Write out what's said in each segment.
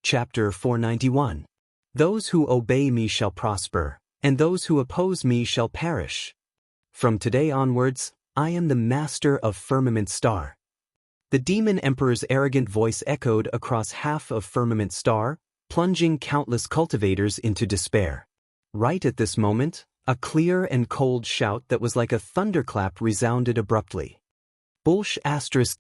Chapter 491. Those who obey me shall prosper, and those who oppose me shall perish. From today onwards, I am the master of Firmament Star. The demon emperor's arrogant voice echoed across half of Firmament Star, plunging countless cultivators into despair. Right at this moment, a clear and cold shout that was like a thunderclap resounded abruptly. Bulsh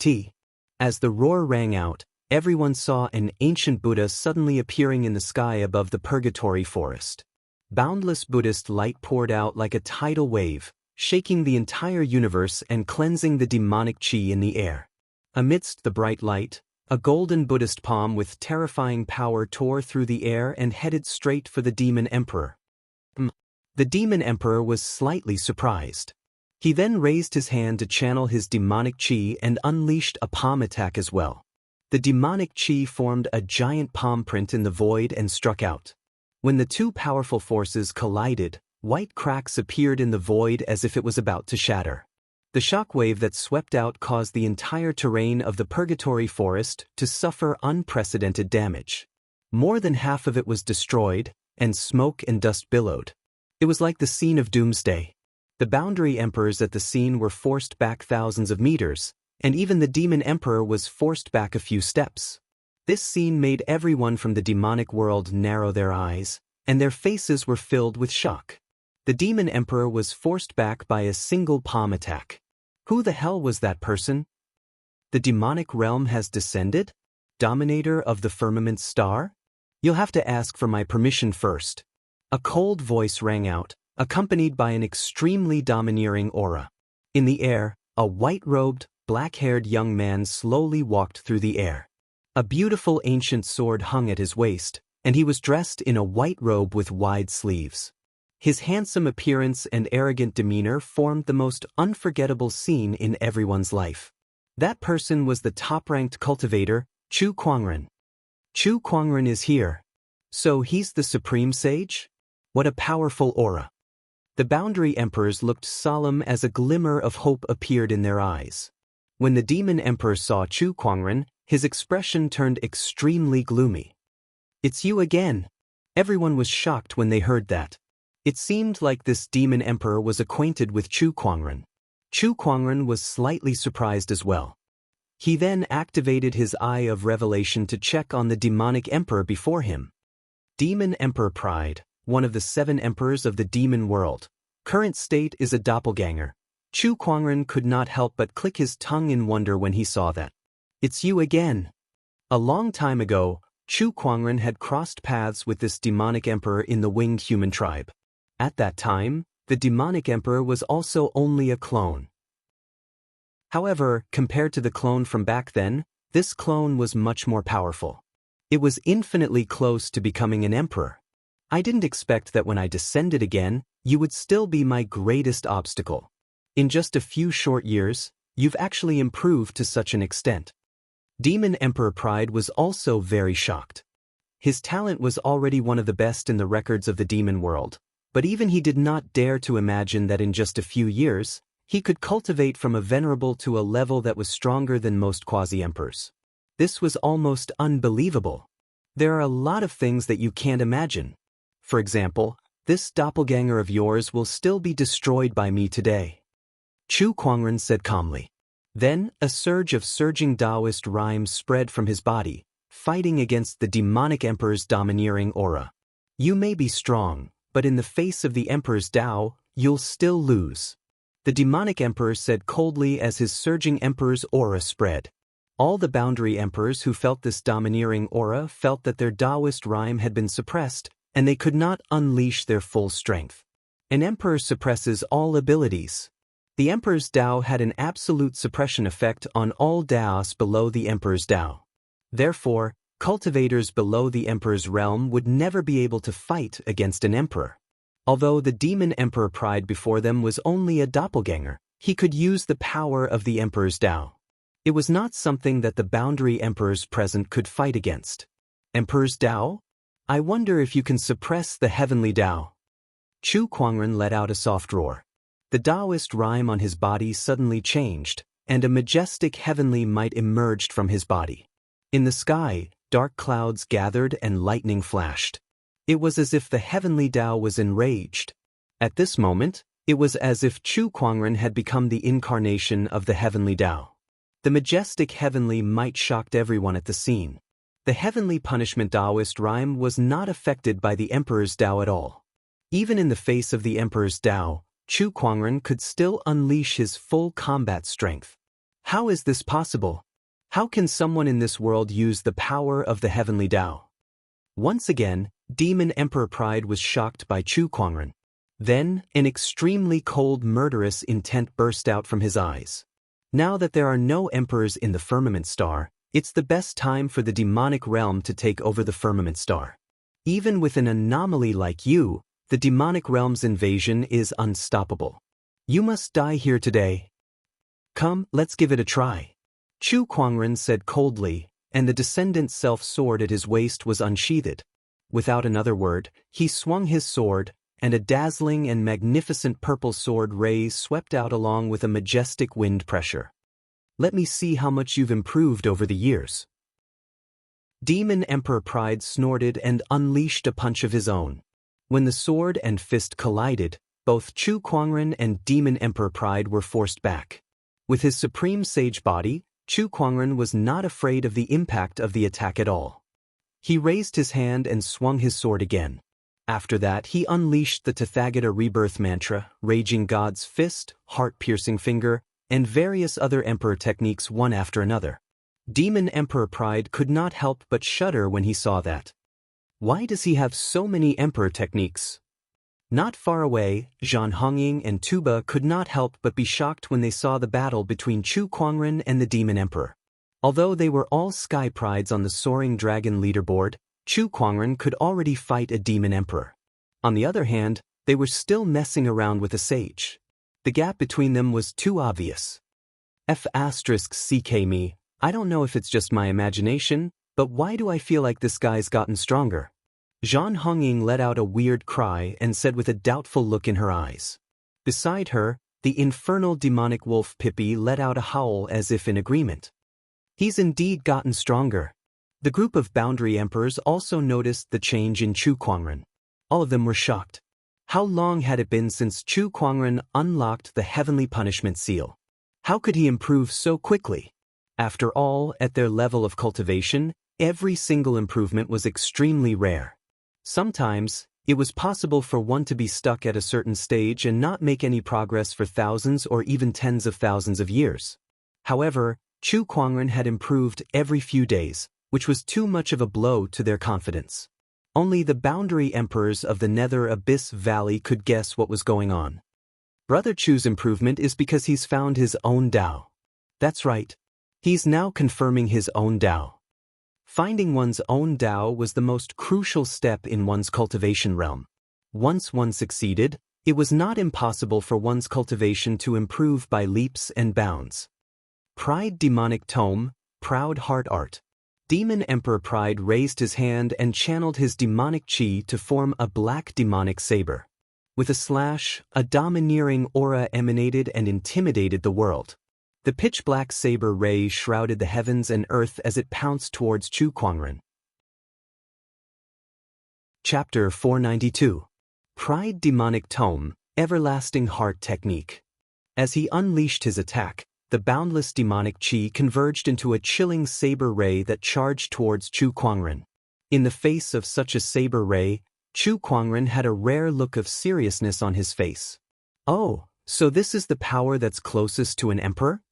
*T. As the roar rang out, everyone saw an ancient Buddha suddenly appearing in the sky above the purgatory forest. Boundless Buddhist light poured out like a tidal wave, shaking the entire universe and cleansing the demonic chi in the air. Amidst the bright light, a golden Buddhist palm with terrifying power tore through the air and headed straight for the demon emperor. The demon emperor was slightly surprised. He then raised his hand to channel his demonic chi and unleashed a palm attack as well. The demonic chi formed a giant palm print in the void and struck out. When the two powerful forces collided, white cracks appeared in the void as if it was about to shatter. The shockwave that swept out caused the entire terrain of the purgatory forest to suffer unprecedented damage. More than half of it was destroyed, and smoke and dust billowed. It was like the scene of doomsday. The boundary emperors at the scene were forced back thousands of meters, and even the demon emperor was forced back a few steps. This scene made everyone from the demonic world narrow their eyes, and their faces were filled with shock. The demon emperor was forced back by a single palm attack. Who the hell was that person? The demonic realm has descended? Dominator of the Firmament Star? You'll have to ask for my permission first. A cold voice rang out, accompanied by an extremely domineering aura. In the air, a white-robed, black-haired young man slowly walked through the air. A beautiful ancient sword hung at his waist, and he was dressed in a white robe with wide sleeves. His handsome appearance and arrogant demeanor formed the most unforgettable scene in everyone's life. That person was the top-ranked cultivator, Chu Kuangren. Chu Kuangren is here. So he's the supreme sage? What a powerful aura. The boundary emperors looked solemn as a glimmer of hope appeared in their eyes. When the demon emperor saw Chu Kuangren, his expression turned extremely gloomy. It's you again. Everyone was shocked when they heard that. It seemed like this demon emperor was acquainted with Chu Kuangren. Chu Kuangren was slightly surprised as well. He then activated his Eye of Revelation to check on the demonic emperor before him. Demon Emperor Pride, one of the 7 emperors of the demon world. Current state is a doppelganger. Chu Kuangren could not help but click his tongue in wonder when he saw that. It's you again. A long time ago, Chu Kuangren had crossed paths with this demonic emperor in the winged human tribe. At that time, the demonic emperor was also only a clone. However, compared to the clone from back then, this clone was much more powerful. It was infinitely close to becoming an emperor. I didn't expect that when I descended again, you would still be my greatest obstacle. In just a few short years, you've actually improved to such an extent. Demon Emperor Pride was also very shocked. His talent was already one of the best in the records of the demon world, but even he did not dare to imagine that in just a few years, he could cultivate from a venerable to a level that was stronger than most quasi-emperors. This was almost unbelievable. There are a lot of things that you can't imagine. For example, this doppelganger of yours will still be destroyed by me today. Chu Kuangren said calmly. Then, a surge of surging Daoist rhymes spread from his body, fighting against the demonic emperor's domineering aura. You may be strong, but in the face of the emperor's Dao, you'll still lose. The demonic emperor said coldly as his surging emperor's aura spread. All the boundary emperors who felt this domineering aura felt that their Daoist rhyme had been suppressed, and they could not unleash their full strength. An emperor suppresses all abilities. The emperor's Dao had an absolute suppression effect on all Daos below the emperor's Dao. Therefore, cultivators below the emperor's realm would never be able to fight against an emperor. Although the demon Emperor Pride before them was only a doppelganger, he could use the power of the emperor's Dao. It was not something that the boundary emperors present could fight against. Emperor's Dao? I wonder if you can suppress the heavenly Dao. Chu Kuangren let out a soft roar. The Daoist rhyme on his body suddenly changed, and a majestic heavenly might emerged from his body. In the sky, dark clouds gathered and lightning flashed. It was as if the heavenly Tao was enraged. At this moment, it was as if Chu Kuangren had become the incarnation of the heavenly Tao. The majestic heavenly might shocked everyone at the scene. The heavenly punishment Daoist rhyme was not affected by the emperor's Tao at all. Even in the face of the emperor's Tao, Chu Kuangren could still unleash his full combat strength. How is this possible? How can someone in this world use the power of the heavenly Tao? Once again, Demon Emperor Pride was shocked by Chu Kuangren. Then, an extremely cold murderous intent burst out from his eyes. Now that there are no emperors in the firmament star, it's the best time for the demonic realm to take over the firmament star. Even with an anomaly like you, the demonic realm's invasion is unstoppable. You must die here today. Come, let's give it a try. Chu Kuangren said coldly, and the descendant self-sword at his waist was unsheathed. Without another word, he swung his sword, and a dazzling and magnificent purple sword ray swept out along with a majestic wind pressure. Let me see how much you've improved over the years. Demon Emperor Pride snorted and unleashed a punch of his own. When the sword and fist collided, both Chu Kuangren and Demon Emperor Pride were forced back. With his supreme sage body, Chu Kuangren was not afraid of the impact of the attack at all. He raised his hand and swung his sword again. After that, he unleashed the Tathagata rebirth mantra, Raging God's Fist, Heart-Piercing Finger, and various other emperor techniques one after another. Demon Emperor Pride could not help but shudder when he saw that. Why does he have so many emperor techniques? Not far away, Zhan Hongying and Tuba could not help but be shocked when they saw the battle between Chu Kuangren and the Demon Emperor. Although they were all sky prides on the Soaring Dragon leaderboard, Chu Kuangren could already fight a Demon Emperor. On the other hand, they were still messing around with a sage. The gap between them was too obvious. F***ck me, I don't know if it's just my imagination, but why do I feel like this guy's gotten stronger? Zhan Hongying let out a weird cry and said with a doubtful look in her eyes. Beside her, the infernal demonic wolf Pippi let out a howl as if in agreement. He's indeed gotten stronger. The group of boundary emperors also noticed the change in Chu Kuangren. All of them were shocked. How long had it been since Chu Kuangren unlocked the heavenly punishment seal? How could he improve so quickly? After all, at their level of cultivation, every single improvement was extremely rare. Sometimes, it was possible for one to be stuck at a certain stage and not make any progress for thousands or even tens of thousands of years. However, Chu Kuangren had improved every few days, which was too much of a blow to their confidence. Only the boundary emperors of the Nether Abyss Valley could guess what was going on. Brother Chu's improvement is because he's found his own Tao. That's right. He's now confirming his own Tao. Finding one's own Tao was the most crucial step in one's cultivation realm. Once one succeeded, it was not impossible for one's cultivation to improve by leaps and bounds. Pride Demonic Tome, Proud Heart Art. Demon Emperor Pride raised his hand and channeled his demonic chi to form a black demonic saber. With a slash, a domineering aura emanated and intimidated the world. The pitch-black saber ray shrouded the heavens and earth as it pounced towards Chu Kuangren. Chapter 492. Pride Demonic Tome, Everlasting Heart Technique. As he unleashed his attack, the boundless demonic chi converged into a chilling saber ray that charged towards Chu Kuangren. In the face of such a saber ray, Chu Kuangren had a rare look of seriousness on his face. Oh, so this is the power that's closest to an emperor?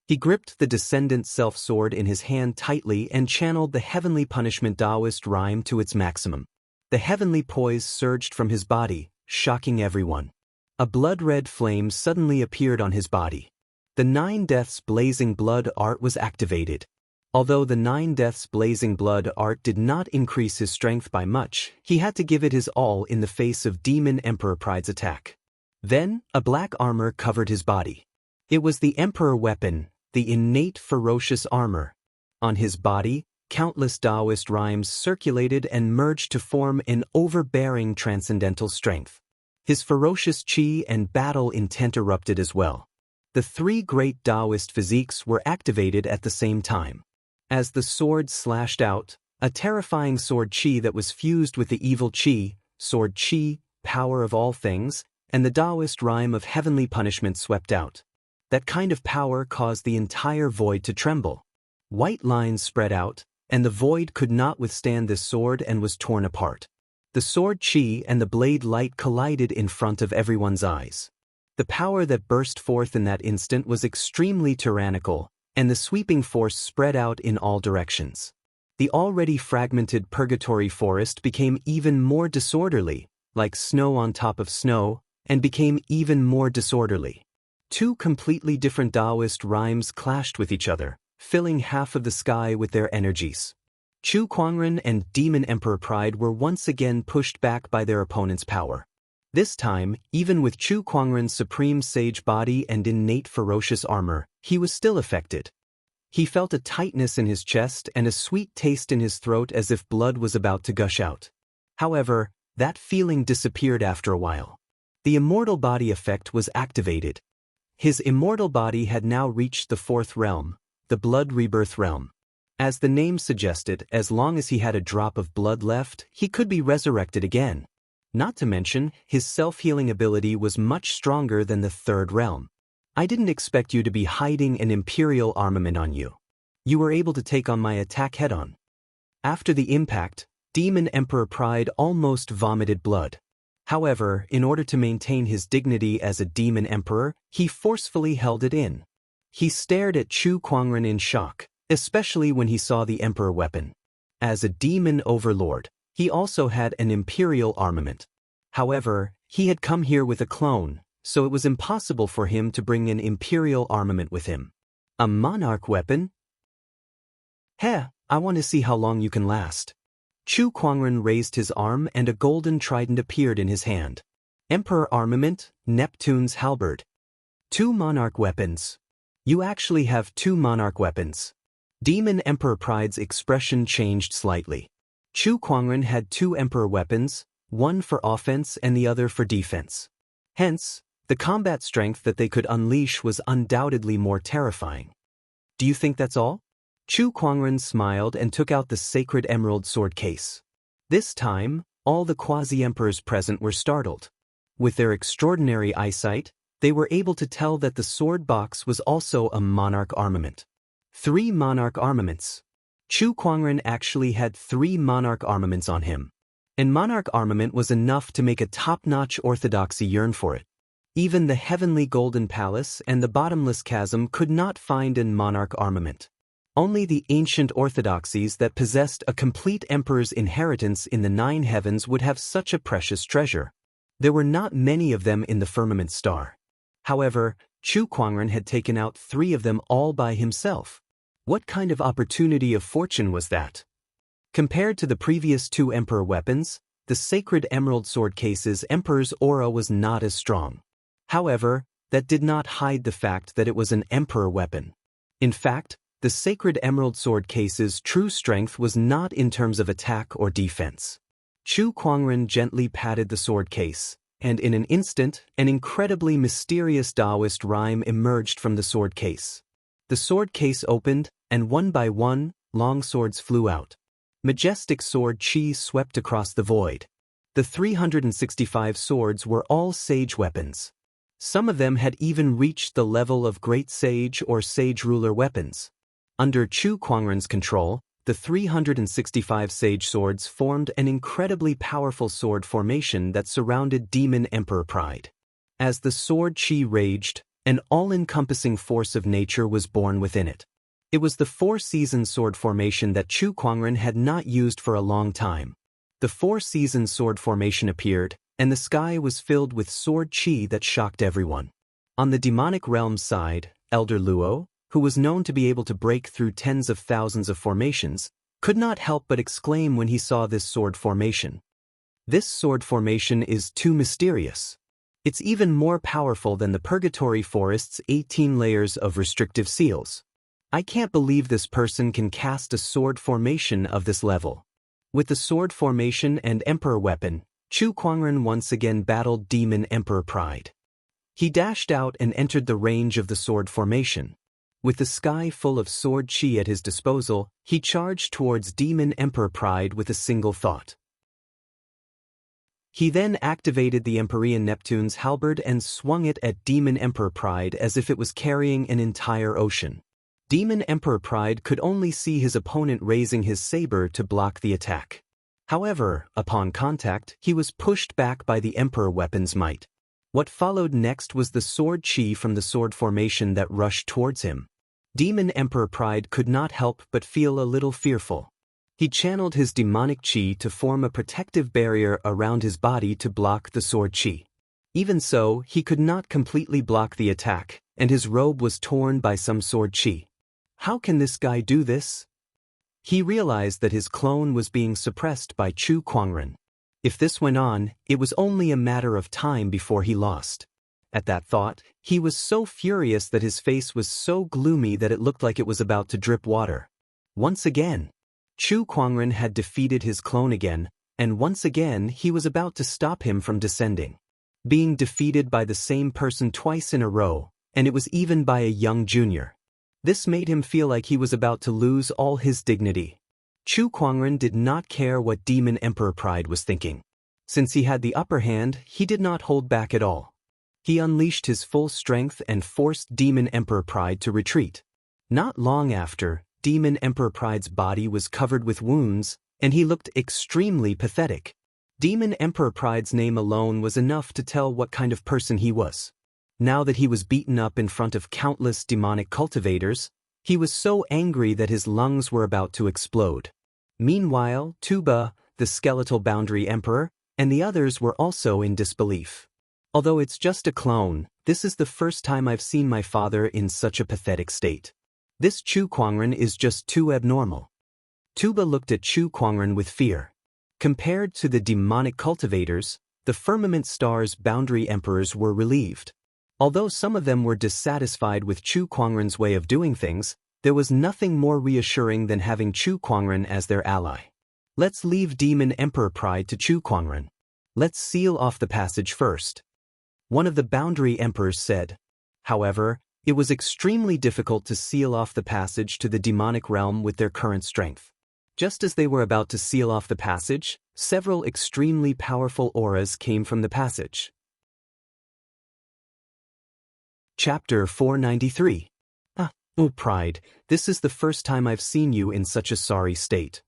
He gripped the descendant self-sword in his hand tightly and channeled the heavenly punishment Daoist rhyme to its maximum. The heavenly poise surged from his body, shocking everyone. A blood-red flame suddenly appeared on his body. The 9 Deaths Blazing Blood art was activated. Although the 9 Deaths Blazing Blood art did not increase his strength by much, he had to give it his all in the face of Demon Emperor Pride's attack. Then, a black armor covered his body. It was the Emperor weapon, the innate ferocious armor. On his body, countless Daoist rhymes circulated and merged to form an overbearing transcendental strength. His ferocious chi and battle intent erupted as well. The 3 great Daoist physiques were activated at the same time. As the sword slashed out, A terrifying sword chi that was fused with the evil chi, sword chi, power of all things, and the Daoist rhyme of heavenly punishment swept out. That kind of power caused the entire void to tremble. White lines spread out, and the void could not withstand this sword and was torn apart. The sword chi and the blade light collided in front of everyone's eyes. The power that burst forth in that instant was extremely tyrannical, and the sweeping force spread out in all directions. The already fragmented purgatory forest became even more disorderly, like snow on top of snow, and became even more disorderly. Two completely different Daoist rhymes clashed with each other, filling half of the sky with their energies. Chu Kuangren and Demon Emperor Pride were once again pushed back by their opponent's power. This time, even with Chu Kuangren's supreme sage body and innate ferocious armor, he was still affected. He felt a tightness in his chest and a sweet taste in his throat as if blood was about to gush out. However, that feeling disappeared after a while. The immortal body effect was activated. His immortal body had now reached the fourth realm, the blood rebirth realm. As the name suggested, as long as he had a drop of blood left, he could be resurrected again. Not to mention, his self-healing ability was much stronger than the third realm. I didn't expect you to be hiding an imperial armament on you. You were able to take on my attack head-on. After the impact, Demon Emperor Pride almost vomited blood. However, in order to maintain his dignity as a demon emperor, he forcefully held it in. He stared at Chu Kuangren in shock, especially when he saw the emperor weapon. As a demon overlord, he also had an imperial armament. However, he had come here with a clone, so it was impossible for him to bring an imperial armament with him. A monarch weapon? Heh, I want to see how long you can last. Chu Kuangren raised his arm and a golden trident appeared in his hand. Emperor armament, Neptune's halberd. 2 monarch weapons. You actually have 2 monarch weapons. Demon Emperor Pride's expression changed slightly. Chu Kuangren had 2 emperor weapons, one for offense and the other for defense. Hence, the combat strength that they could unleash was undoubtedly more terrifying. Do you think that's all? Chu Kuangren smiled and took out the sacred emerald sword case. This time, all the quasi-emperors present were startled. With their extraordinary eyesight, they were able to tell that the sword box was also a monarch armament. 3 monarch armaments. Chu Kuangren actually had 3 monarch armaments on him. And monarch armament was enough to make a top-notch orthodoxy yearn for it. Even the heavenly golden palace and the bottomless chasm could not find a monarch armament. Only the ancient orthodoxies that possessed a complete emperor's inheritance in the 9 heavens would have such a precious treasure. There were not many of them in the firmament star. However, Chu Kuangren had taken out 3 of them all by himself. What kind of opportunity of fortune was that? Compared to the previous 2 emperor weapons, the sacred emerald sword case's emperor's aura was not as strong. However, that did not hide the fact that it was an emperor weapon. In fact, the sacred emerald sword case's true strength was not in terms of attack or defense. Chu Kuangren gently patted the sword case, and in an instant, an incredibly mysterious Daoist rhyme emerged from the sword case. The sword case opened, and one by one, long swords flew out. Majestic sword chi swept across the void. The 365 swords were all sage weapons. Some of them had even reached the level of great sage or sage ruler weapons. Under Chu Kuangren's control, the 365 sage swords formed an incredibly powerful sword formation that surrounded Demon Emperor Pride. As the sword chi raged, an all-encompassing force of nature was born within it. It was the 4-season sword formation that Chu Kuangren had not used for a long time. The 4-season sword formation appeared, and the sky was filled with sword chi that shocked everyone. On the demonic realm side, Elder Luo, who was known to be able to break through tens of thousands of formations, could not help but exclaim when he saw this sword formation. This sword formation is too mysterious. It's even more powerful than the Purgatory Forest's 18 layers of restrictive seals. I can't believe this person can cast a sword formation of this level. With the sword formation and emperor weapon, Chu Kuangren once again battled Demon Emperor Pride. He dashed out and entered the range of the sword formation. With the sky full of sword chi at his disposal, he charged towards Demon Emperor Pride with a single thought. He then activated the Empyrean Neptune's halberd and swung it at Demon Emperor Pride as if it was carrying an entire ocean. Demon Emperor Pride could only see his opponent raising his saber to block the attack. However, upon contact, he was pushed back by the Emperor weapon's might. What followed next was the sword chi from the sword formation that rushed towards him. Demon Emperor Pride could not help but feel a little fearful. He channeled his demonic chi to form a protective barrier around his body to block the sword chi. Even so, he could not completely block the attack, and his robe was torn by some sword chi. How can this guy do this? He realized that his clone was being suppressed by Chu Kuangren. If this went on, it was only a matter of time before he lost. At that thought, he was so furious that his face was so gloomy that it looked like it was about to drip water. Once again, Chu Kuangren had defeated his clone again, and once again he was about to stop him from descending. Being defeated by the same person twice in a row, and it was even by a young junior. This made him feel like he was about to lose all his dignity. Chu Kuangren did not care what Demon Emperor Pride was thinking. Since he had the upper hand, he did not hold back at all. He unleashed his full strength and forced Demon Emperor Pride to retreat. Not long after, Demon Emperor Pride's body was covered with wounds, and he looked extremely pathetic. Demon Emperor Pride's name alone was enough to tell what kind of person he was. Now that he was beaten up in front of countless demonic cultivators, he was so angry that his lungs were about to explode. Meanwhile, Tuba, the skeletal boundary emperor, and the others were also in disbelief. Although it's just a clone, this is the first time I've seen my father in such a pathetic state. This Chu Kuangren is just too abnormal. Tuba looked at Chu Kuangren with fear. Compared to the demonic cultivators, the firmament star's boundary emperors were relieved. Although some of them were dissatisfied with Chu Kuangren's way of doing things, there was nothing more reassuring than having Chu Kuangren as their ally. Let's leave Demon Emperor Pride to Chu Kuangren. Let's seal off the passage first. One of the boundary emperors said. However, it was extremely difficult to seal off the passage to the demonic realm with their current strength. Just as they were about to seal off the passage, several extremely powerful auras came from the passage. Chapter 493. Oh Pride, this is the first time I've seen you in such a sorry state.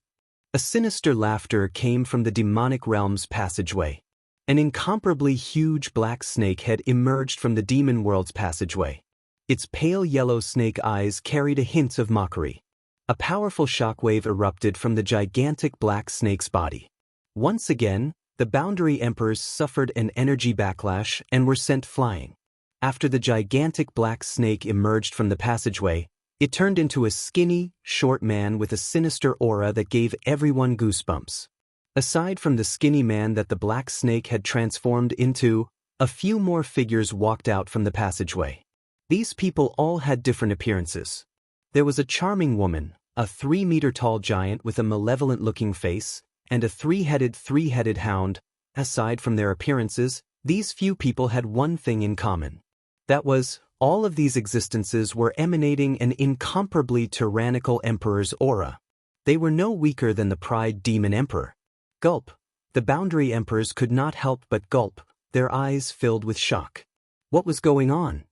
A sinister laughter came from the demonic realm's passageway. An incomparably huge black snake had emerged from the demon world's passageway. Its pale yellow snake eyes carried a hint of mockery. A powerful shockwave erupted from the gigantic black snake's body. Once again, the boundary emperors suffered an energy backlash and were sent flying. After the gigantic black snake emerged from the passageway, it turned into a skinny, short man with a sinister aura that gave everyone goosebumps. Aside from the skinny man that the black snake had transformed into, a few more figures walked out from the passageway. These people all had different appearances. There was a charming woman, a 3-meter-tall giant with a malevolent-looking face, and a three-headed hound. Aside from their appearances, these few people had one thing in common. That was, all of these existences were emanating an incomparably tyrannical emperor's aura. They were no weaker than the Pride Demon Emperor. Gulp. The boundary emperors could not help but gulp, their eyes filled with shock. What was going on?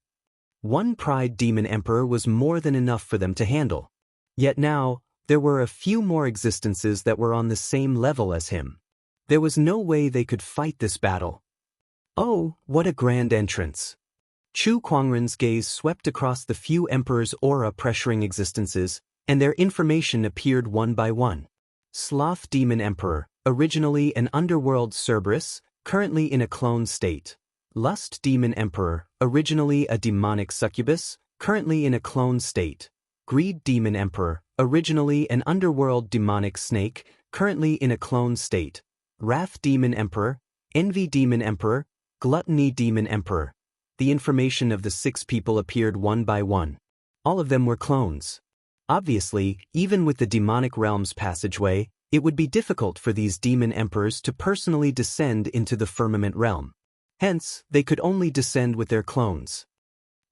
One Pride Demon Emperor was more than enough for them to handle. Yet now, there were a few more existences that were on the same level as him. There was no way they could fight this battle. Oh, what a grand entrance! Chu Kuangren's gaze swept across the few emperors' aura-pressuring existences, and their information appeared one by one. Sloth Demon Emperor, originally an underworld Cerberus, currently in a clone state. Lust Demon Emperor, originally a demonic succubus, currently in a clone state. Greed Demon Emperor, originally an underworld demonic snake, currently in a clone state. Wrath Demon Emperor, Envy Demon Emperor, Gluttony Demon Emperor. The information of the 6 people appeared one by one. All of them were clones. Obviously, even with the demonic realm's passageway, it would be difficult for these demon emperors to personally descend into the firmament realm. Hence, they could only descend with their clones.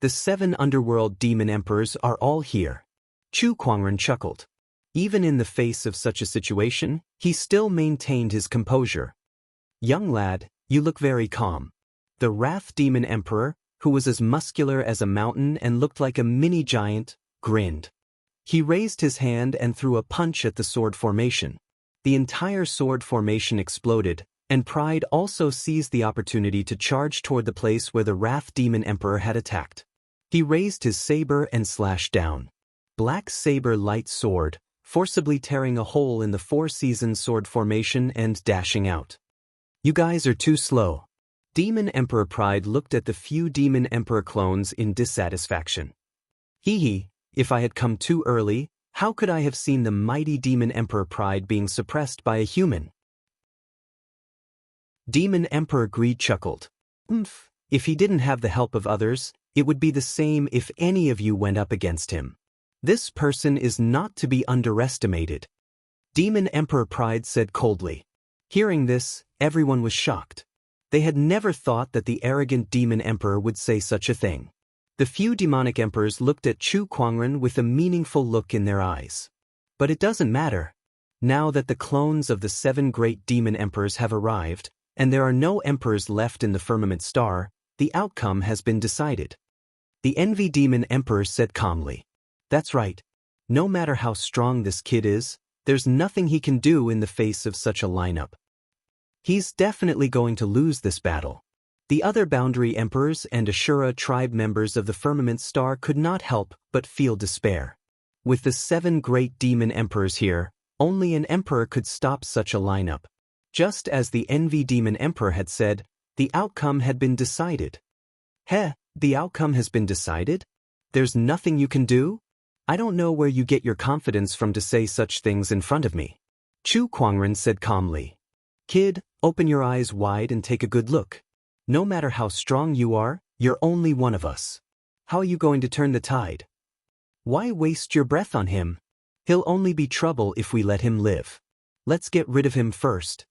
The 7 underworld demon emperors are all here. Chu Kuangren chuckled. Even in the face of such a situation, he still maintained his composure. Young lad, you look very calm. The Wrath Demon Emperor, who was as muscular as a mountain and looked like a mini giant, grinned. He raised his hand and threw a punch at the sword formation. The entire sword formation exploded, and Pride also seized the opportunity to charge toward the place where the Wrath Demon Emperor had attacked. He raised his saber and slashed down. Black saber light sword, forcibly tearing a hole in the four-season sword formation and dashing out. You guys are too slow. Demon Emperor Pride looked at the few Demon Emperor clones in dissatisfaction. Hee, if I had come too early, how could I have seen the mighty Demon Emperor Pride being suppressed by a human? Demon Emperor Greed chuckled. If he didn't have the help of others, it would be the same if any of you went up against him. This person is not to be underestimated. Demon Emperor Pride said coldly. Hearing this, everyone was shocked. They had never thought that the arrogant Demon Emperor would say such a thing. The few demonic emperors looked at Chu Kuangren with a meaningful look in their eyes. But it doesn't matter. Now that the clones of the 7 great demon emperors have arrived, and there are no emperors left in the firmament star, the outcome has been decided. The Envy Demon Emperor said calmly. That's right. No matter how strong this kid is, there's nothing he can do in the face of such a lineup. He's definitely going to lose this battle. The other Boundary Emperors and Ashura tribe members of the Firmament Star could not help but feel despair. With the 7 great demon emperors here, only an emperor could stop such a lineup. Just as the Envy Demon Emperor had said, the outcome had been decided. The outcome has been decided? There's nothing you can do? I don't know where you get your confidence from to say such things in front of me. Chu Kuangren said calmly. Kid, open your eyes wide and take a good look. No matter how strong you are, you're only one of us. How are you going to turn the tide? Why waste your breath on him? He'll only be trouble if we let him live. Let's get rid of him first.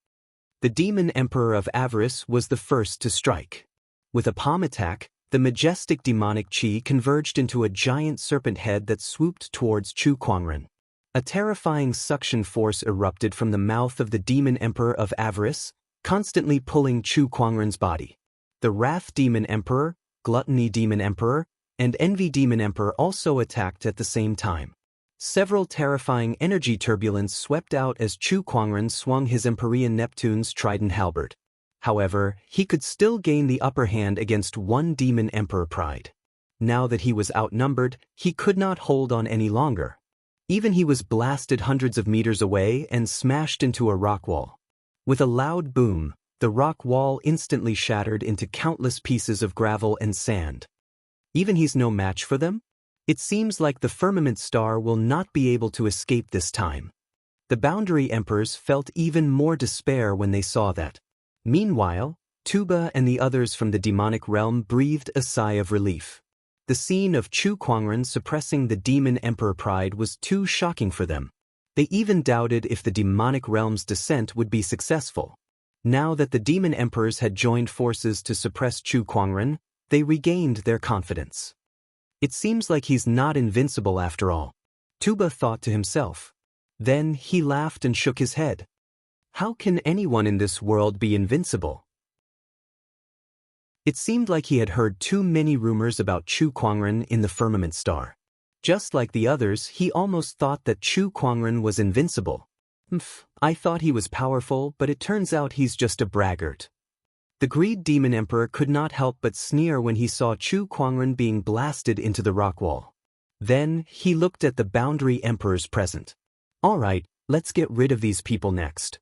The Demon Emperor of Avarice was the first to strike. With a palm attack, the majestic demonic chi converged into a giant serpent head that swooped towards Chu Kuangren. A terrifying suction force erupted from the mouth of the Demon Emperor of Avarice, constantly pulling Chu Kuangren's body. The Wrath Demon Emperor, Gluttony Demon Emperor, and Envy Demon Emperor also attacked at the same time. Several terrifying energy turbulence swept out as Chu Kuangren swung his Empyrean Neptune's trident halberd. However, he could still gain the upper hand against one Demon Emperor Pride. Now that he was outnumbered, he could not hold on any longer. Even he was blasted hundreds of meters away and smashed into a rock wall. With a loud boom, the rock wall instantly shattered into countless pieces of gravel and sand. Even he's no match for them? It seems like the Firmament Star will not be able to escape this time. The Boundary Emperors felt even more despair when they saw that. Meanwhile, Tuba and the others from the demonic realm breathed a sigh of relief. The scene of Chu Kuangren suppressing the Demon Emperor Pride was too shocking for them. They even doubted if the demonic realm's descent would be successful. Now that the Demon Emperors had joined forces to suppress Chu Kuangren, they regained their confidence. It seems like he's not invincible after all, Tuba thought to himself. Then he laughed and shook his head. How can anyone in this world be invincible? It seemed like he had heard too many rumors about Chu Kuangren in the Firmament Star. Just like the others, he almost thought that Chu Kuangren was invincible. I thought he was powerful, but it turns out he's just a braggart. The Greed Demon Emperor could not help but sneer when he saw Chu Kuangren being blasted into the rock wall. Then, he looked at the Boundary Emperors present. All right, let's get rid of these people next.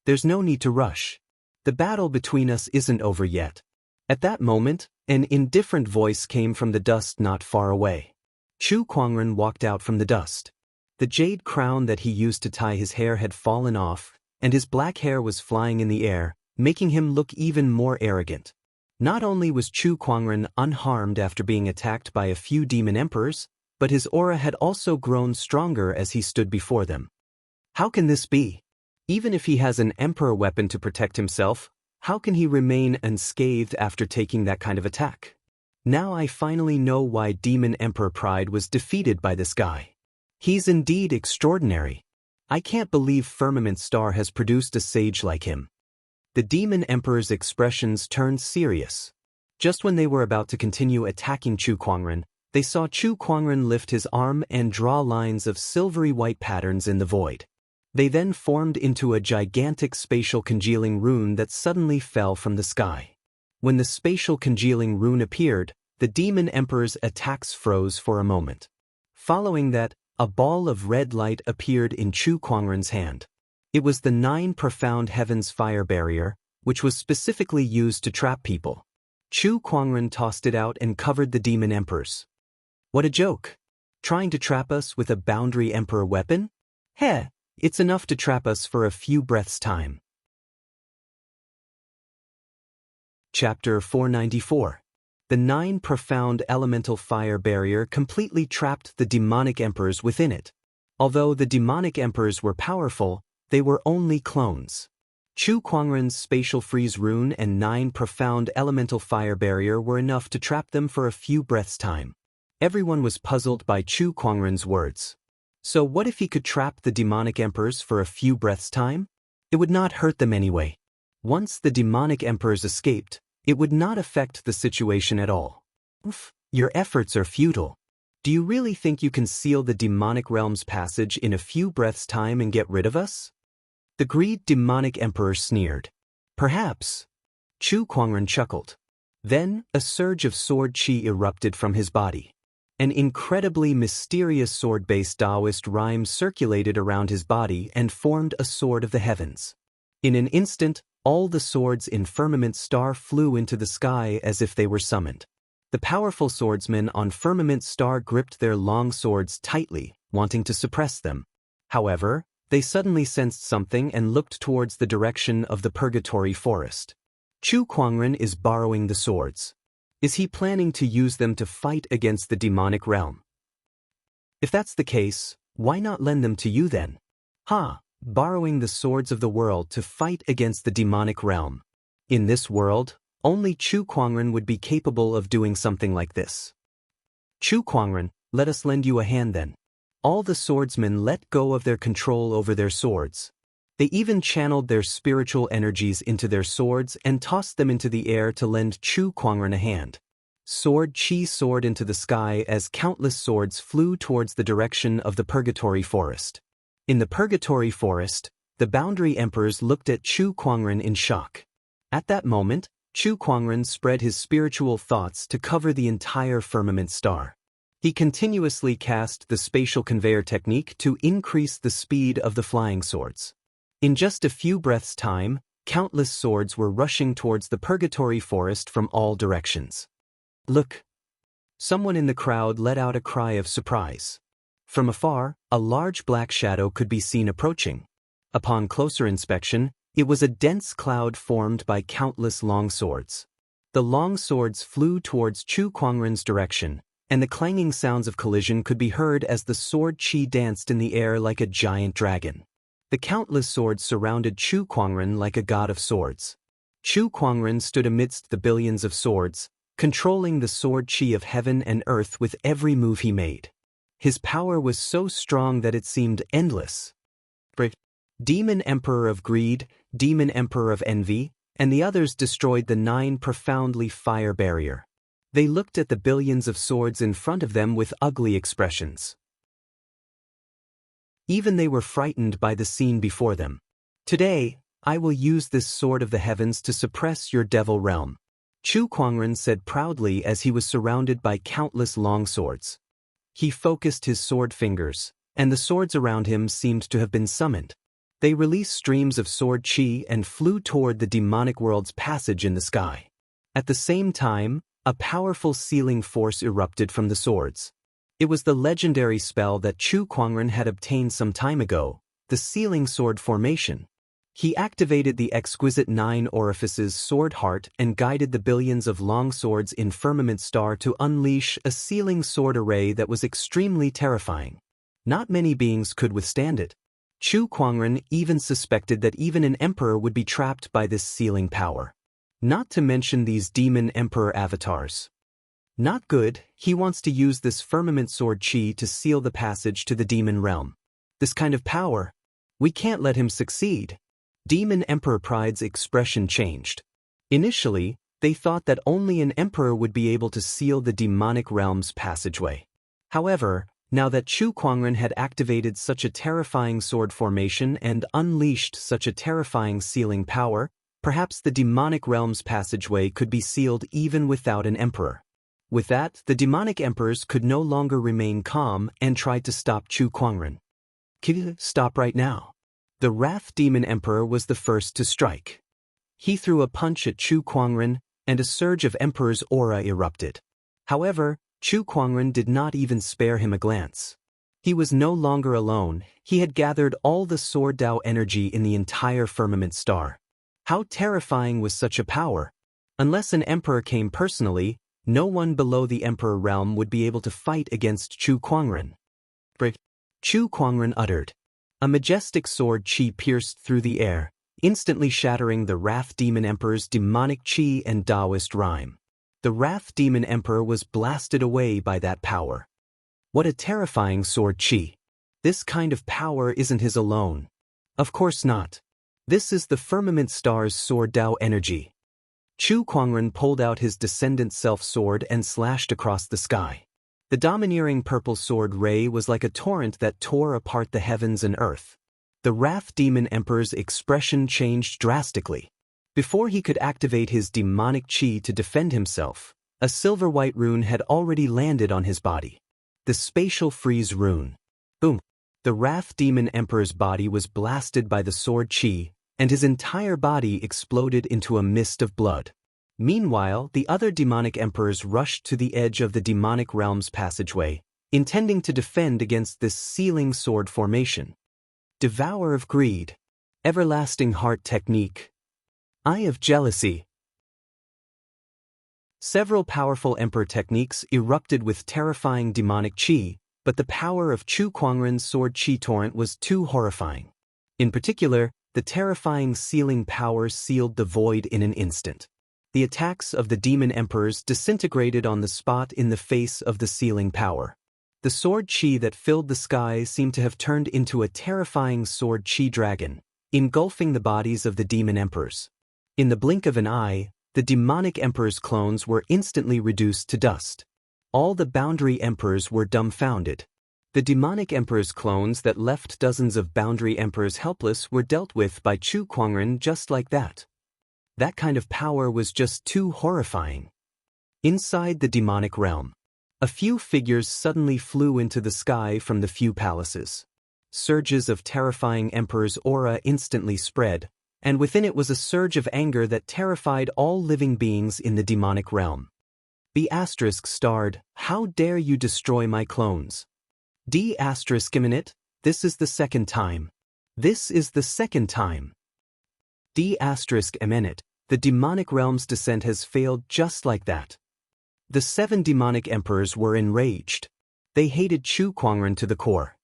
There's no need to rush. The battle between us isn't over yet. At that moment, an indifferent voice came from the dust not far away. Chu Kuangren walked out from the dust. The jade crown that he used to tie his hair had fallen off, and his black hair was flying in the air, making him look even more arrogant. Not only was Chu Kuangren unharmed after being attacked by a few demon emperors, but his aura had also grown stronger as he stood before them. How can this be? Even if he has an emperor weapon to protect himself, how can he remain unscathed after taking that kind of attack? Now I finally know why Demon Emperor Pride was defeated by this guy. He's indeed extraordinary. I can't believe Firmament Star has produced a sage like him. The Demon Emperor's expressions turned serious. Just when they were about to continue attacking Chu Kuangren, they saw Chu Kuangren lift his arm and draw lines of silvery white patterns in the void. They then formed into a gigantic spatial congealing rune that suddenly fell from the sky. When the spatial congealing rune appeared, the Demon Emperor's attacks froze for a moment. Following that, a ball of red light appeared in Chu Kuangren's hand. It was the 9 Profound Heavens Fire Barrier, which was specifically used to trap people. Chu Kuangren tossed it out and covered the Demon Emperors. What a joke! Trying to trap us with a Boundary Emperor weapon? Heh, it's enough to trap us for a few breaths' time. Chapter 494. The 9 Profound Elemental Fire Barrier completely trapped the demonic emperors within it. Although the demonic emperors were powerful, they were only clones. Chu Kuangren's Spatial Freeze Rune and 9 Profound Elemental Fire Barrier were enough to trap them for a few breaths' time. Everyone was puzzled by Chu Kuangren's words. So what if he could trap the demonic emperors for a few breaths' time? It would not hurt them anyway. Once the demonic emperors escaped, it would not affect the situation at all. Oof, your efforts are futile. Do you really think you can seal the demonic realm's passage in a few breaths' time and get rid of us? The greed demonic emperor sneered. Perhaps. Chu Kuangren chuckled. Then, a surge of sword chi erupted from his body. An incredibly mysterious sword-based Daoist rhyme circulated around his body and formed a sword of the heavens. In an instant, all the swords in Firmament Star flew into the sky as if they were summoned. The powerful swordsmen on Firmament Star gripped their long swords tightly, wanting to suppress them. However, they suddenly sensed something and looked towards the direction of the Purgatory Forest. Chu Kuangren is borrowing the swords. Is he planning to use them to fight against the demonic realm? If that's the case, why not lend them to you then? Borrowing the swords of the world to fight against the demonic realm. In this world, only Chu Kuangren would be capable of doing something like this. Chu Kuangren, let us lend you a hand then. All the swordsmen let go of their control over their swords. They even channeled their spiritual energies into their swords and tossed them into the air to lend Chu Kuangren a hand. Sword chi soared into the sky as countless swords flew towards the direction of the Purgatory Forest. In the Purgatory Forest, the Boundary Emperors looked at Chu Kuangren in shock. At that moment, Chu Kuangren spread his spiritual thoughts to cover the entire Firmament Star. He continuously cast the spatial conveyor technique to increase the speed of the flying swords. In just a few breaths' time, countless swords were rushing towards the Purgatory Forest from all directions. Look! Someone in the crowd let out a cry of surprise. From afar, a large black shadow could be seen approaching. Upon closer inspection, it was a dense cloud formed by countless long swords. The long swords flew towards Chu Kuangren's direction, and the clanging sounds of collision could be heard as the sword chi danced in the air like a giant dragon. The countless swords surrounded Chu Kuangren like a god of swords. Chu Kuangren stood amidst the billions of swords, controlling the sword chi of heaven and earth with every move he made. His power was so strong that it seemed endless. Demon Emperor of Greed, Demon Emperor of Envy, and the others destroyed the 9 Profoundly Fire Barrier. They looked at the billions of swords in front of them with ugly expressions. Even they were frightened by the scene before them. Today, I will use this sword of the heavens to suppress your devil realm, Chu Kuangren said proudly as he was surrounded by countless long swords. He focused his sword fingers, and the swords around him seemed to have been summoned. They released streams of sword chi and flew toward the demonic world's passage in the sky. At the same time, a powerful sealing force erupted from the swords. It was the legendary spell that Chu Kuangren had obtained some time ago, the Sealing Sword Formation. He activated the exquisite 9 orifices sword heart and guided the billions of long swords in Firmament Star to unleash a sealing sword array that was extremely terrifying. Not many beings could withstand it. Chu Kuangren even suspected that even an emperor would be trapped by this sealing power. Not to mention these demon emperor avatars. Not good, he wants to use this firmament sword chi to seal the passage to the demon realm. This kind of power. We can't let him succeed. Demon Emperor Pride's expression changed. Initially, they thought that only an emperor would be able to seal the demonic realm's passageway. However, now that Chu Kuangren had activated such a terrifying sword formation and unleashed such a terrifying sealing power, perhaps the demonic realm's passageway could be sealed even without an emperor. With that, the demonic emperors could no longer remain calm and tried to stop Chu Kuangren. Stop right now. The Wrath Demon Emperor was the first to strike. He threw a punch at Chu Kuangren, and a surge of Emperor's aura erupted. However, Chu Kuangren did not even spare him a glance. He was no longer alone, he had gathered all the Sword Dao energy in the entire firmament star. How terrifying was such a power? Unless an emperor came personally, no one below the emperor realm would be able to fight against Chu Kuangren. Chu Kuangren uttered. A majestic sword chi pierced through the air, instantly shattering the Wrath Demon Emperor's demonic chi and Daoist rhyme. The Wrath Demon Emperor was blasted away by that power. What a terrifying sword chi. This kind of power isn't his alone. Of course not. This is the firmament star's sword Dao energy. Chu Kuangren pulled out his descendant self-sword and slashed across the sky. The domineering purple sword ray was like a torrent that tore apart the heavens and earth. The Wrath Demon Emperor's expression changed drastically. Before he could activate his demonic chi to defend himself, a silver-white rune had already landed on his body. The Spatial Freeze Rune. Boom! The Wrath Demon Emperor's body was blasted by the sword chi, and his entire body exploded into a mist of blood. Meanwhile, the other demonic emperors rushed to the edge of the demonic realm's passageway, intending to defend against this sealing sword formation. Devourer of Greed. Everlasting Heart Technique. Eye of Jealousy. Several powerful emperor techniques erupted with terrifying demonic chi, but the power of Chu Kuangren's sword chi torrent was too horrifying. In particular, the terrifying sealing power sealed the void in an instant. The attacks of the demon emperors disintegrated on the spot in the face of the sealing power. The sword chi that filled the sky seemed to have turned into a terrifying sword chi dragon, engulfing the bodies of the demon emperors. In the blink of an eye, the demonic emperor's clones were instantly reduced to dust. All the boundary emperors were dumbfounded. The demonic emperor's clones that left dozens of boundary emperors helpless were dealt with by Chu Kuangren just like that. That kind of power was just too horrifying. Inside the demonic realm, a few figures suddenly flew into the sky from the few palaces. Surges of terrifying emperor's aura instantly spread, and within it was a surge of anger that terrified all living beings in the demonic realm. B** starred, "How dare you destroy my clones? D** imminent, this is the second time. This is the second time. D** imminent, the demonic realm's descent has failed just like that." The 7 demonic emperors were enraged. They hated Chu Kuangren to the core.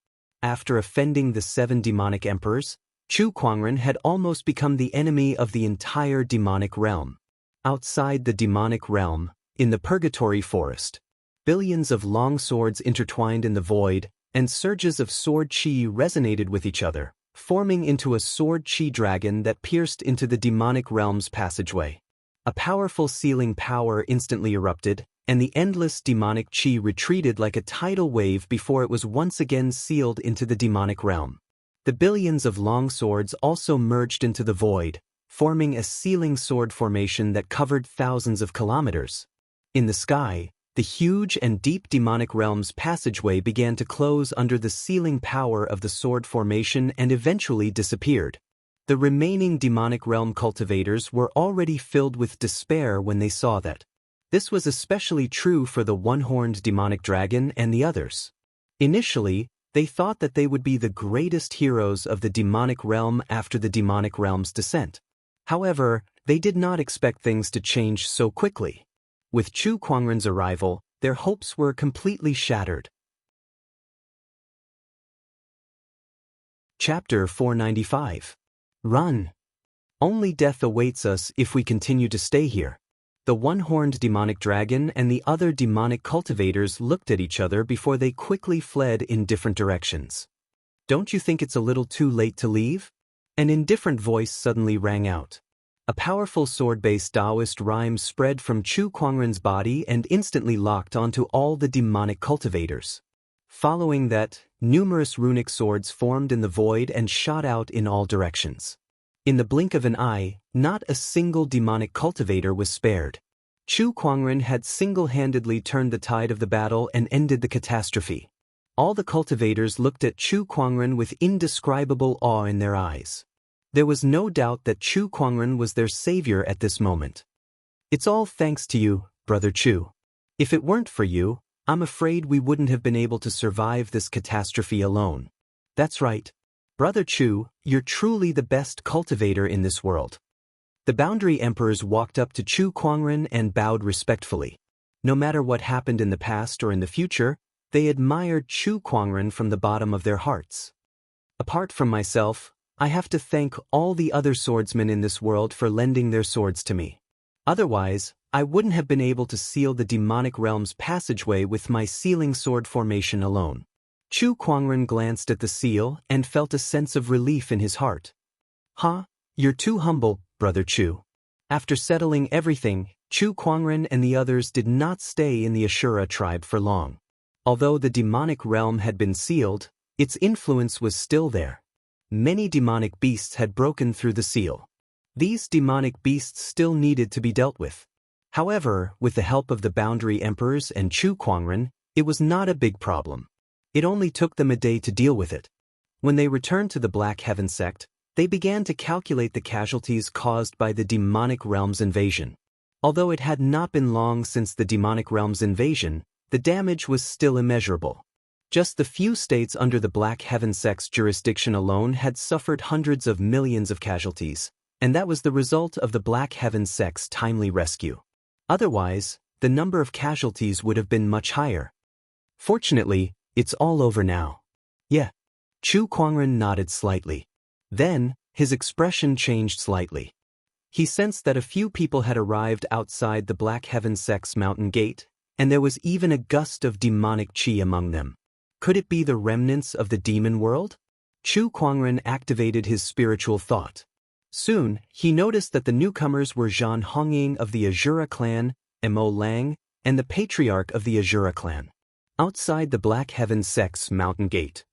After offending the 7 demonic emperors, Chu Kuangren had almost become the enemy of the entire demonic realm. Outside the demonic realm, in the Purgatory Forest, billions of long swords intertwined in the void, and surges of sword chi resonated with each other, forming into a sword chi dragon that pierced into the demonic realm's passageway. A powerful sealing power instantly erupted, and the endless demonic chi retreated like a tidal wave before it was once again sealed into the demonic realm. The billions of long swords also merged into the void, forming a sealing sword formation that covered thousands of kilometers. In the sky, the huge and deep demonic realm's passageway began to close under the sealing power of the sword formation and eventually disappeared. The remaining demonic realm cultivators were already filled with despair when they saw that. This was especially true for the one-horned demonic dragon and the others. Initially, they thought that they would be the greatest heroes of the demonic realm after the demonic realm's descent. However, they did not expect things to change so quickly. With Chu Kuangren's arrival, their hopes were completely shattered. Chapter 495. Run. Only death awaits us if we continue to stay here. The one-horned demonic dragon and the other demonic cultivators looked at each other before they quickly fled in different directions. "Don't you think it's a little too late to leave?" An indifferent voice suddenly rang out. A powerful sword-based Daoist rhyme spread from Chu Kuangren's body and instantly locked onto all the demonic cultivators. Following that, numerous runic swords formed in the void and shot out in all directions. In the blink of an eye, not a single demonic cultivator was spared. Chu Kuangren had single-handedly turned the tide of the battle and ended the catastrophe. All the cultivators looked at Chu Kuangren with indescribable awe in their eyes. There was no doubt that Chu Kuangren was their savior at this moment. "It's all thanks to you, Brother Chu. If it weren't for you, I'm afraid we wouldn't have been able to survive this catastrophe alone." "That's right. Brother Chu, you're truly the best cultivator in this world." The Boundary Emperors walked up to Chu Kuangren and bowed respectfully. No matter what happened in the past or in the future, they admired Chu Kuangren from the bottom of their hearts. "Apart from myself, I have to thank all the other swordsmen in this world for lending their swords to me. Otherwise, I wouldn't have been able to seal the demonic realm's passageway with my sealing sword formation alone." Chu Kuangren glanced at the seal and felt a sense of relief in his heart. "Huh? You're too humble, Brother Chu." After settling everything, Chu Kuangren and the others did not stay in the Ashura tribe for long. Although the demonic realm had been sealed, its influence was still there. Many demonic beasts had broken through the seal. These demonic beasts still needed to be dealt with. However, with the help of the Boundary Emperors and Chu Kuangren, it was not a big problem. It only took them a day to deal with it. When they returned to the Black Heaven sect, they began to calculate the casualties caused by the demonic realm's invasion. Although it had not been long since the demonic realm's invasion, the damage was still immeasurable. Just the few states under the Black Heaven sect's jurisdiction alone had suffered hundreds of millions of casualties, and that was the result of the Black Heaven sect's timely rescue. Otherwise, the number of casualties would have been much higher. Fortunately, it's all over now. "Yeah." Chu Kuangren nodded slightly. Then, his expression changed slightly. He sensed that a few people had arrived outside the Black Heaven sect's mountain gate, and there was even a gust of demonic qi among them. Could it be the remnants of the demon world? Chu Kuangren activated his spiritual thought. Soon, he noticed that the newcomers were Zhan Hongying of the Azura clan, Mo Lang, and the patriarch of the Azura clan. Outside the Black Heaven sect's mountain gate,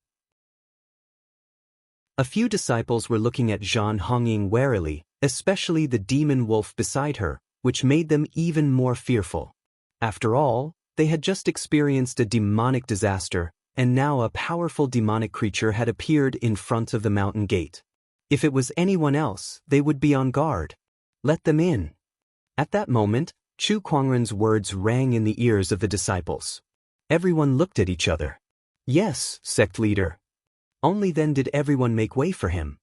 a few disciples were looking at Zhan Hongying warily, especially the demon wolf beside her, which made them even more fearful. After all, they had just experienced a demonic disaster, and now a powerful demonic creature had appeared in front of the mountain gate. If it was anyone else, they would be on guard. "Let them in." At that moment, Chu Kuangren's words rang in the ears of the disciples. Everyone looked at each other. "Yes, sect leader." Only then did everyone make way for him.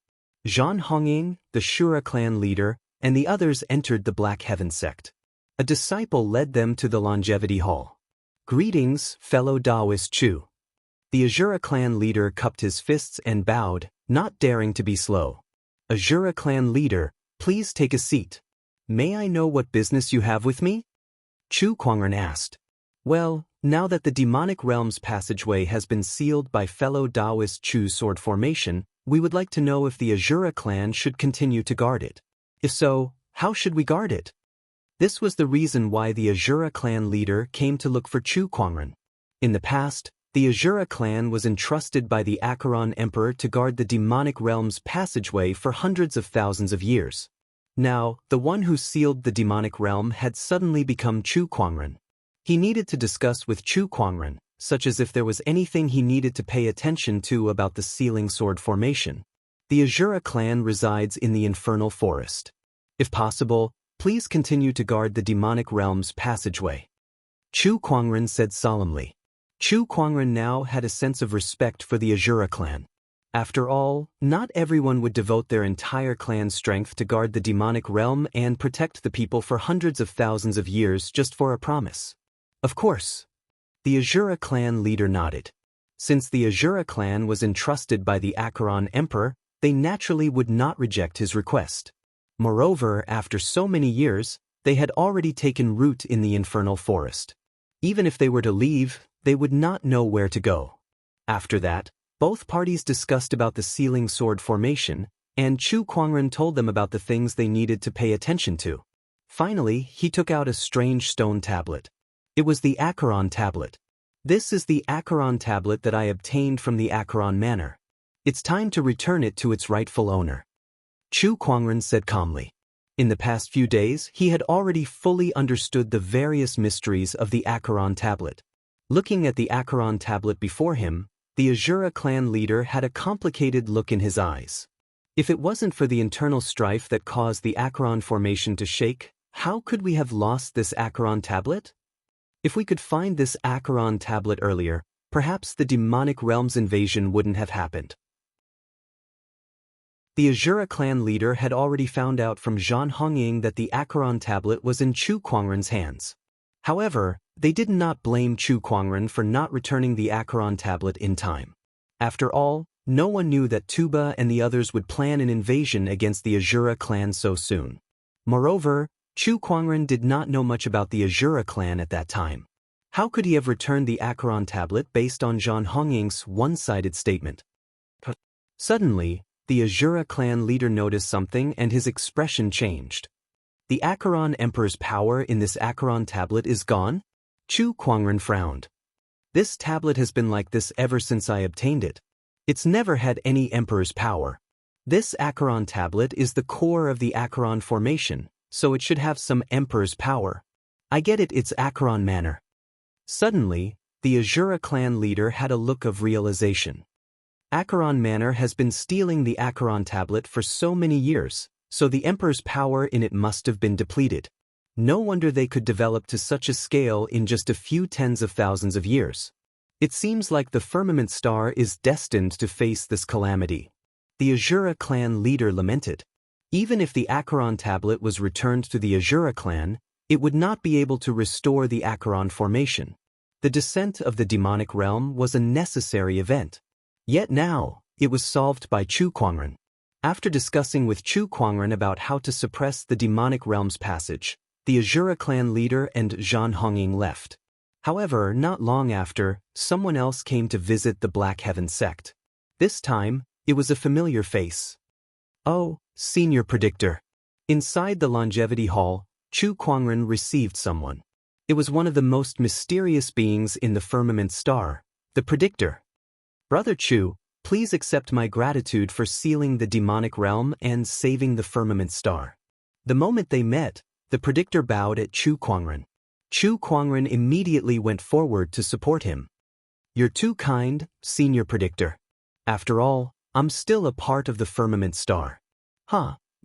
Zhan Hongying, the Shura clan leader, and the others entered the Black Heaven sect. A disciple led them to the Longevity Hall. "Greetings, fellow Daoist Chu." The Azura clan leader cupped his fists and bowed, not daring to be slow. "Azura clan leader, please take a seat." "May I know what business you have with me?" Chu Kuangren asked. "Well, now that the demonic realm's passageway has been sealed by fellow Daoist Chu's sword formation, we would like to know if the Azura clan should continue to guard it. If so, how should we guard it?" This was the reason why the Azura clan leader came to look for Chu Kuangren. In the past, the Azura clan was entrusted by the Acheron Emperor to guard the demonic realm's passageway for hundreds of thousands of years. Now, the one who sealed the demonic realm had suddenly become Chu Kuangren. He needed to discuss with Chu Kuangren, such as if there was anything he needed to pay attention to about the sealing sword formation. The Azura clan resides in the Infernal Forest. If possible, please continue to guard the demonic realm's passageway. Chu Kuangren said solemnly. Chu Kuangren now had a sense of respect for the Azura clan. After all, not everyone would devote their entire clan's strength to guard the demonic realm and protect the people for hundreds of thousands of years just for a promise. Of course. The Azura clan leader nodded. Since the Azura clan was entrusted by the Acheron Emperor, they naturally would not reject his request. Moreover, after so many years, They had already taken root in the infernal forest. Even if they were to leave, they would not know where to go. After that, both parties discussed about the sealing sword formation, and Chu Kuangren told them about the things they needed to pay attention to. Finally, he took out a strange stone tablet. It was the Acheron tablet. This is the Acheron tablet that I obtained from the Acheron Manor. It's time to return it to its rightful owner. Chu Kuangren said calmly. In the past few days, he had already fully understood the various mysteries of the Acheron tablet. Looking at the Acheron tablet before him, the Azura clan leader had a complicated look in his eyes. If it wasn't for the internal strife that caused the Acheron formation to shake, how could we have lost this Acheron tablet? If we could find this Acheron tablet earlier, perhaps the demonic realm's invasion wouldn't have happened. The Azura clan leader had already found out from Zhan Hongying that the Acheron tablet was in Chu Kuangren's hands. However, they did not blame Chu Kuangren for not returning the Acheron tablet in time. After all, no one knew that Tuba and the others would plan an invasion against the Azura clan so soon. Moreover, Chu Kuangren did not know much about the Azura clan at that time. How could he have returned the Acheron tablet based on Zhan Hongying's one-sided statement? Suddenly, the Azura clan leader noticed something and his expression changed. The Acheron Emperor's power in this Acheron tablet is gone? Chu Kuangren frowned. This tablet has been like this ever since I obtained it. It's never had any Emperor's power. This Acheron tablet is the core of the Acheron formation, so it should have some Emperor's power. I get it, it's Acheron Manor. Suddenly, the Azura clan leader had a look of realization. Acheron Manor has been stealing the Acheron tablet for so many years, so the Emperor's power in it must have been depleted. No wonder they could develop to such a scale in just a few tens of thousands of years. It seems like the firmament star is destined to face this calamity. The Azura clan leader lamented. Even if the Acheron tablet was returned to the Azura clan, it would not be able to restore the Acheron formation. The descent of the demonic realm was a necessary event. Yet now, it was solved by Chu Kuangren. After discussing with Chu Kuangren about how to suppress the demonic realm's passage, the Azura clan leader and Zhan Hongying left. However, not long after, someone else came to visit the Black Heaven sect. This time, it was a familiar face. Oh, Senior Predictor. Inside the Longevity Hall, Chu Kuangren received someone. It was one of the most mysterious beings in the firmament star, the Predictor. Brother Chu, please accept my gratitude for sealing the demonic realm and saving the firmament star. The moment they met, the Predictor bowed at Chu Kuangren. Chu Kuangren immediately went forward to support him. You're too kind, Senior Predictor. After all, I'm still a part of the firmament star.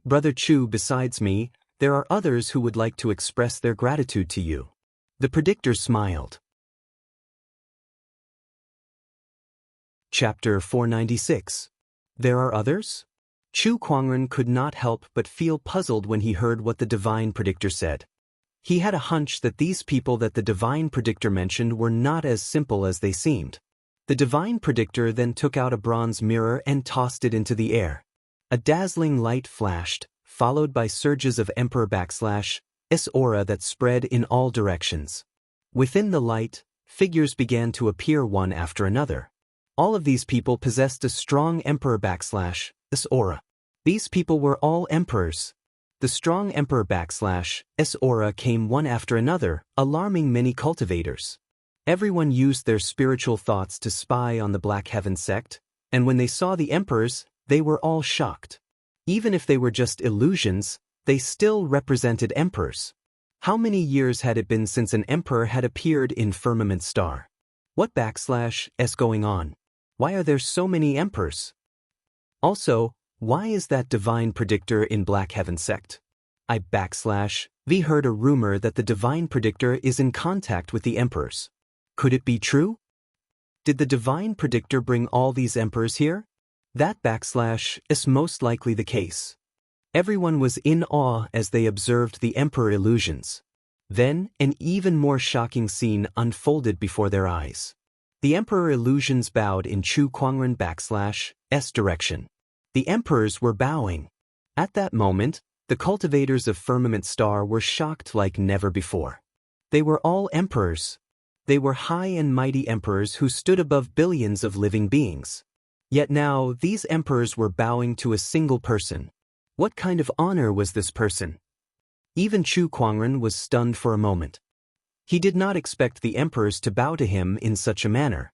Brother Chu, besides me, there are others who would like to express their gratitude to you. The Predictor smiled. Chapter 496. There are others? Chu Kuangren could not help but feel puzzled when he heard what the Divine Predictor said. He had a hunch that these people that the Divine Predictor mentioned were not as simple as they seemed. The Divine Predictor then took out a bronze mirror and tossed it into the air. A dazzling light flashed, followed by surges of Emperor/S aura that spread in all directions. Within the light, figures began to appear one after another. All of these people possessed a strong Emperor/S aura. These people were all emperors. The strong Emperor/S aura came one after another, alarming many cultivators. Everyone used their spiritual thoughts to spy on the Black Heaven sect, and when they saw the emperors, they were all shocked. Even if they were just illusions, they still represented emperors. How many years had it been since an emperor had appeared in Firmament Star? What /s going on? Why are there so many emperors? Also, why is that Divine Predictor in Black Heaven sect? We heard a rumor that the Divine Predictor is in contact with the emperors. Could it be true? Did the Divine Predictor bring all these emperors here? That is most likely the case. Everyone was in awe as they observed the emperor illusions. Then, an even more shocking scene unfolded before their eyes. The emperor illusions bowed in Chu Kuangren /S direction. The emperors were bowing. At that moment, The cultivators of Firmament Star were shocked like never before. They were all emperors. They were high and mighty emperors who stood above billions of living beings. Yet now, these emperors were bowing to a single person. What kind of honor was this person? Even Chu Kuangren was stunned for a moment. He did not expect the emperors to bow to him in such a manner.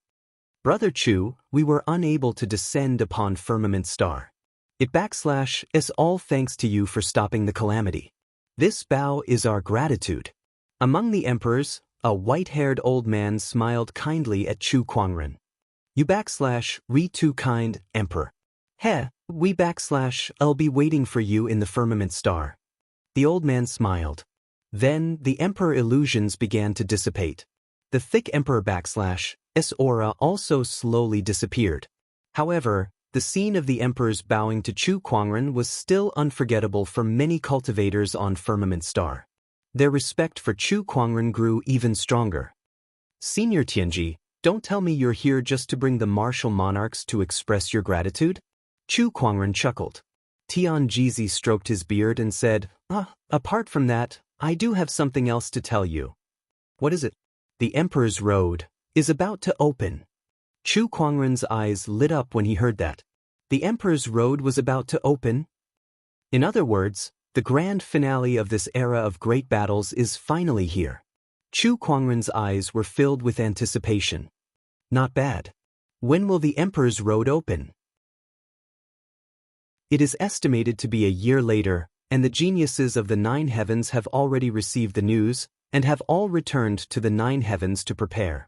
Brother Chu, we were unable to descend upon Firmament Star. It's all thanks to you for stopping the calamity. This bow is our gratitude. Among the emperors, a white-haired old man smiled kindly at Chu Kuangren. Re too kind, Emperor. I'll be waiting for you in the Firmament Star. The old man smiled. Then, the Emperor illusions began to dissipate. The thick Emperor S aura also slowly disappeared. However, the scene of the emperors bowing to Chu Kuangren was still unforgettable for many cultivators on Firmament Star. Their respect for Chu Kuangren grew even stronger. Senior Tianji, don't tell me you're here just to bring the martial monarchs to express your gratitude? Chu Kuangren chuckled. Tianji stroked his beard and said, apart from that, I do have something else to tell you. What is it? The Emperor's Road is about to open. Chu Kuangren's eyes lit up when he heard that. The Emperor's Road was about to open? In other words, the grand finale of this era of great battles is finally here. Chu Kuangren's eyes were filled with anticipation. Not bad. When will the Emperor's Road open? It is estimated to be a year later, and the geniuses of the Nine Heavens have already received the news, and have all returned to the Nine Heavens to prepare.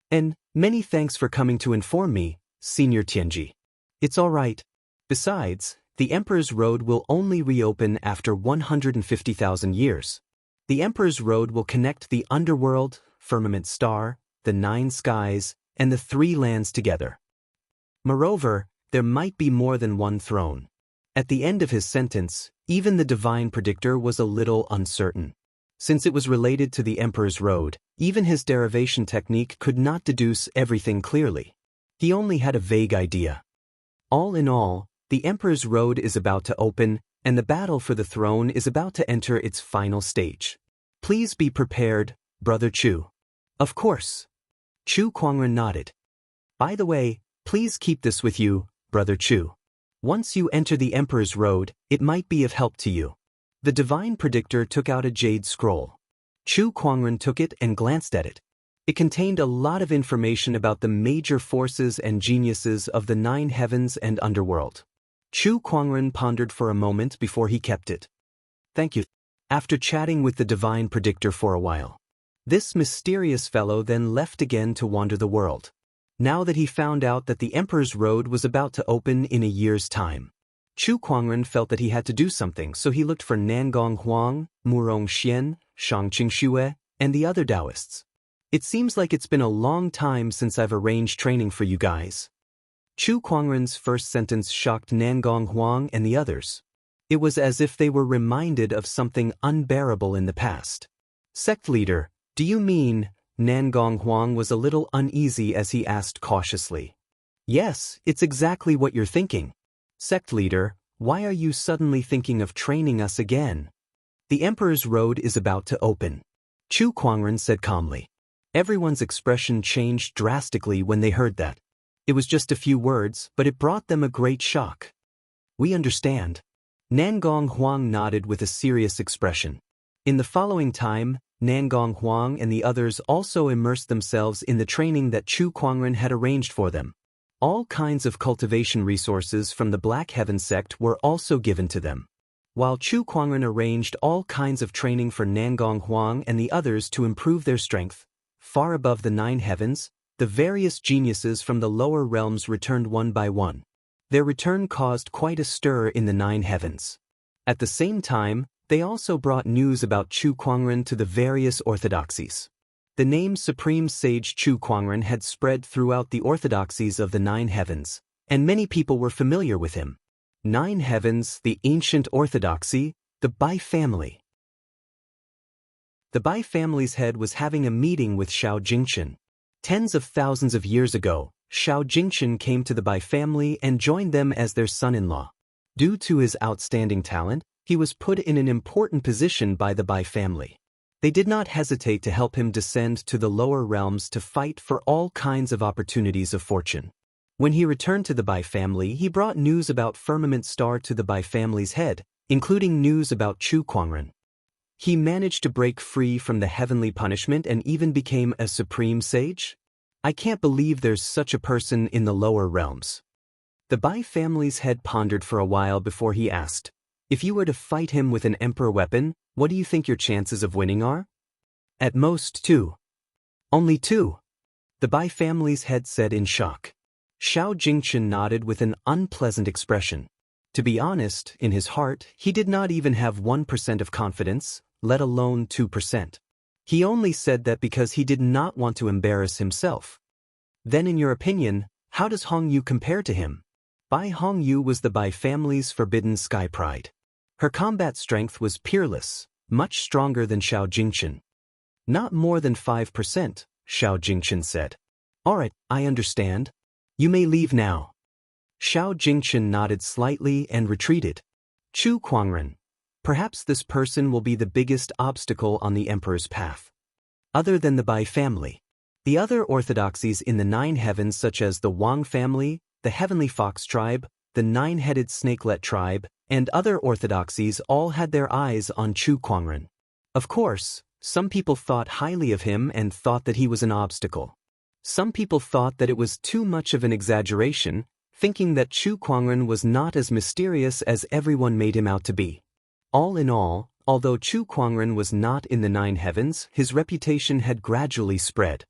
And many thanks for coming to inform me, Senior Tianji. It's all right. Besides, the Emperor's Road will only reopen after 150,000 years. The Emperor's Road will connect the underworld, Firmament Star, the Nine Skies, and the Three Lands together. Moreover, there might be more than one throne. At the end of his sentence, even the divine predictor was a little uncertain. Since it was related to the Emperor's Road, even his derivation technique could not deduce everything clearly. He only had a vague idea. All in all, the Emperor's Road is about to open, and the battle for the throne is about to enter its final stage. Please be prepared, Brother Chu. Of course. Chu Kuangren nodded. By the way, please keep this with you, Brother Chu. Once you enter the Emperor's Road, it might be of help to you. The divine predictor took out a jade scroll. Chu Kuangren took it and glanced at it. It contained a lot of information about the major forces and geniuses of the Nine Heavens and Underworld. Chu Kuangren pondered for a moment before he kept it. Thank you. After chatting with the divine predictor for a while, this mysterious fellow then left again to wander the world. Now that he found out that the Emperor's Road was about to open in a year's time, Chu Kuangren felt that he had to do something, so he looked for Nangong Huang, Murong Xian, Shangqing Xue, and the other Daoists. It seems like it's been a long time since I've arranged training for you guys. Chu Kuangren's first sentence shocked Nangong Huang and the others. It was as if they were reminded of something unbearable in the past. Sect leader, do you mean? Nangong Huang was a little uneasy as he asked cautiously. Yes, it's exactly what you're thinking. Sect leader, why are you suddenly thinking of training us again? The Emperor's Road is about to open. Chu Kuangren said calmly. Everyone's expression changed drastically when they heard that. It was just a few words, but it brought them a great shock. We understand. Nangong Huang nodded with a serious expression. In the following time, Nangong Huang and the others also immersed themselves in the training that Chu Kuangren had arranged for them. All kinds of cultivation resources from the Black Heaven sect were also given to them. While Chu Kuangren arranged all kinds of training for Nangong Huang and the others to improve their strength, far above the Nine Heavens, the various geniuses from the lower realms returned one by one. Their return caused quite a stir in the Nine Heavens. At the same time, they also brought news about Chu Kuangren to the various orthodoxies. The name Supreme Sage Chu Kuangren had spread throughout the orthodoxies of the Nine Heavens, and many people were familiar with him. Nine Heavens, the ancient orthodoxy, the Bai family. The Bai family's head was having a meeting with Shao Jingchen. Tens of thousands of years ago, Shao Jingchen came to the Bai family and joined them as their son-in-law. Due to his outstanding talent, He was put in an important position by the Bai family. They did not hesitate to help him descend to the lower realms to fight for all kinds of opportunities of fortune. When he returned to the Bai family, he brought news about Firmament Star to the Bai family's head, including news about Chu Kuangren. He managed to break free from the heavenly punishment and even became a supreme sage? I can't believe there's such a person in the lower realms. The Bai family's head pondered for a while before he asked, if you were to fight him with an emperor weapon, what do you think your chances of winning are? At most 2. Only 2. The Bai family's head said in shock. Xiao Jingchen nodded with an unpleasant expression. To be honest, in his heart, he did not even have 1% of confidence, let alone 2%. He only said that because he did not want to embarrass himself. Then in your opinion, how does Hong Yu compare to him? Bai Hong Yu was the Bai family's forbidden sky pride. Her combat strength was peerless, much stronger than Xiao Jingchen. Not more than 5%, Xiao Jingchen said. All right, I understand. You may leave now. Xiao Jingchen nodded slightly and retreated. Chu Kuangren. Perhaps this person will be the biggest obstacle on the emperor's path. Other than the Bai family. The other orthodoxies in the 9 heavens such as the Wang family, the Heavenly Fox tribe, the 9-headed Snakelet tribe, and other orthodoxies all had their eyes on Chu Kuangren. Of course, some people thought highly of him and thought that he was an obstacle. Some people thought that it was too much of an exaggeration, thinking that Chu Kuangren was not as mysterious as everyone made him out to be. All in all, although Chu Kuangren was not in the 9 heavens, his reputation had gradually spread.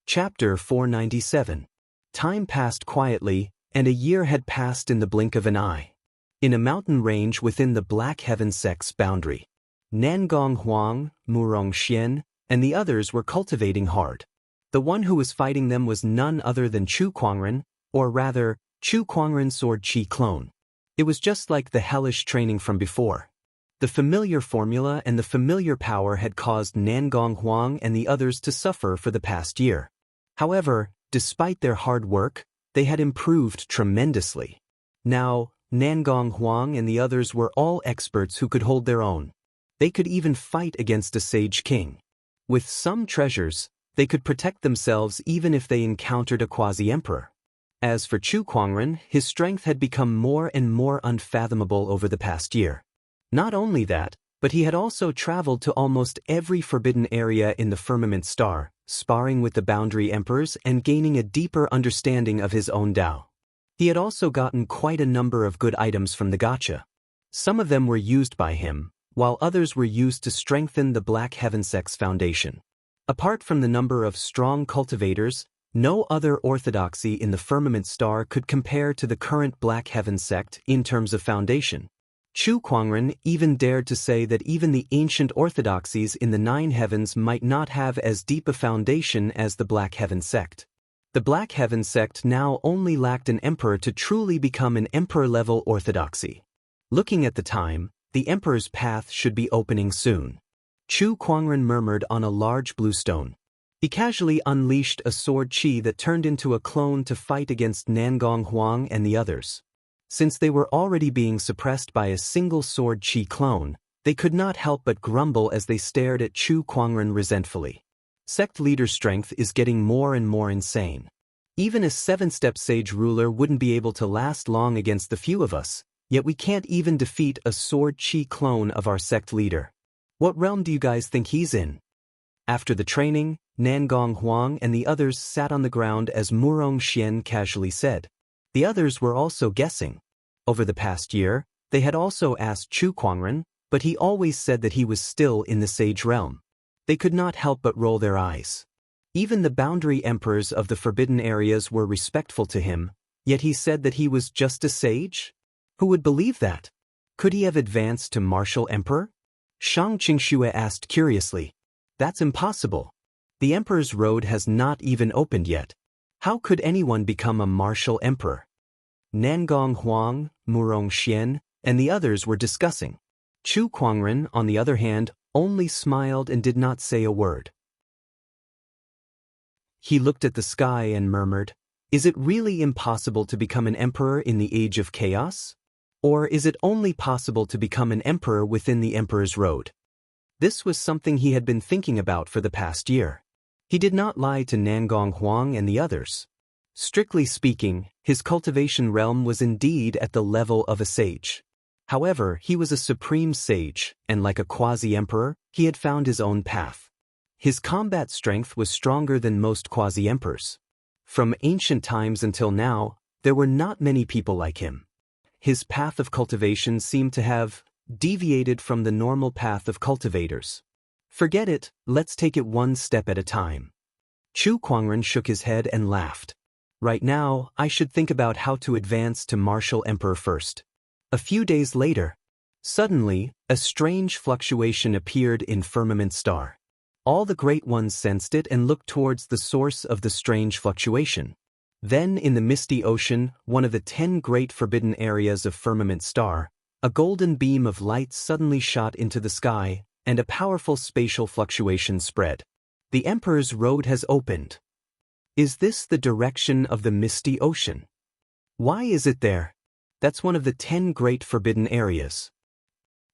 Chapter 497. Time passed quietly, and a year had passed in the blink of an eye. In a mountain range within the Black Heaven sect's boundary, Nangong Huang, Murong Xian, and the others were cultivating hard. The one who was fighting them was none other than Chu Kuangren, or rather, Chu Kuangren's sword chi clone. It was just like the hellish training from before. The familiar formula and the familiar power had caused Nangong Huang and the others to suffer for the past year. However, despite their hard work, they had improved tremendously. Now, Nangong Huang and the others were all experts who could hold their own. They could even fight against a sage king. With some treasures, they could protect themselves even if they encountered a quasi-emperor. As for Chu Kuangren, his strength had become more and more unfathomable over the past year. Not only that, but he had also traveled to almost every forbidden area in the Firmament Star, sparring with the boundary emperors and gaining a deeper understanding of his own Dao. He had also gotten quite a number of good items from the gacha. Some of them were used by him, while others were used to strengthen the Black Heaven sect's foundation. Apart from the number of strong cultivators, no other orthodoxy in the Firmament Star could compare to the current Black Heaven sect in terms of foundation. Chu Kuangren even dared to say that even the ancient orthodoxies in the 9 heavens might not have as deep a foundation as the Black Heaven sect. The Black Heaven sect now only lacked an emperor to truly become an emperor-level orthodoxy. Looking at the time, the emperor's path should be opening soon. Chu Kuangren murmured on a large blue stone. He casually unleashed a sword chi that turned into a clone to fight against Nangong Huang and the others. Since they were already being suppressed by a single sword chi clone, they could not help but grumble as they stared at Chu Kuangren resentfully. Sect leader's strength is getting more and more insane. Even a 7-step sage ruler wouldn't be able to last long against the few of us, yet we can't even defeat a sword chi clone of our sect leader. What realm do you guys think he's in? After the training, Nangong Huang and the others sat on the ground as Murong Xian casually said. The others were also guessing. Over the past year, they had also asked Chu Kuangren, but he always said that he was still in the sage realm. They could not help but roll their eyes. Even the boundary emperors of the forbidden areas were respectful to him, yet he said that he was just a sage? Who would believe that? Could he have advanced to martial emperor? Shang Qingxue asked curiously. That's impossible. The emperor's road has not even opened yet. How could anyone become a martial emperor? Nangong Huang, Murong Xian, and the others were discussing. Chu Kuangren, on the other hand, only smiled and did not say a word. He looked at the sky and murmured, Is it really impossible to become an emperor in the age of chaos? Or is it only possible to become an emperor within the emperor's road? This was something he had been thinking about for the past year. He did not lie to Nangong Huang and the others. Strictly speaking, his cultivation realm was indeed at the level of a sage. However, he was a supreme sage, and like a quasi-emperor, he had found his own path. His combat strength was stronger than most quasi-emperors. From ancient times until now, there were not many people like him. His path of cultivation seemed to have deviated from the normal path of cultivators. Forget it, let's take it one step at a time. Chu Kuangren shook his head and laughed. Right now, I should think about how to advance to martial emperor first. A few days later, suddenly, a strange fluctuation appeared in Firmament Star. All the Great Ones sensed it and looked towards the source of the strange fluctuation. Then in the misty ocean, one of the 10 great forbidden areas of Firmament Star, a golden beam of light suddenly shot into the sky, and a powerful spatial fluctuation spread. The Emperor's Road has opened. Is this the direction of the misty ocean? Why is it there? That's one of the 10 great forbidden areas.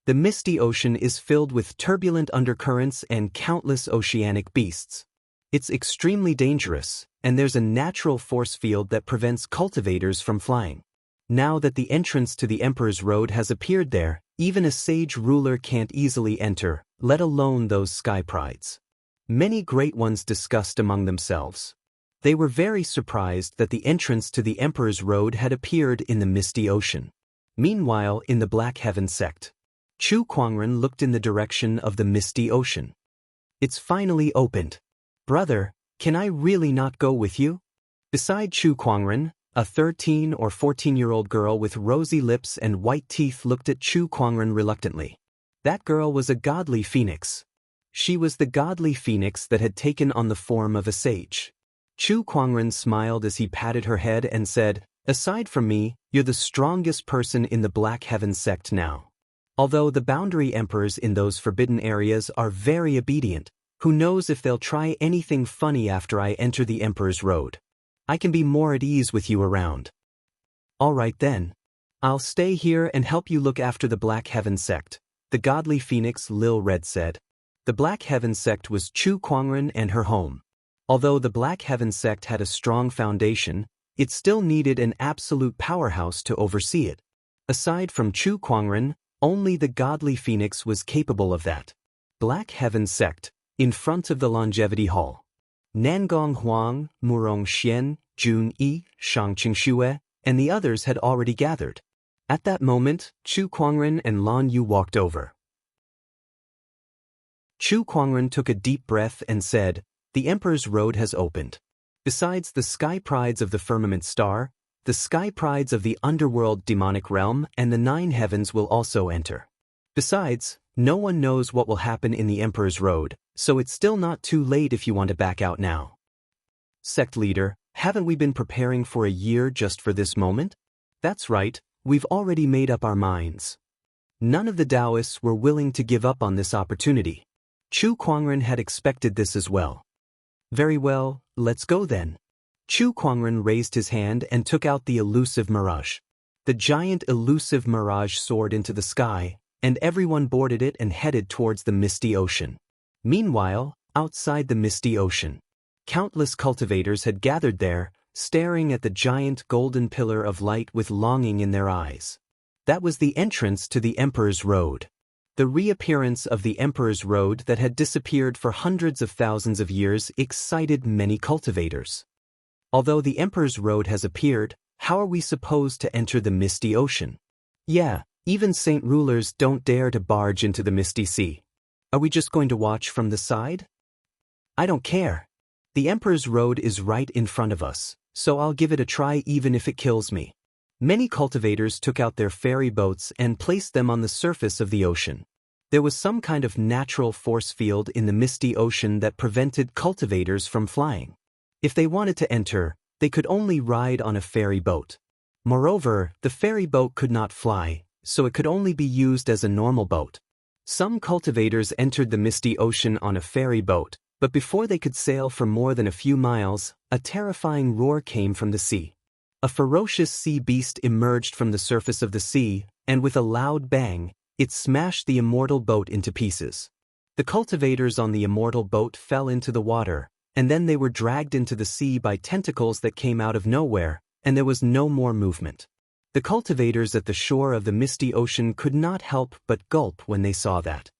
The misty ocean is filled with turbulent undercurrents and countless oceanic beasts. It's extremely dangerous, and there's a natural force field that prevents cultivators from flying. Now that the entrance to the Emperor's Road has appeared there, even a sage ruler can't easily enter, let alone those sky prides. Many great ones discussed among themselves. They were very surprised that the entrance to the Emperor's Road had appeared in the misty ocean. Meanwhile, in the Black Heaven sect, Chu Kuangren looked in the direction of the misty ocean. It's finally opened. Brother, can I really not go with you? Beside Chu Kuangren, a 13 or 14-year-old girl with rosy lips and white teeth looked at Chu Kuangren reluctantly. That girl was a godly phoenix. She was the godly phoenix that had taken on the form of a sage. Chu Kuangren smiled as he patted her head and said, "Aside from me, you're the strongest person in the Black Heaven sect now. Although the boundary emperors in those forbidden areas are very obedient, who knows if they'll try anything funny after I enter the Emperor's Road. I can be more at ease with you around." "All right then. I'll stay here and help you look after the Black Heaven sect," the godly phoenix Lil Red said. The Black Heaven sect was Chu Kuangren and her home. Although the Black Heaven sect had a strong foundation, it still needed an absolute powerhouse to oversee it. Aside from Chu Kuangren, only the godly phoenix was capable of that. Black Heaven sect, in front of the Longevity Hall. Nangong Huang, Murong Xian, Jun Yi, Shangqing Xue, and the others had already gathered. At that moment, Chu Kuangren and Lan Yu walked over. Chu Kuangren took a deep breath and said, "The Emperor's Road has opened. Besides the sky prides of the Firmament Star, the sky prides of the underworld demonic realm and the 9 heavens will also enter. Besides, no one knows what will happen in the Emperor's Road, so it's still not too late if you want to back out now." "Sect leader, haven't we been preparing for a year just for this moment?" "That's right, we've already made up our minds." None of the Daoists were willing to give up on this opportunity. Chu Kuangren had expected this as well. "Very well, let's go then." Chu Kuangren raised his hand and took out the elusive mirage. The giant elusive mirage soared into the sky, and everyone boarded it and headed towards the misty ocean. Meanwhile, outside the misty ocean, countless cultivators had gathered there, staring at the giant golden pillar of light with longing in their eyes. That was the entrance to the Emperor's Road. The reappearance of the Emperor's Road that had disappeared for hundreds of thousands of years excited many cultivators. Although the Emperor's Road has appeared, how are we supposed to enter the misty ocean? Yeah, even saint rulers don't dare to barge into the misty sea. Are we just going to watch from the side? I don't care. The Emperor's Road is right in front of us, so I'll give it a try even if it kills me. Many cultivators took out their ferry boats and placed them on the surface of the ocean. There was some kind of natural force field in the misty ocean that prevented cultivators from flying. If they wanted to enter, they could only ride on a ferry boat. Moreover, the ferry boat could not fly, so it could only be used as a normal boat. Some cultivators entered the misty ocean on a ferry boat, But before they could sail for more than a few miles, a terrifying roar came from the sea. A ferocious sea beast emerged from the surface of the sea, and with a loud bang, it smashed the immortal boat into pieces. The cultivators on the immortal boat fell into the water, and then they were dragged into the sea by tentacles that came out of nowhere, and there was no more movement. The cultivators at the shore of the misty ocean could not help but gulp when they saw that.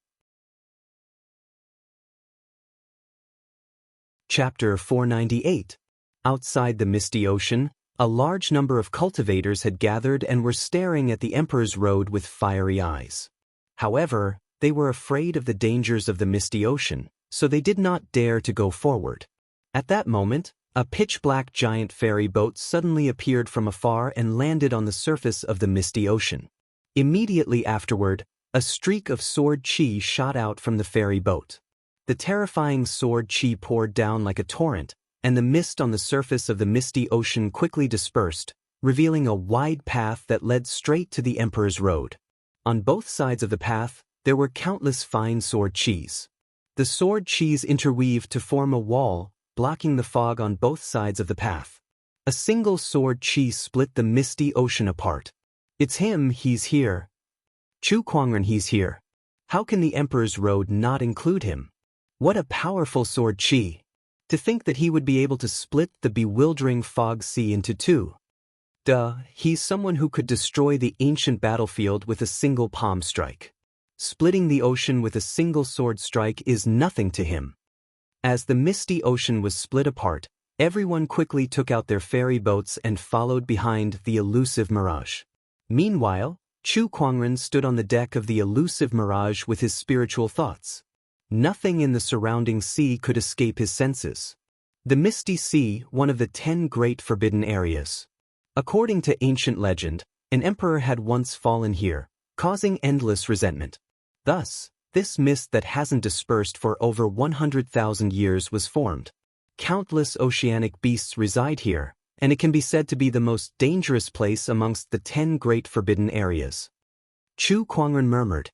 Chapter 498. Outside the misty ocean, a large number of cultivators had gathered and were staring at the Emperor's road with fiery eyes. However, they were afraid of the dangers of the misty ocean, so they did not dare to go forward. At that moment, a pitch-black giant ferry boat suddenly appeared from afar and landed on the surface of the misty ocean. Immediately afterward, a streak of sword chi shot out from the ferry boat. The terrifying sword chi poured down like a torrent, and the mist on the surface of the misty ocean quickly dispersed, revealing a wide path that led straight to the Emperor's road. On both sides of the path, there were countless fine sword chis. The sword chis interweaved to form a wall, blocking the fog on both sides of the path. A single sword chi split the misty ocean apart. It's him, he's here. Chu Kuangren, he's here. How can the Emperor's road not include him? What a powerful sword chi! To think that he would be able to split the bewildering fog sea into two. He's someone who could destroy the ancient battlefield with a single palm strike. Splitting the ocean with a single sword strike is nothing to him. As the misty ocean was split apart, everyone quickly took out their ferry boats and followed behind the elusive mirage. Meanwhile, Chu Kuangren stood on the deck of the elusive mirage with his spiritual thoughts. Nothing in the surrounding sea could escape his senses. The Misty Sea, one of the 10 great forbidden areas. According to ancient legend, an emperor had once fallen here, causing endless resentment. Thus, this mist that hasn't dispersed for over 100,000 years was formed. Countless oceanic beasts reside here, and it can be said to be the most dangerous place amongst the 10 great forbidden areas. Chu Kuangren murmured.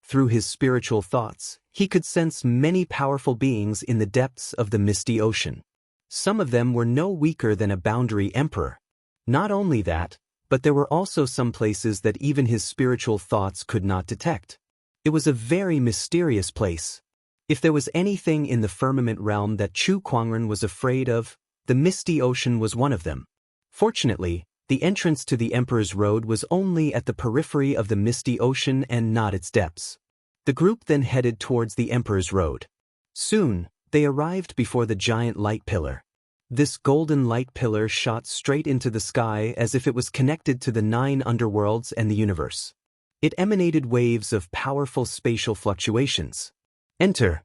Through his spiritual thoughts, he could sense many powerful beings in the depths of the misty ocean. Some of them were no weaker than a boundary emperor. Not only that, but there were also some places that even his spiritual thoughts could not detect. It was a very mysterious place. If there was anything in the firmament realm that Chu Kuangren was afraid of, the misty ocean was one of them. Fortunately, the entrance to the Emperor's Road was only at the periphery of the misty ocean and not its depths. The group then headed towards the Emperor's Road. Soon, they arrived before the giant light pillar. This golden light pillar shot straight into the sky as if it was connected to the 9 underworlds and the universe. It emanated waves of powerful spatial fluctuations. Enter,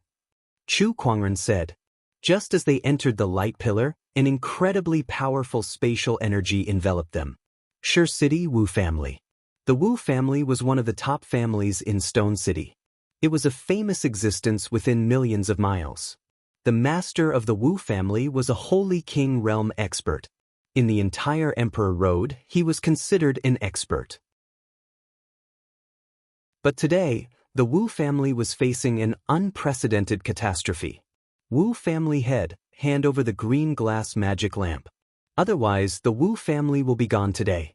Chu Kuangren said. Just as they entered the light pillar, an incredibly powerful spatial energy enveloped them. Shi City Wu family. The Wu family was one of the top families in Stone City. It was a famous existence within millions of miles. The master of the Wu family was a Holy King realm expert. In the entire Emperor Road, he was considered an expert. But today, the Wu family was facing an unprecedented catastrophe. Wu family head, hand over the green glass magic lamp. Otherwise, the Wu family will be gone today.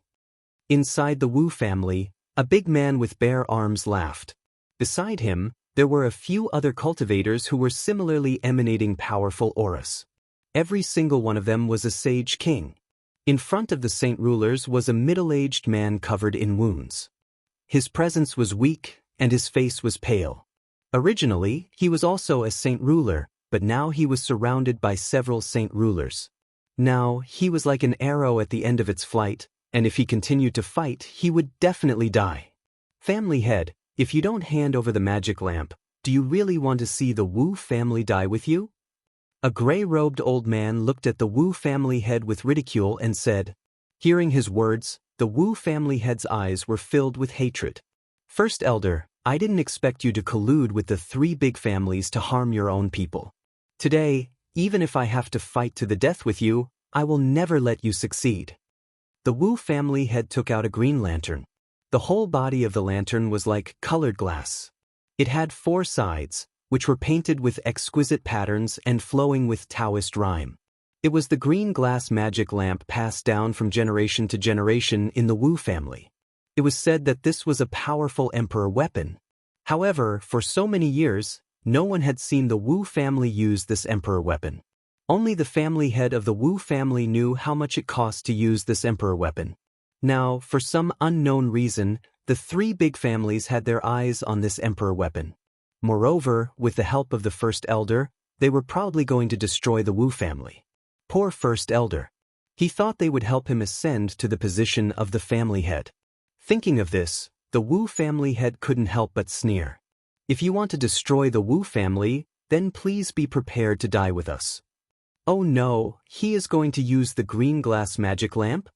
Inside the Wu family, a big man with bare arms laughed. Beside him, there were a few other cultivators who were similarly emanating powerful auras. Every single one of them was a sage king. In front of the saint rulers was a middle-aged man covered in wounds. His presence was weak, and his face was pale. Originally, he was also a saint ruler, but now he was surrounded by several saint rulers. Now, he was like an arrow at the end of its flight, and if he continued to fight, he would definitely die. Family head, if you don't hand over the magic lamp, do you really want to see the Wu family die with you? A gray-robed old man looked at the Wu family head with ridicule and said. Hearing his words, the Wu family head's eyes were filled with hatred. First elder, I didn't expect you to collude with the 3 big families to harm your own people. Today, even if I have to fight to the death with you, I will never let you succeed. The Wu family head took out a green lantern. The whole body of the lantern was like colored glass. It had 4 sides, which were painted with exquisite patterns and flowing with Daoist rhyme. It was the green glass magic lamp passed down from generation to generation in the Wu family. It was said that this was a powerful emperor weapon. However, for so many years, no one had seen the Wu family use this emperor weapon. Only the family head of the Wu family knew how much it cost to use this emperor weapon. Now, for some unknown reason, the three big families had their eyes on this emperor weapon. Moreover, with the help of the first elder, they were probably going to destroy the Wu family. Poor first elder. He thought they would help him ascend to the position of the family head. Thinking of this, the Wu family head couldn't help but sneer. If you want to destroy the Wu family, then please be prepared to die with us. Oh no, he is going to use the green glass magic lamp?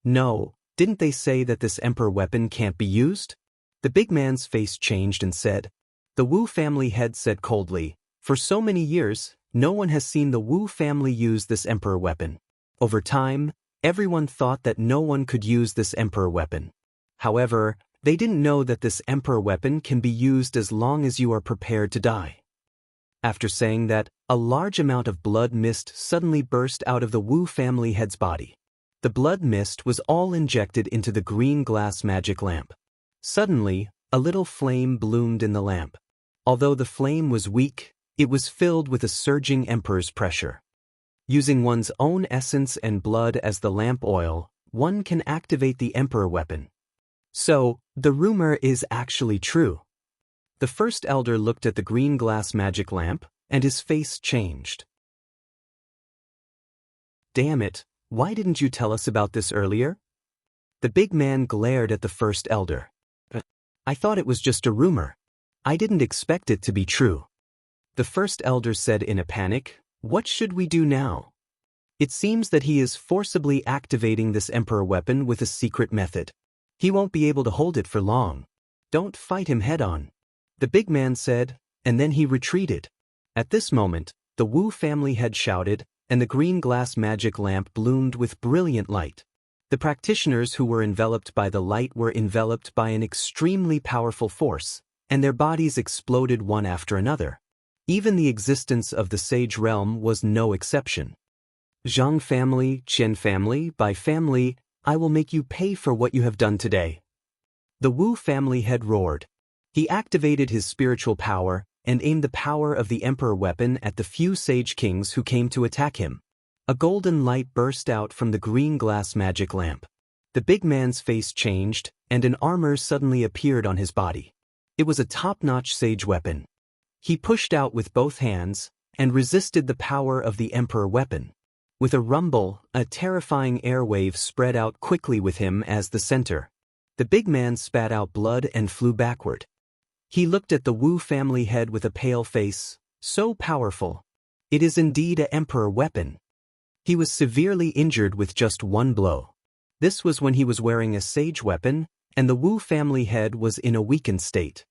No, didn't they say that this emperor weapon can't be used? The big man's face changed and said. The Wu family head said coldly, for so many years, no one has seen the Wu family use this emperor weapon. Over time, everyone thought that no one could use this emperor weapon. However, they didn't know that this emperor weapon can be used as long as you are prepared to die. After saying that, a large amount of blood mist suddenly burst out of the Wu family head's body. The blood mist was all injected into the green glass magic lamp. Suddenly, a little flame bloomed in the lamp. Although the flame was weak, it was filled with a surging emperor's pressure. Using one's own essence and blood as the lamp oil, one can activate the emperor weapon. So, the rumor is actually true. The first elder looked at the green glass magic lamp, and his face changed. Damn it, why didn't you tell us about this earlier? The big man glared at the first elder. I thought it was just a rumor. I didn't expect it to be true. The first elder said in a panic, what should we do now? It seems that he is forcibly activating this emperor weapon with a secret method. He won't be able to hold it for long. Don't fight him head-on. The big man said, and then he retreated. At this moment, the Wu family head shouted, and the green glass magic lamp bloomed with brilliant light. The practitioners who were enveloped by the light were enveloped by an extremely powerful force, and their bodies exploded one after another. Even the existence of the sage realm was no exception. Zhang family, Qian family, by family, I will make you pay for what you have done today. The Wu family head roared. He activated his spiritual power and aimed the power of the emperor weapon at the few sage kings who came to attack him. A golden light burst out from the green glass magic lamp. The big man's face changed, and an armor suddenly appeared on his body. It was a top-notch sage weapon. He pushed out with both hands and resisted the power of the emperor weapon. With a rumble, a terrifying airwave spread out quickly with him as the center. The big man spat out blood and flew backward. He looked at the Wu family head with a pale face, so powerful. It is indeed an emperor weapon. He was severely injured with just one blow. This was when he was wearing a sage weapon, and the Wu family head was in a weakened state.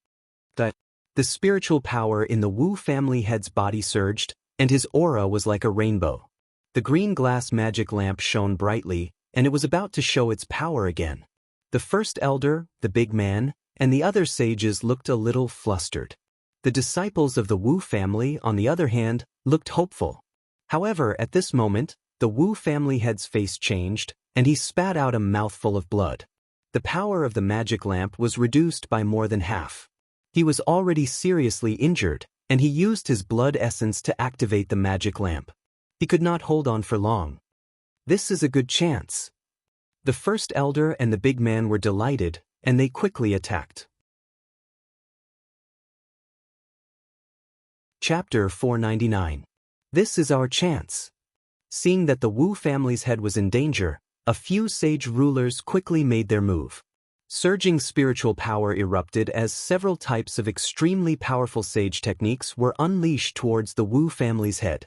The spiritual power in the Wu family head's body surged, and his aura was like a rainbow. The green glass magic lamp shone brightly, and it was about to show its power again. The first elder, the big man, and the other sages looked a little flustered. The disciples of the Wu family, on the other hand, looked hopeful. However, at this moment, the Wu family head's face changed, and he spat out a mouthful of blood. The power of the magic lamp was reduced by more than half. He was already seriously injured, and he used his blood essence to activate the magic lamp. He could not hold on for long. This is a good chance. The first elder and the big man were delighted, and they quickly attacked. Chapter 499. This is our chance. Seeing that the Wu family's head was in danger, a few sage rulers quickly made their move. Surging spiritual power erupted as several types of extremely powerful sage techniques were unleashed towards the Wu family's head.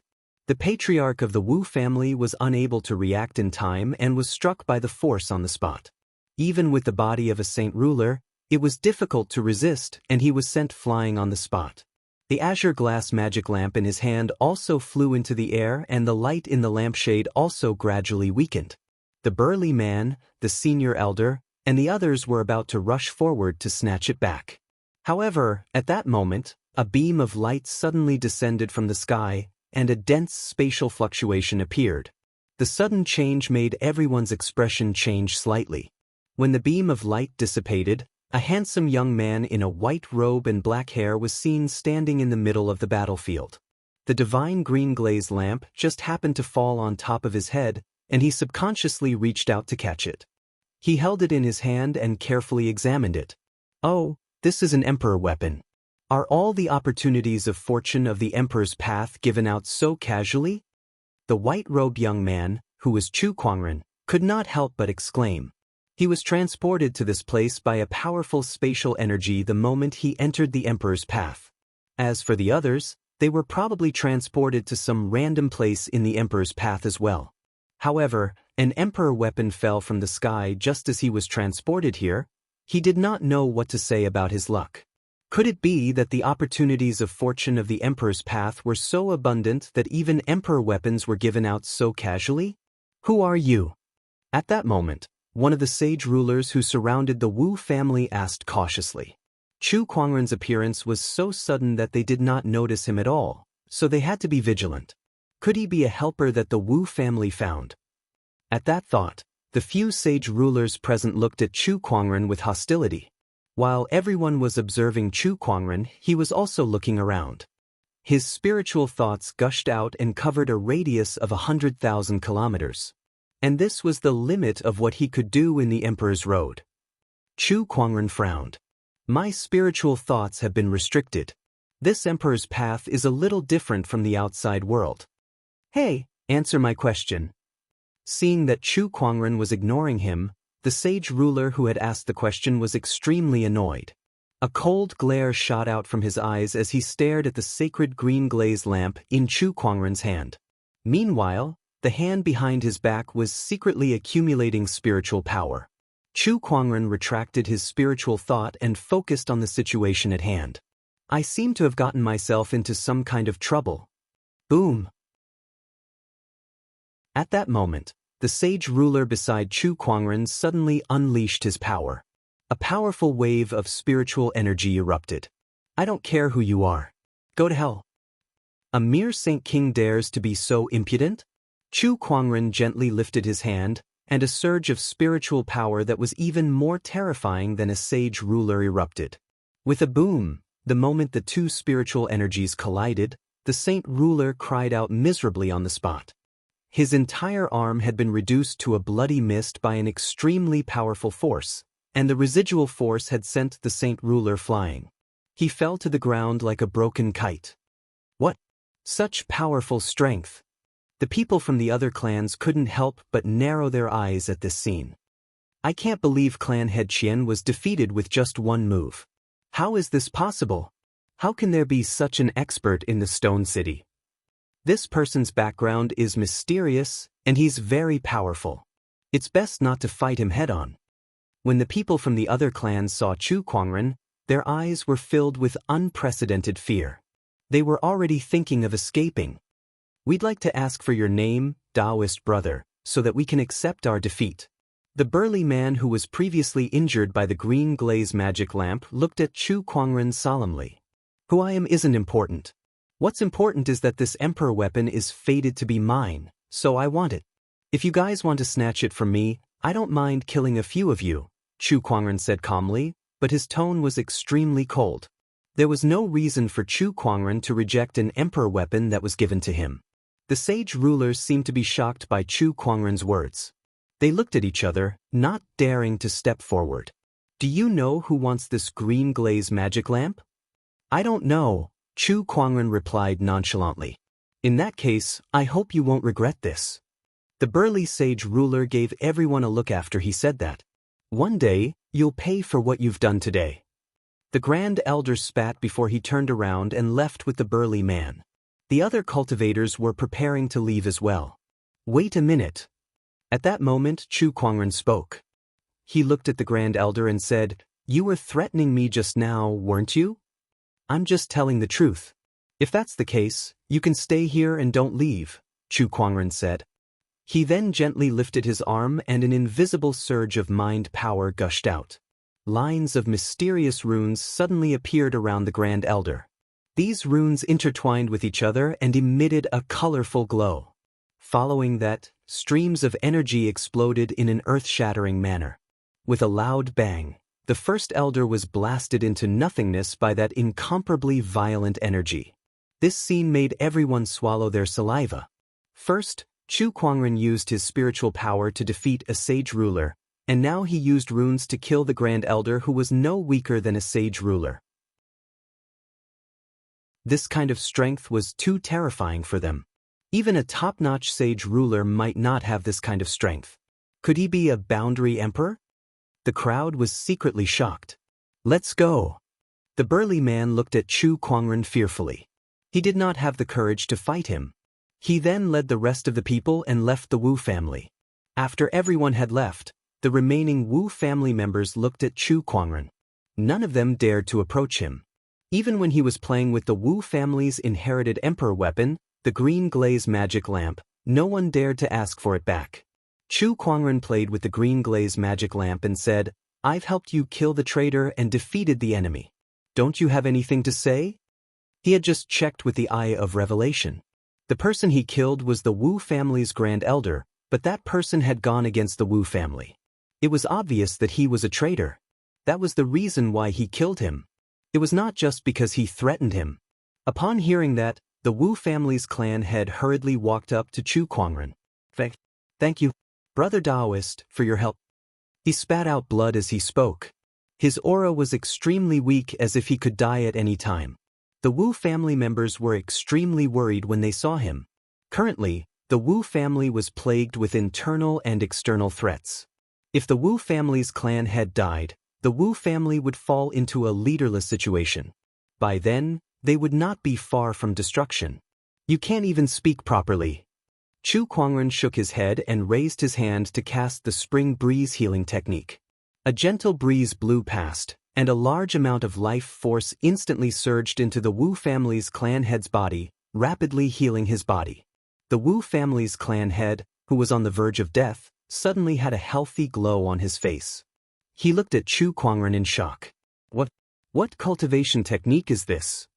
The patriarch of the Wu family was unable to react in time and was struck by the force on the spot. Even with the body of a saint ruler, it was difficult to resist, and he was sent flying on the spot. The azure glass magic lamp in his hand also flew into the air, and the light in the lampshade also gradually weakened. The burly man, the senior elder, and the others were about to rush forward to snatch it back. However, at that moment, A beam of light suddenly descended from the sky, and a dense spatial fluctuation appeared. The sudden change made everyone's expression change slightly. When the beam of light dissipated, a handsome young man in a white robe and black hair was seen standing in the middle of the battlefield. The divine green glaze lamp just happened to fall on top of his head, and he subconsciously reached out to catch it. He held it in his hand and carefully examined it. Oh, this is an emperor weapon. Are all the opportunities of fortune of the emperor's path given out so casually? The white-robed young man, who was Chu Kuangren, could not help but exclaim. He was transported to this place by a powerful spatial energy the moment he entered the emperor's path. As for the others, they were probably transported to some random place in the emperor's path as well. However, an emperor weapon fell from the sky just as he was transported here. He did not know what to say about his luck. Could it be that the opportunities of fortune of the emperor's path were so abundant that even emperor weapons were given out so casually? Who are you? At that moment, one of the sage rulers who surrounded the Wu family asked cautiously. Chu Kuangren's appearance was so sudden that they did not notice him at all, so they had to be vigilant. Could he be a helper that the Wu family found? At that thought, the few sage rulers present looked at Chu Kuangren with hostility. While everyone was observing Chu Kuangren, he was also looking around. His spiritual thoughts gushed out and covered a radius of 100,000 kilometers. And this was the limit of what he could do in the Emperor's Road. Chu Kuangren frowned. My spiritual thoughts have been restricted. This Emperor's path is a little different from the outside world. Hey, answer my question. Seeing that Chu Kuangren was ignoring him, the sage ruler who had asked the question was extremely annoyed. A cold glare shot out from his eyes as he stared at the sacred green glaze lamp in Chu Kuangren's hand. Meanwhile, the hand behind his back was secretly accumulating spiritual power. Chu Kuangren retracted his spiritual thought and focused on the situation at hand. I seem to have gotten myself into some kind of trouble. Boom! At that moment, the sage ruler beside Chu Kuangren suddenly unleashed his power. A powerful wave of spiritual energy erupted. I don't care who you are. Go to hell. A mere Saint King dares to be so impudent? Chu Kuangren gently lifted his hand, and a surge of spiritual power that was even more terrifying than a sage ruler erupted. With a boom, the moment the two spiritual energies collided, the saint ruler cried out miserably on the spot. His entire arm had been reduced to a bloody mist by an extremely powerful force, and the residual force had sent the saint ruler flying. He fell to the ground like a broken kite. What? Such powerful strength! The people from the other clans couldn't help but narrow their eyes at this scene. I can't believe clan head Qian was defeated with just one move. How is this possible? How can there be such an expert in the Stone City? This person's background is mysterious, and he's very powerful. It's best not to fight him head-on. When the people from the other clans saw Chu Kuangren, their eyes were filled with unprecedented fear. They were already thinking of escaping. We'd like to ask for your name, Daoist brother, so that we can accept our defeat. The burly man who was previously injured by the green glaze magic lamp looked at Chu Kuangren solemnly. Who I am isn't important. What's important is that this emperor weapon is fated to be mine, so I want it. If you guys want to snatch it from me, I don't mind killing a few of you, Chu Kuangren said calmly, but his tone was extremely cold. There was no reason for Chu Kuangren to reject an emperor weapon that was given to him. The sage rulers seemed to be shocked by Chu Kuangren's words. They looked at each other, not daring to step forward. Do you know who wants this green glaze magic lamp? I don't know, Chu Kuangren replied nonchalantly. In that case, I hope you won't regret this. The burly sage ruler gave everyone a look after he said that. One day, you'll pay for what you've done today. The Grand Elder spat before he turned around and left with the burly man. The other cultivators were preparing to leave as well. Wait a minute. At that moment, Chu Kuangren spoke. He looked at the Grand Elder and said, You were threatening me just now, weren't you? I'm just telling the truth. If that's the case, you can stay here and don't leave, Chu Kuangren said. He then gently lifted his arm and an invisible surge of mind power gushed out. Lines of mysterious runes suddenly appeared around the Grand Elder. These runes intertwined with each other and emitted a colorful glow. Following that, streams of energy exploded in an earth-shattering manner. With a loud bang, the first elder was blasted into nothingness by that incomparably violent energy. This scene made everyone swallow their saliva. First, Chu Kuangren used his spiritual power to defeat a sage ruler, and now he used runes to kill the Grand Elder who was no weaker than a sage ruler. This kind of strength was too terrifying for them. Even a top-notch sage ruler might not have this kind of strength. Could he be a boundary emperor? The crowd was secretly shocked. Let's go. The burly man looked at Chu Kuangren fearfully. He did not have the courage to fight him. He then led the rest of the people and left the Wu family. After everyone had left, the remaining Wu family members looked at Chu Kuangren. None of them dared to approach him. Even when he was playing with the Wu family's inherited emperor weapon, the green glaze magic lamp, no one dared to ask for it back. Chu Kuangren played with the green glaze magic lamp and said, "I've helped you kill the traitor and defeated the enemy. Don't you have anything to say?" He had just checked with the Eye of Revelation. The person he killed was the Wu family's Grand Elder, but that person had gone against the Wu family. It was obvious that he was a traitor. That was the reason why he killed him. It was not just because he threatened him. Upon hearing that, the Wu family's clan head hurriedly walked up to Chu Kuangren. Thank you, Brother Daoist, for your help." He spat out blood as he spoke. His aura was extremely weak, as if he could die at any time. The Wu family members were extremely worried when they saw him. Currently, the Wu family was plagued with internal and external threats. If the Wu family's clan head died, the Wu family would fall into a leaderless situation. By then, they would not be far from destruction. "You can't even speak properly." Chu Kuangren shook his head and raised his hand to cast the spring breeze healing technique. A gentle breeze blew past, and a large amount of life force instantly surged into the Wu family's clan head's body, rapidly healing his body. The Wu family's clan head, who was on the verge of death, suddenly had a healthy glow on his face. He looked at Chu Kuangren in shock. What cultivation technique is this?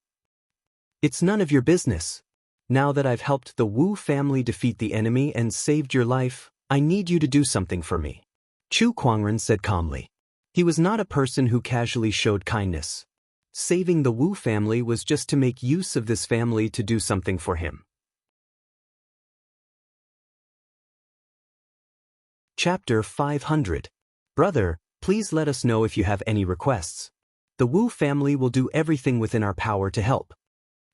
It's none of your business. Now that I've helped the Wu family defeat the enemy and saved your life, I need you to do something for me. Chu Kuangren said calmly. He was not a person who casually showed kindness. Saving the Wu family was just to make use of this family to do something for him. Chapter 500. Brother, please let us know if you have any requests. The Wu family will do everything within our power to help.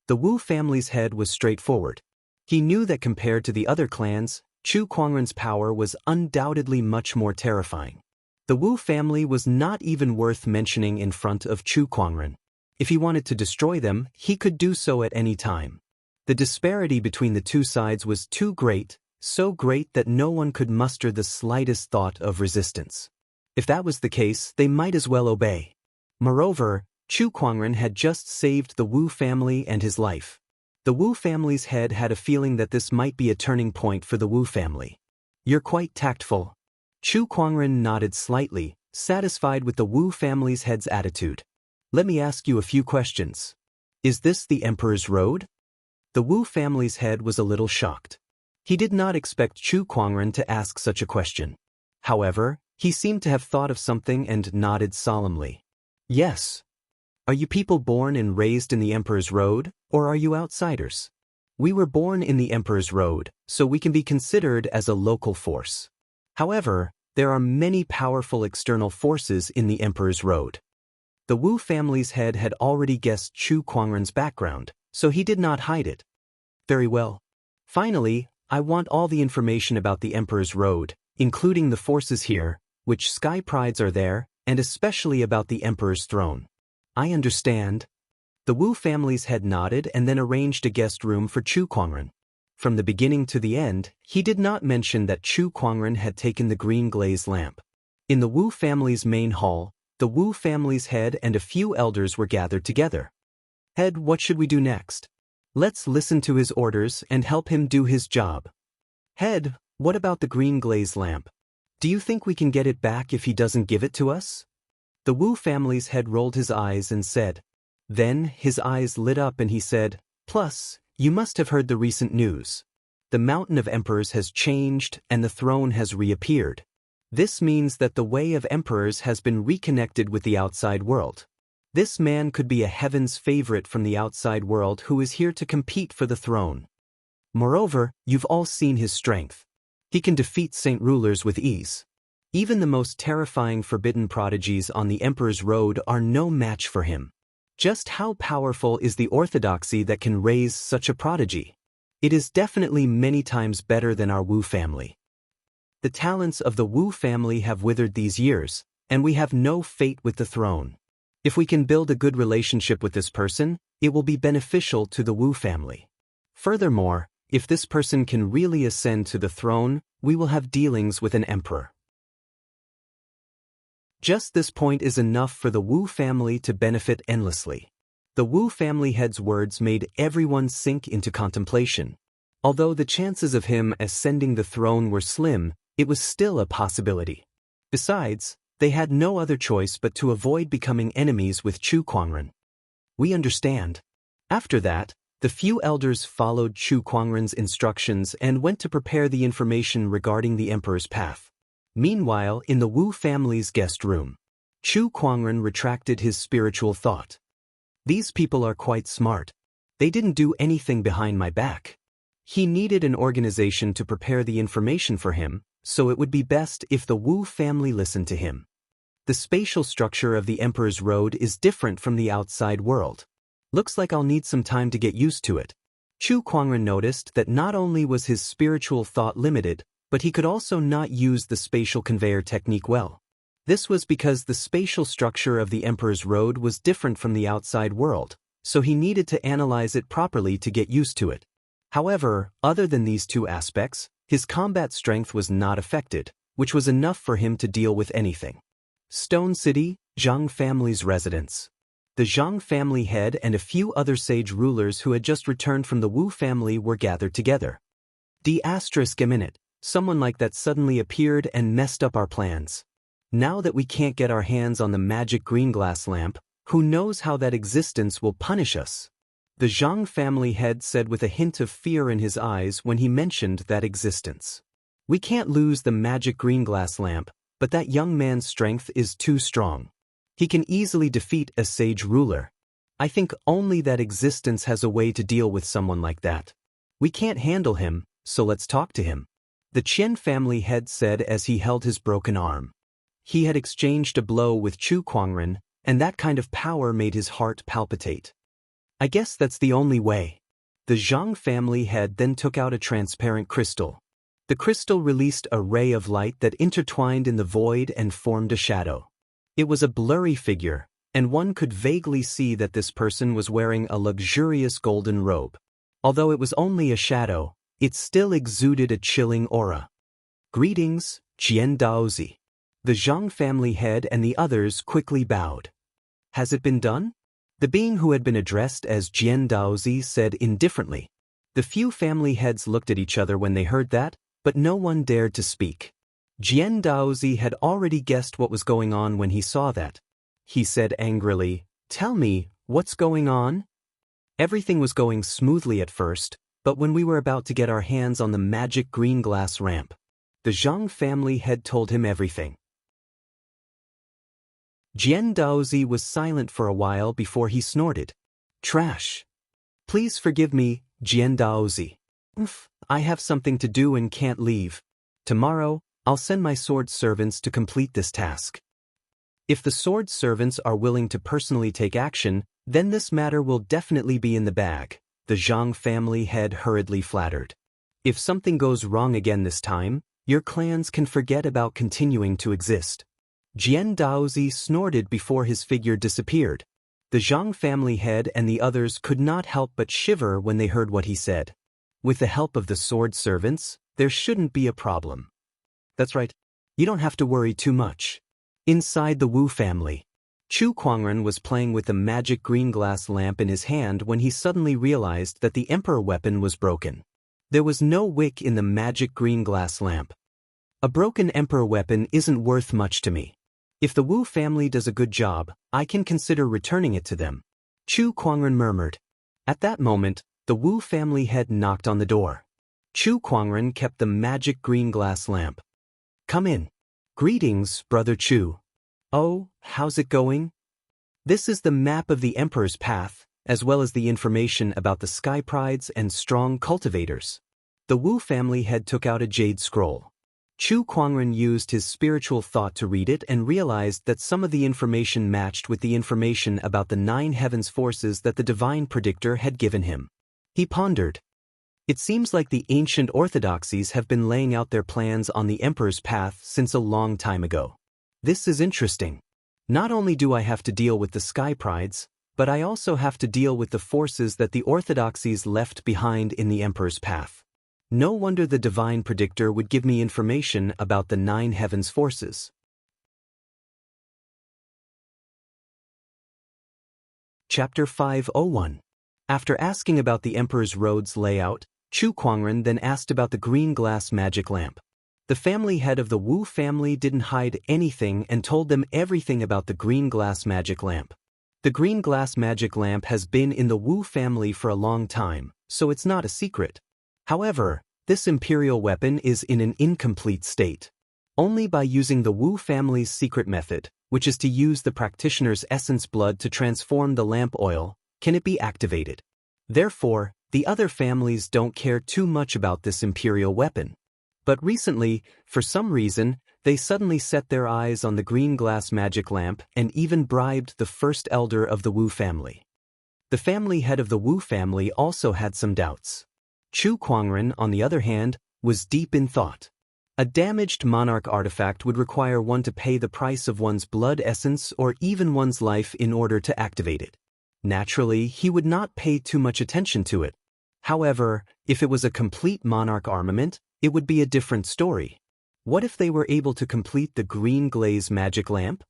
The Wu family's head was straightforward. He knew that compared to the other clans, Chu Kuangren's power was undoubtedly much more terrifying. The Wu family was not even worth mentioning in front of Chu Kuangren. If he wanted to destroy them, he could do so at any time. The disparity between the two sides was too great, so great that no one could muster the slightest thought of resistance. If that was the case, they might as well obey. Moreover, Chu Kuangren had just saved the Wu family and his life. The Wu family's head had a feeling that this might be a turning point for the Wu family. "You're quite tactful." Chu Kuangren nodded slightly, satisfied with the Wu family's head's attitude. "Let me ask you a few questions. Is this the Emperor's Road?" The Wu family's head was a little shocked. He did not expect Chu Kuangren to ask such a question. However, he seemed to have thought of something and nodded solemnly. "Yes. Are you people born and raised in the Emperor's Road, or are you outsiders?" "We were born in the Emperor's Road, so we can be considered as a local force. However, there are many powerful external forces in the Emperor's Road." The Wu family's head had already guessed Chu Kuangren's background, so he did not hide it. "Very well. Finally, I want all the information about the Emperor's Road, including the forces here, which sky prides are there, and especially about the Emperor's throne." "I understand." The Wu family's head nodded and then arranged a guest room for Chu Kuangren. From the beginning to the end, he did not mention that Chu Kuangren had taken the green glaze lamp. In the Wu family's main hall, the Wu family's head and a few elders were gathered together. "Head, what should we do next?" "Let's listen to his orders and help him do his job." "Head, what about the green glaze lamp? Do you think we can get it back if he doesn't give it to us?" The Wu family's head rolled his eyes and said, Then, his eyes lit up and he said, "Plus, you must have heard the recent news. The mountain of emperors has changed and the throne has reappeared. This means that the way of emperors has been reconnected with the outside world. This man could be a heaven's favorite from the outside world who is here to compete for the throne. Moreover, you've all seen his strength. He can defeat saint rulers with ease. Even the most terrifying forbidden prodigies on the emperor's road are no match for him. Just how powerful is the orthodoxy that can raise such a prodigy? It is definitely many times better than our Wu family. The talents of the Wu family have withered these years, and we have no fate with the throne. If we can build a good relationship with this person, it will be beneficial to the Wu family. Furthermore, if this person can really ascend to the throne, we will have dealings with an emperor." Just this point is enough for the Wu family to benefit endlessly. The Wu family head's words made everyone sink into contemplation. Although the chances of him ascending the throne were slim, it was still a possibility. Besides, they had no other choice but to avoid becoming enemies with Chu Kuangren. "We understand." After that, the few elders followed Chu Kuangren's instructions and went to prepare the information regarding the emperor's path. Meanwhile, in the Wu family's guest room, Chu Kuangren retracted his spiritual thought. "These people are quite smart. They didn't do anything behind my back." He needed an organization to prepare the information for him, so it would be best if the Wu family listened to him. The spatial structure of the emperor's road is different from the outside world. Looks like I'll need some time to get used to it. Chu Kuangren noticed that not only was his spiritual thought limited, but he could also not use the spatial conveyor technique well. This was because the spatial structure of the emperor's road was different from the outside world, so he needed to analyze it properly to get used to it. However, other than these two aspects, his combat strength was not affected, which was enough for him to deal with anything. Stone City, Zhang family's residence. The Zhang family head and a few other sage rulers who had just returned from the Wu family were gathered together. ***, someone like that suddenly appeared and messed up our plans. Now that we can't get our hands on the magic green glass lamp, who knows how that existence will punish us?" The Zhang family head said with a hint of fear in his eyes when he mentioned that existence. "We can't lose the magic green glass lamp, but that young man's strength is too strong. He can easily defeat a sage ruler. I think only that existence has a way to deal with someone like that. We can't handle him, so let's talk to him," the Qian family head said as he held his broken arm. He had exchanged a blow with Chu Kuangren, and that kind of power made his heart palpitate. "I guess that's the only way." The Zhang family head then took out a transparent crystal. The crystal released a ray of light that intertwined in the void and formed a shadow. It was a blurry figure, and one could vaguely see that this person was wearing a luxurious golden robe. Although it was only a shadow, it still exuded a chilling aura. "Greetings, Jian Daozi." The Zhang family head and the others quickly bowed. "Has it been done?" The being who had been addressed as Jian Daozi said indifferently. The few family heads looked at each other when they heard that, but no one dared to speak. Jian Daozi had already guessed what was going on when he saw that. He said angrily, "Tell me, what's going on?" Everything was going smoothly at first, but when we were about to get our hands on the magic green glass ramp, the Zhang family head told him everything. Jian Daozi was silent for a while before he snorted. "Trash. Please forgive me, Jian Daozi. I have something to do and can't leave. Tomorrow, I'll send my sword servants to complete this task." If the sword servants are willing to personally take action, then this matter will definitely be in the bag, the Zhang family head hurriedly flattered. "If something goes wrong again this time, your clans can forget about continuing to exist." Jian Daozi snorted before his figure disappeared. The Zhang family head and the others could not help but shiver when they heard what he said. With the help of the sword servants, there shouldn't be a problem. That's right. You don't have to worry too much. Inside the Wu family, Chu Kuangren was playing with the magic green glass lamp in his hand when he suddenly realized that the emperor weapon was broken. There was no wick in the magic green glass lamp. "A broken emperor weapon isn't worth much to me. If the Wu family does a good job, I can consider returning it to them." Chu Kuangren murmured. At that moment, the Wu family head knocked on the door. Chu Kuangren kept the magic green glass lamp. Come in. Greetings, Brother Chu. Oh, how's it going? This is the map of the Emperor's Path, as well as the information about the Sky Prides and strong cultivators. The Wu family head took out a jade scroll. Chu Kuangren used his spiritual thought to read it and realized that some of the information matched with the information about the 9 heavens forces that the divine predictor had given him. He pondered. It seems like the ancient orthodoxies have been laying out their plans on the Emperor's Path since a long time ago. This is interesting. Not only do I have to deal with the Sky Prides, but I also have to deal with the forces that the orthodoxies left behind in the Emperor's Path. No wonder the divine predictor would give me information about the 9 heavens forces. Chapter 501. After asking about the Emperor's road's layout, Chu Kuangren then asked about the green glass magic lamp. The family head of the Wu family didn't hide anything and told them everything about the green glass magic lamp. The green glass magic lamp has been in the Wu family for a long time, so it's not a secret. However, this imperial weapon is in an incomplete state. Only by using the Wu family's secret method, which is to use the practitioner's essence blood to transform the lamp oil, can it be activated. Therefore, the other families don't care too much about this imperial weapon. But recently, for some reason, they suddenly set their eyes on the green glass magic lamp and even bribed the first elder of the Wu family. The family head of the Wu family also had some doubts. Chu Kuangren, on the other hand, was deep in thought. A damaged monarch artifact would require one to pay the price of one's blood essence or even one's life in order to activate it. Naturally, he would not pay too much attention to it. However, if it was a complete monarch armament, it would be a different story. What if they were able to complete the green glaze magic lamp?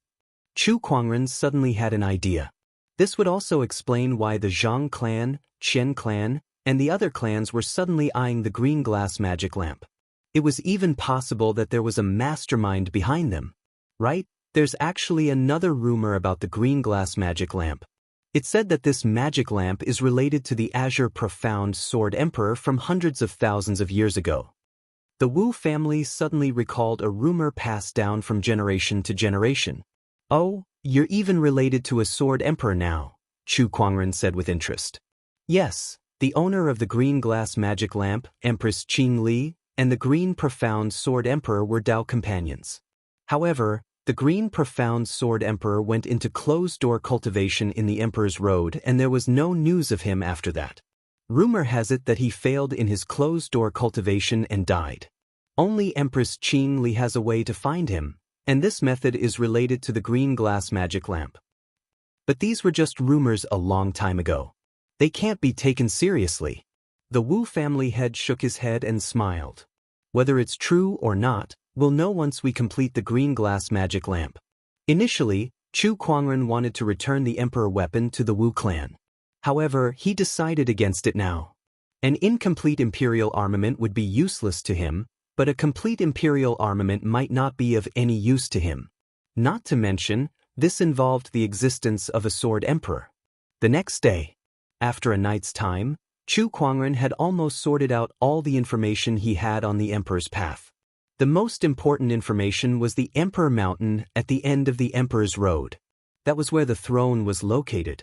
Chu Kuangren suddenly had an idea. This would also explain why the Zhang clan, Chen clan, and the other clans were suddenly eyeing the green glass magic lamp. It was even possible that there was a mastermind behind them. Right? There's actually another rumor about the green glass magic lamp. It said that this magic lamp is related to the Azure Profound Sword Emperor from hundreds of thousands of years ago. The Wu family suddenly recalled a rumor passed down from generation to generation. Oh, you're even related to a Sword Emperor now, Chu Kuangren said with interest. Yes. The owner of the green glass magic lamp, Empress Qing Li, and the green profound sword emperor were Dao companions. However, the green profound sword emperor went into closed-door cultivation in the Emperor's Road and there was no news of him after that. Rumor has it that he failed in his closed-door cultivation and died. Only Empress Qing Li has a way to find him, and this method is related to the green glass magic lamp. But these were just rumors a long time ago. They can't be taken seriously. The Wu family head shook his head and smiled. Whether it's true or not, we'll know once we complete the green glass magic lamp. Initially, Chu Kuangren wanted to return the emperor weapon to the Wu clan. However, he decided against it now. An incomplete imperial armament would be useless to him, but a complete imperial armament might not be of any use to him. Not to mention, this involved the existence of a sword emperor. The next day, after a night's time, Chu Kuangren had almost sorted out all the information he had on the Emperor's Path. The most important information was the Emperor Mountain at the end of the Emperor's Road. That was where the throne was located.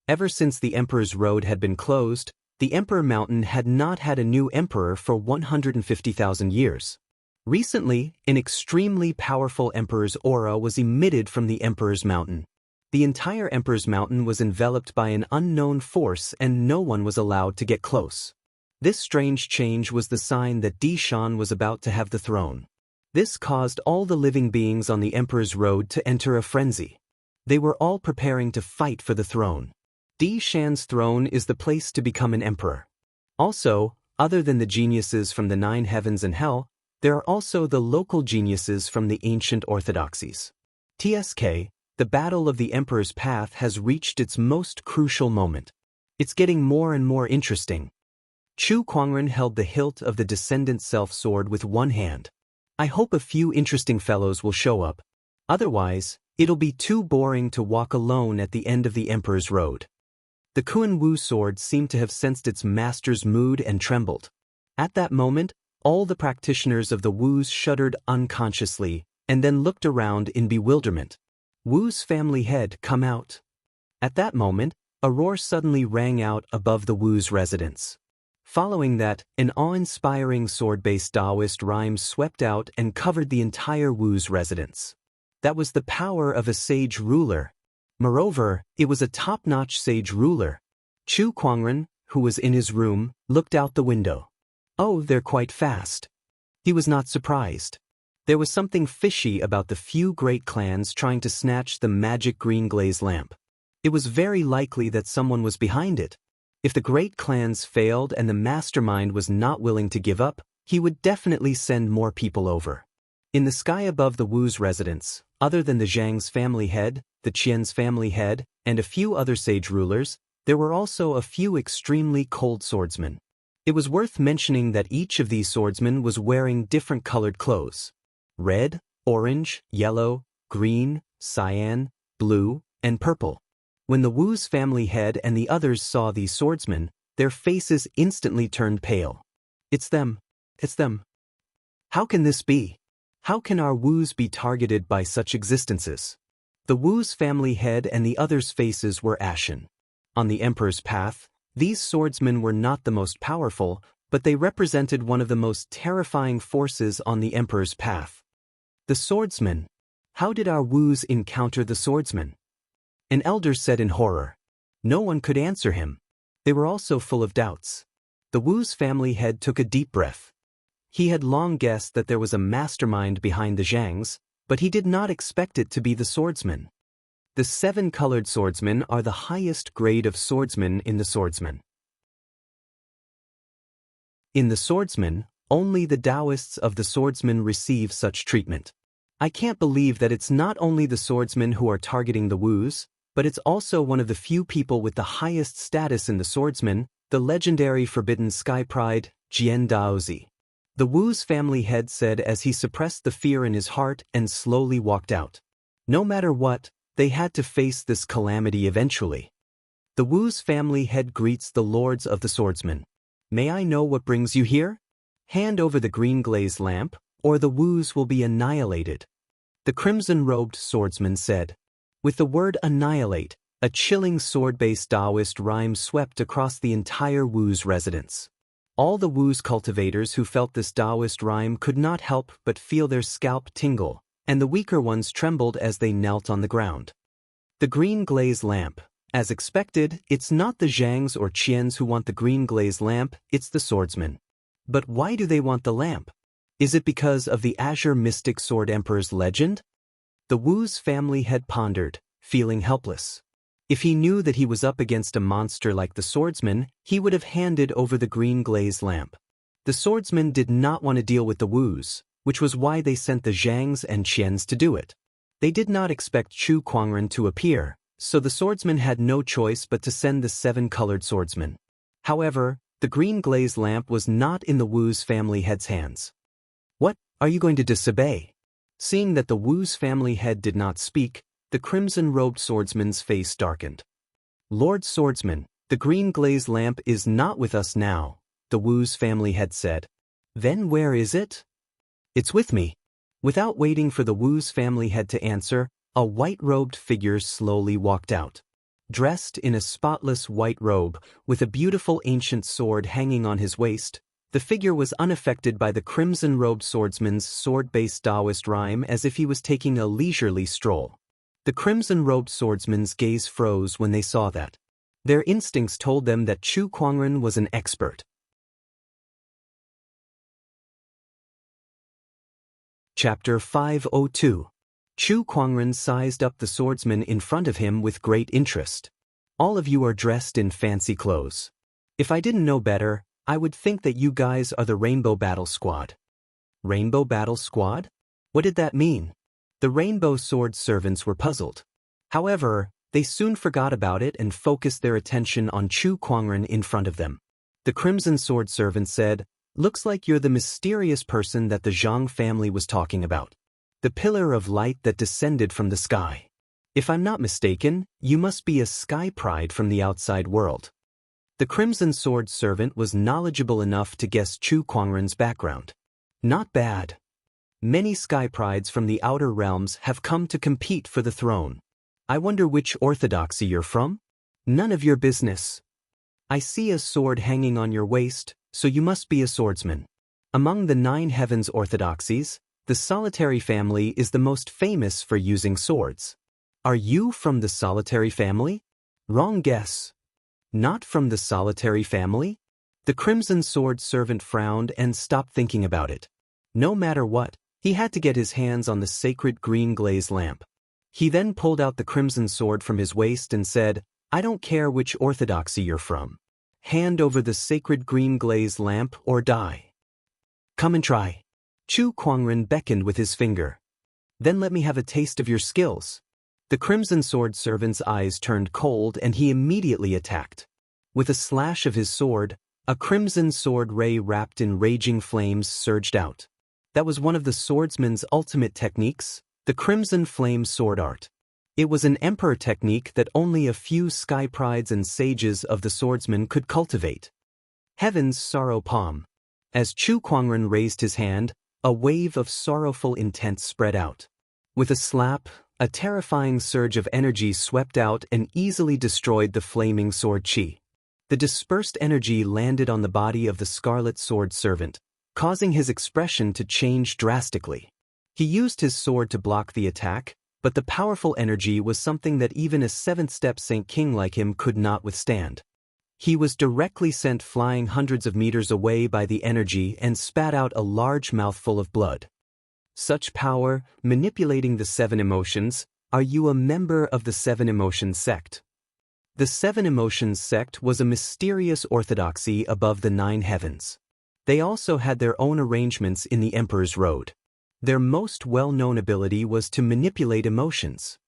Ever since the Emperor's Road had been closed, the Emperor Mountain had not had a new emperor for 150,000 years. Recently, an extremely powerful emperor's aura was emitted from the Emperor's Mountain. The entire Emperor's Mountain was enveloped by an unknown force and no one was allowed to get close. This strange change was the sign that Di Shan was about to have the throne. This caused all the living beings on the Emperor's Road to enter a frenzy. They were all preparing to fight for the throne. Di Shan's throne is the place to become an emperor. Also, other than the geniuses from the 9 heavens and hell, there are also the local geniuses from the ancient orthodoxies. TSK, the Battle of the Emperor's Path has reached its most crucial moment. It's getting more and more interesting. Chu Kuangren held the hilt of the Descendant Self-Sword with one hand. I hope a few interesting fellows will show up. Otherwise, It'll be too boring to walk alone at the end of the Emperor's Road. The Kuan Wu sword seemed to have sensed its master's mood and trembled. At that moment, all the practitioners of the Wus shuddered unconsciously and then looked around in bewilderment. Wu's family head come out. At that moment, a roar suddenly rang out above the Wu's residence. Following that, an awe-inspiring sword-based Daoist rhyme swept out and covered the entire Wu's residence. That was the power of a sage ruler. Moreover, it was a top-notch sage ruler. Chu Kuangren, who was in his room, looked out the window. Oh, they're quite fast. He was not surprised. There was something fishy about the few great clans trying to snatch the magic green glaze lamp. It was very likely that someone was behind it. If the great clans failed and the mastermind was not willing to give up, he would definitely send more people over. In the sky above the Wu's residence, other than the Zhang's family head, the Qian's family head, and a few other sage rulers, there were also a few extremely cold swordsmen. It was worth mentioning that each of these swordsmen was wearing different colored clothes: red, orange, yellow, green, cyan, blue, and purple. When the Wu's family head and the others saw these swordsmen, their faces instantly turned pale. It's them. It's them. How can this be? How can our Wus be targeted by such existences? The Wu's family head and the others' faces were ashen. On the Emperor's path, these swordsmen were not the most powerful, but they represented one of the most terrifying forces on the Emperor's path. The swordsmen. How did our Wus encounter the swordsmen? An elder said in horror. No one could answer him. They were also full of doubts. The Wu's family head took a deep breath. He had long guessed that there was a mastermind behind the Zhangs, but he did not expect it to be the swordsmen. The 7-colored swordsmen are the highest grade of swordsmen in the swordsmen. In the swordsmen, only the Daoists of the swordsmen receive such treatment. I can't believe that it's not only the swordsmen who are targeting the Wus, but it's also one of the few people with the highest status in the swordsmen, the legendary Forbidden Sky Pride, Jian Daozi. The Wu's family head said as he suppressed the fear in his heart and slowly walked out. No matter what, they had to face this calamity eventually. The Wu's family head greets the lords of the swordsmen. May I know what brings you here? Hand over the green glaze lamp, or the Wus will be annihilated. The crimson-robed swordsman said. With the word annihilate, a chilling sword-based Daoist rhyme swept across the entire Wu's residence. All the Wu's cultivators who felt this Daoist rhyme could not help but feel their scalp tingle, and the weaker ones trembled as they knelt on the ground. The green glaze lamp. As expected, it's not the Zhangs or Qians who want the green glaze lamp, it's the swordsmen. But why do they want the lamp? Is it because of the Azure Mystic Sword Emperor's legend? The Wu's family had pondered, feeling helpless. If he knew that he was up against a monster like the swordsman, he would have handed over the green glaze lamp. The swordsmen did not want to deal with the Wus, which was why they sent the Zhangs and Qians to do it. They did not expect Chu Kuangren to appear, so the swordsmen had no choice but to send the 7-colored swordsmen. However, the green glaze lamp was not in the Wu's family head's hands. What, are you going to disobey? Seeing that the Wu's family head did not speak, the crimson-robed swordsman's face darkened. Lord Swordsman, the green glaze lamp is not with us now, the Wu's family head said. Then where is it? It's with me. Without waiting for the Wu's family head to answer, a white-robed figure slowly walked out. Dressed in a spotless white robe, with a beautiful ancient sword hanging on his waist, the figure was unaffected by the crimson-robed swordsman's sword-based Daoist rhyme as if he was taking a leisurely stroll. The crimson-robed swordsman's gaze froze when they saw that. Their instincts told them that Chu Kuangren was an expert. Chapter 502. Chu Kuangren sized up the swordsman in front of him with great interest. All of you are dressed in fancy clothes. If I didn't know better, I would think that you guys are the Rainbow Battle Squad. Rainbow Battle Squad? What did that mean? The Rainbow Sword servants were puzzled. However, they soon forgot about it and focused their attention on Chu Kuangren in front of them. The Crimson Sword servant said, "Looks like you're the mysterious person that the Zhang family was talking about. The pillar of light that descended from the sky." If I'm not mistaken, you must be a sky pride from the outside world. The Crimson Sword servant was knowledgeable enough to guess Chu Kuangren's background. Not bad. Many sky prides from the outer realms have come to compete for the throne. I wonder which orthodoxy you're from? None of your business. I see a sword hanging on your waist, so you must be a swordsman. Among the 9 heavens orthodoxies, the solitary family is the most famous for using swords. Are you from the solitary family? Wrong guess. Not from the solitary family? The Crimson Sword servant frowned and stopped thinking about it. No matter what, he had to get his hands on the sacred green glaze lamp. He then pulled out the Crimson Sword from his waist and said, I don't care which orthodoxy you're from. Hand over the sacred green glaze lamp or die. Come and try. Chu Kuangren beckoned with his finger. Then let me have a taste of your skills. The Crimson Sword servant's eyes turned cold and he immediately attacked. With a slash of his sword, a crimson sword ray wrapped in raging flames surged out. That was one of the swordsman's ultimate techniques, the Crimson Flame Sword Art. It was an emperor technique that only a few sky prides and sages of the swordsman could cultivate. Heaven's Sorrow Palm. As Chu Kuangren raised his hand, a wave of sorrowful intent spread out. With a slap, a terrifying surge of energy swept out and easily destroyed the flaming sword chi. The dispersed energy landed on the body of the Scarlet Sword servant, causing his expression to change drastically. He used his sword to block the attack, but the powerful energy was something that even a 7th-step Saint King like him could not withstand. He was directly sent flying hundreds of meters away by the energy and spat out a large mouthful of blood. Such power, manipulating the 7 emotions. Are you a member of the 7 Emotions sect? The 7 Emotions sect was a mysterious orthodoxy above the 9 heavens. They also had their own arrangements in the Emperor's Road. Their most well-known ability was to manipulate emotions.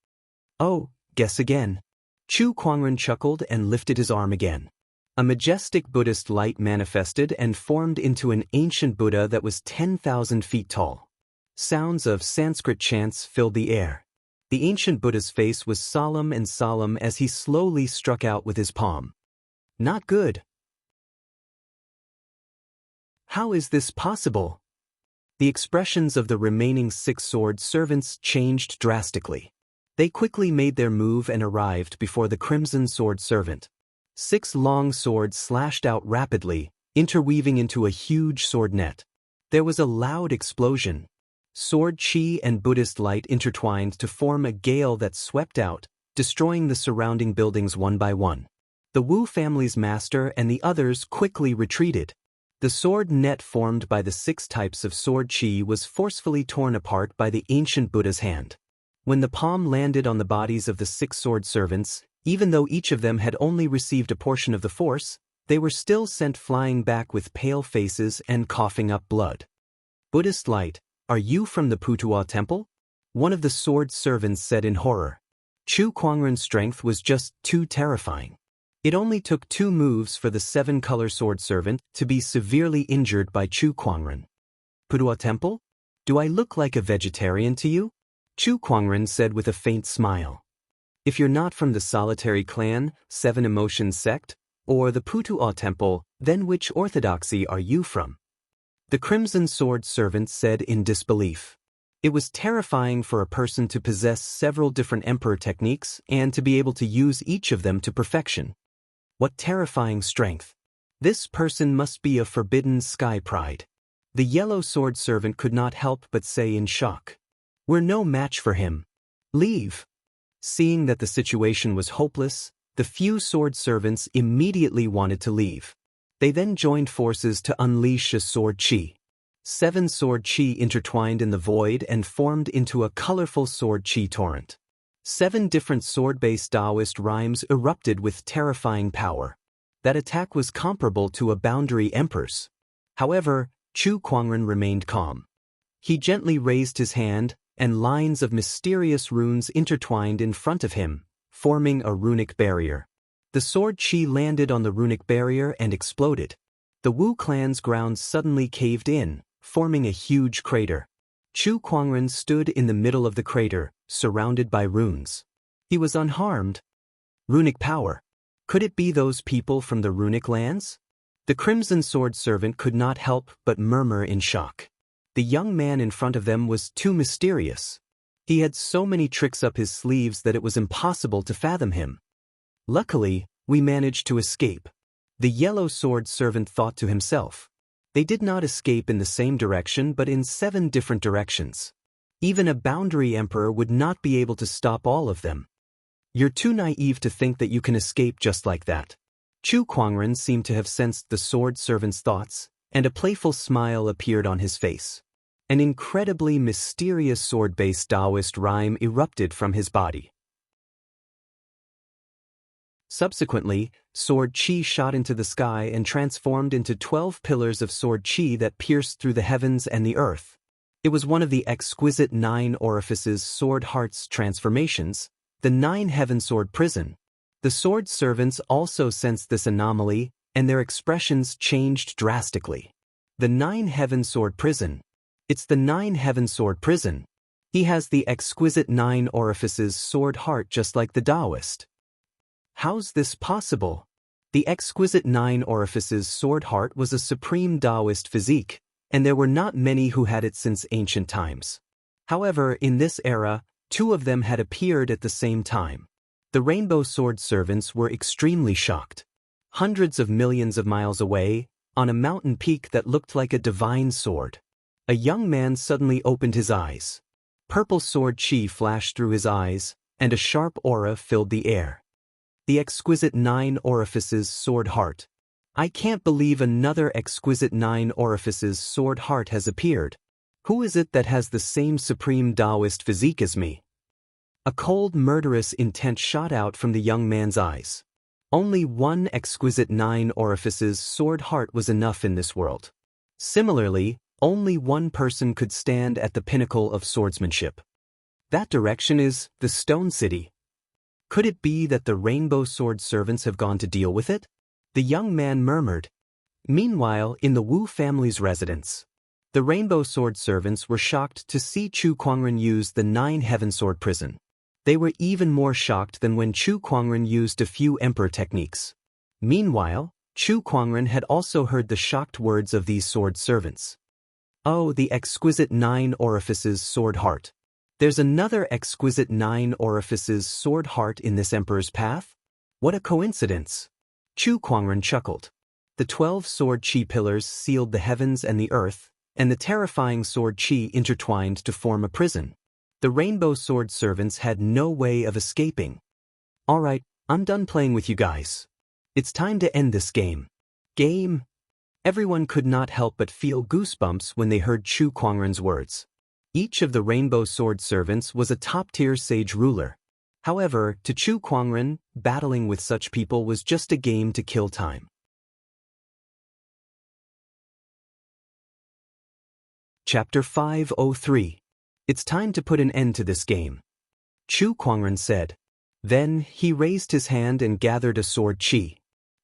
Oh, guess again. Chu Kuangren chuckled and lifted his arm again. A majestic Buddhist light manifested and formed into an ancient Buddha that was 10,000 feet tall. Sounds of Sanskrit chants filled the air. The ancient Buddha's face was solemn as he slowly struck out with his palm. Not good. How is this possible? The expressions of the remaining 6 sword servants changed drastically. They quickly made their move and arrived before the Crimson Sword servant. 6 long swords slashed out rapidly, interweaving into a huge sword net. There was a loud explosion. Sword chi and Buddhist light intertwined to form a gale that swept out, destroying the surrounding buildings one by one. The Wu family's master and the others quickly retreated. The sword net formed by the 6 types of sword chi was forcefully torn apart by the ancient Buddha's hand. When the palm landed on the bodies of the 6 sword servants, even though each of them had only received a portion of the force, they were still sent flying back with pale faces and coughing up blood. Buddhist light, are you from the Putuo temple? One of the sword servants said in horror. Chu Kuangren's strength was just too terrifying. It only took 2 moves for the 7-color sword servant to be severely injured by Chu Kuangren. Putuo temple? Do I look like a vegetarian to you? Chu Kuangren said with a faint smile. If you're not from the solitary clan, 7 Emotions sect, or the Putuo temple, then which orthodoxy are you from? The Crimson Sword servant said in disbelief. It was terrifying for a person to possess several different emperor techniques and to be able to use each of them to perfection. What terrifying strength! This person must be a forbidden sky pride. The yellow sword servant could not help but say in shock. We're no match for him. Leave. Seeing that the situation was hopeless, the few sword servants immediately wanted to leave. They then joined forces to unleash a sword chi. 7 sword chi intertwined in the void and formed into a colorful sword chi torrent. 7 different sword-based Daoist rhymes erupted with terrifying power. That attack was comparable to a boundary emperor's. However, Chu Kuangren remained calm. He gently raised his hand, and lines of mysterious runes intertwined in front of him, forming a runic barrier. The sword chi landed on the runic barrier and exploded. The Wu clan's ground suddenly caved in, forming a huge crater. Chu Kuangren stood in the middle of the crater, surrounded by runes. He was unharmed. Runic power. Could it be those people from the runic lands? The Crimson Sword servant could not help but murmur in shock. The young man in front of them was too mysterious. He had so many tricks up his sleeves that it was impossible to fathom him. Luckily, we managed to escape. The Yellow Sword servant thought to himself. They did not escape in the same direction but in 7 different directions. Even a boundary emperor would not be able to stop all of them. You're too naive to think that you can escape just like that. Chu Kuangren seemed to have sensed the sword servant's thoughts, and a playful smile appeared on his face. An incredibly mysterious sword-based Daoist rhyme erupted from his body. Subsequently, sword chi shot into the sky and transformed into 12 pillars of sword chi that pierced through the heavens and the earth. It was one of the exquisite 9 orifices sword heart's transformations, the 9 heaven sword prison. The sword servants also sensed this anomaly, and their expressions changed drastically. The 9 heaven sword prison. It's the 9 heaven sword prison. He has the exquisite 9 orifices sword heart just like the Daoist. How's this possible? The exquisite 9 orifices sword heart was a supreme Daoist physique, and there were not many who had it since ancient times. However, in this era, 2 of them had appeared at the same time. The Rainbow Sword servants were extremely shocked. Hundreds of millions of miles away, on a mountain peak that looked like a divine sword, a young man suddenly opened his eyes. Purple sword chi flashed through his eyes, and a sharp aura filled the air. The exquisite 9 orifices sword heart. I can't believe another exquisite 9 orifices sword heart has appeared. Who is it that has the same supreme Daoist physique as me? A cold, murderous intent shot out from the young man's eyes. Only one exquisite 9 orifices sword heart was enough in this world. Similarly, only one person could stand at the pinnacle of swordsmanship. That direction is the Stone City. Could it be that the Rainbow Sword servants have gone to deal with it? The young man murmured. Meanwhile, in the Wu family's residence, the Rainbow Sword servants were shocked to see Chu Kuangren use the 9 heaven sword prison. They were even more shocked than when Chu Kuangren used a few emperor techniques. Meanwhile, Chu Kuangren had also heard the shocked words of these sword servants. Oh, the exquisite 9 orifices sword heart. There's another exquisite 9 orifices sword heart in this emperor's path? What a coincidence! Chu Kuangren chuckled. The 12 sword chi pillars sealed the heavens and the earth, and the terrifying sword chi intertwined to form a prison. The Rainbow Sword servants had no way of escaping. Alright, I'm done playing with you guys. It's time to end this game. Game? Everyone could not help but feel goosebumps when they heard Chu Kuangren's words. Each of the Rainbow Sword servants was a top-tier sage ruler. However, to Chu Kuangren, battling with such people was just a game to kill time. Chapter 503. It's time to put an end to this game. Chu Kuangren said. Then, he raised his hand and gathered a sword chi.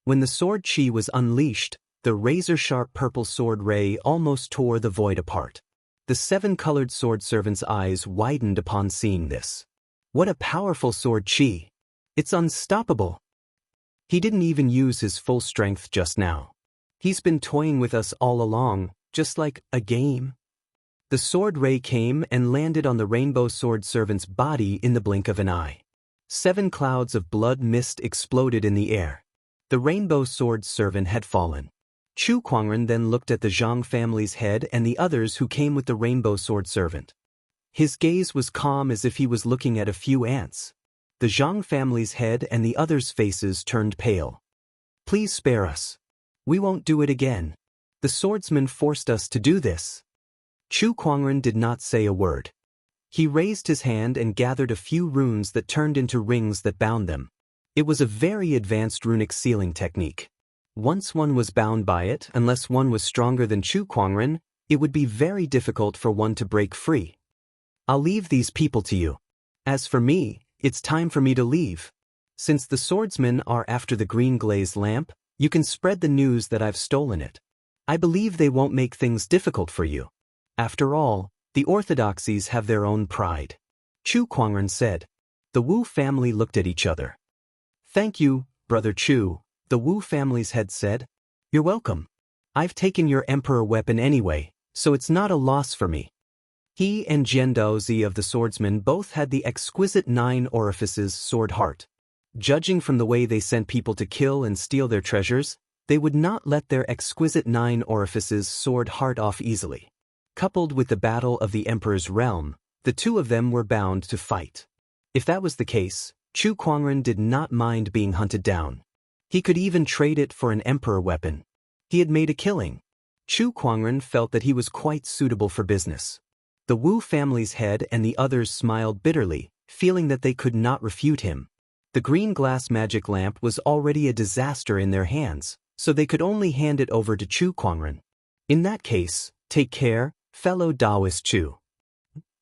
When the sword chi was unleashed, the razor-sharp purple sword ray almost tore the void apart. The 7-colored sword servant's eyes widened upon seeing this. What a powerful sword chi! It's unstoppable! He didn't even use his full strength just now. He's been toying with us all along, just like a game. The sword ray came and landed on the Rainbow Sword servant's body in the blink of an eye. 7 clouds of blood mist exploded in the air. The Rainbow Sword servant had fallen. Chu Kuangren then looked at the Zhang family's head and the others who came with the Rainbow Sword servant. His gaze was calm as if he was looking at a few ants. The Zhang family's head and the others' faces turned pale. Please spare us. We won't do it again. The swordsman forced us to do this. Chu Kuangren did not say a word. He raised his hand and gathered a few runes that turned into rings that bound them. It was a very advanced runic sealing technique. Once one was bound by it, unless one was stronger than Chu Kuangren, it would be very difficult for one to break free. I'll leave these people to you. As for me, it's time for me to leave. Since the swordsmen are after the green glazed lamp, you can spread the news that I've stolen it. I believe they won't make things difficult for you. After all, the orthodoxies have their own pride. Chu Kuangren said. The Wu family looked at each other. "Thank you, Brother Chu," the Wu family's head said. "You're welcome. I've taken your emperor weapon anyway, so it's not a loss for me." He and Daoist of the swordsman both had the exquisite 9 orifices sword heart. Judging from the way they sent people to kill and steal their treasures, they would not let their exquisite 9 orifices sword heart off easily. Coupled with the battle of the emperor's realm, the two of them were bound to fight. If that was the case, Chu Kuangren did not mind being hunted down. He could even trade it for an emperor weapon. He had made a killing. Chu Kuangren felt that he was quite suitable for business. The Wu family's head and the others smiled bitterly, feeling that they could not refute him. The green glass magic lamp was already a disaster in their hands, so they could only hand it over to Chu Kuangren. In that case, take care, fellow Daoist Chu.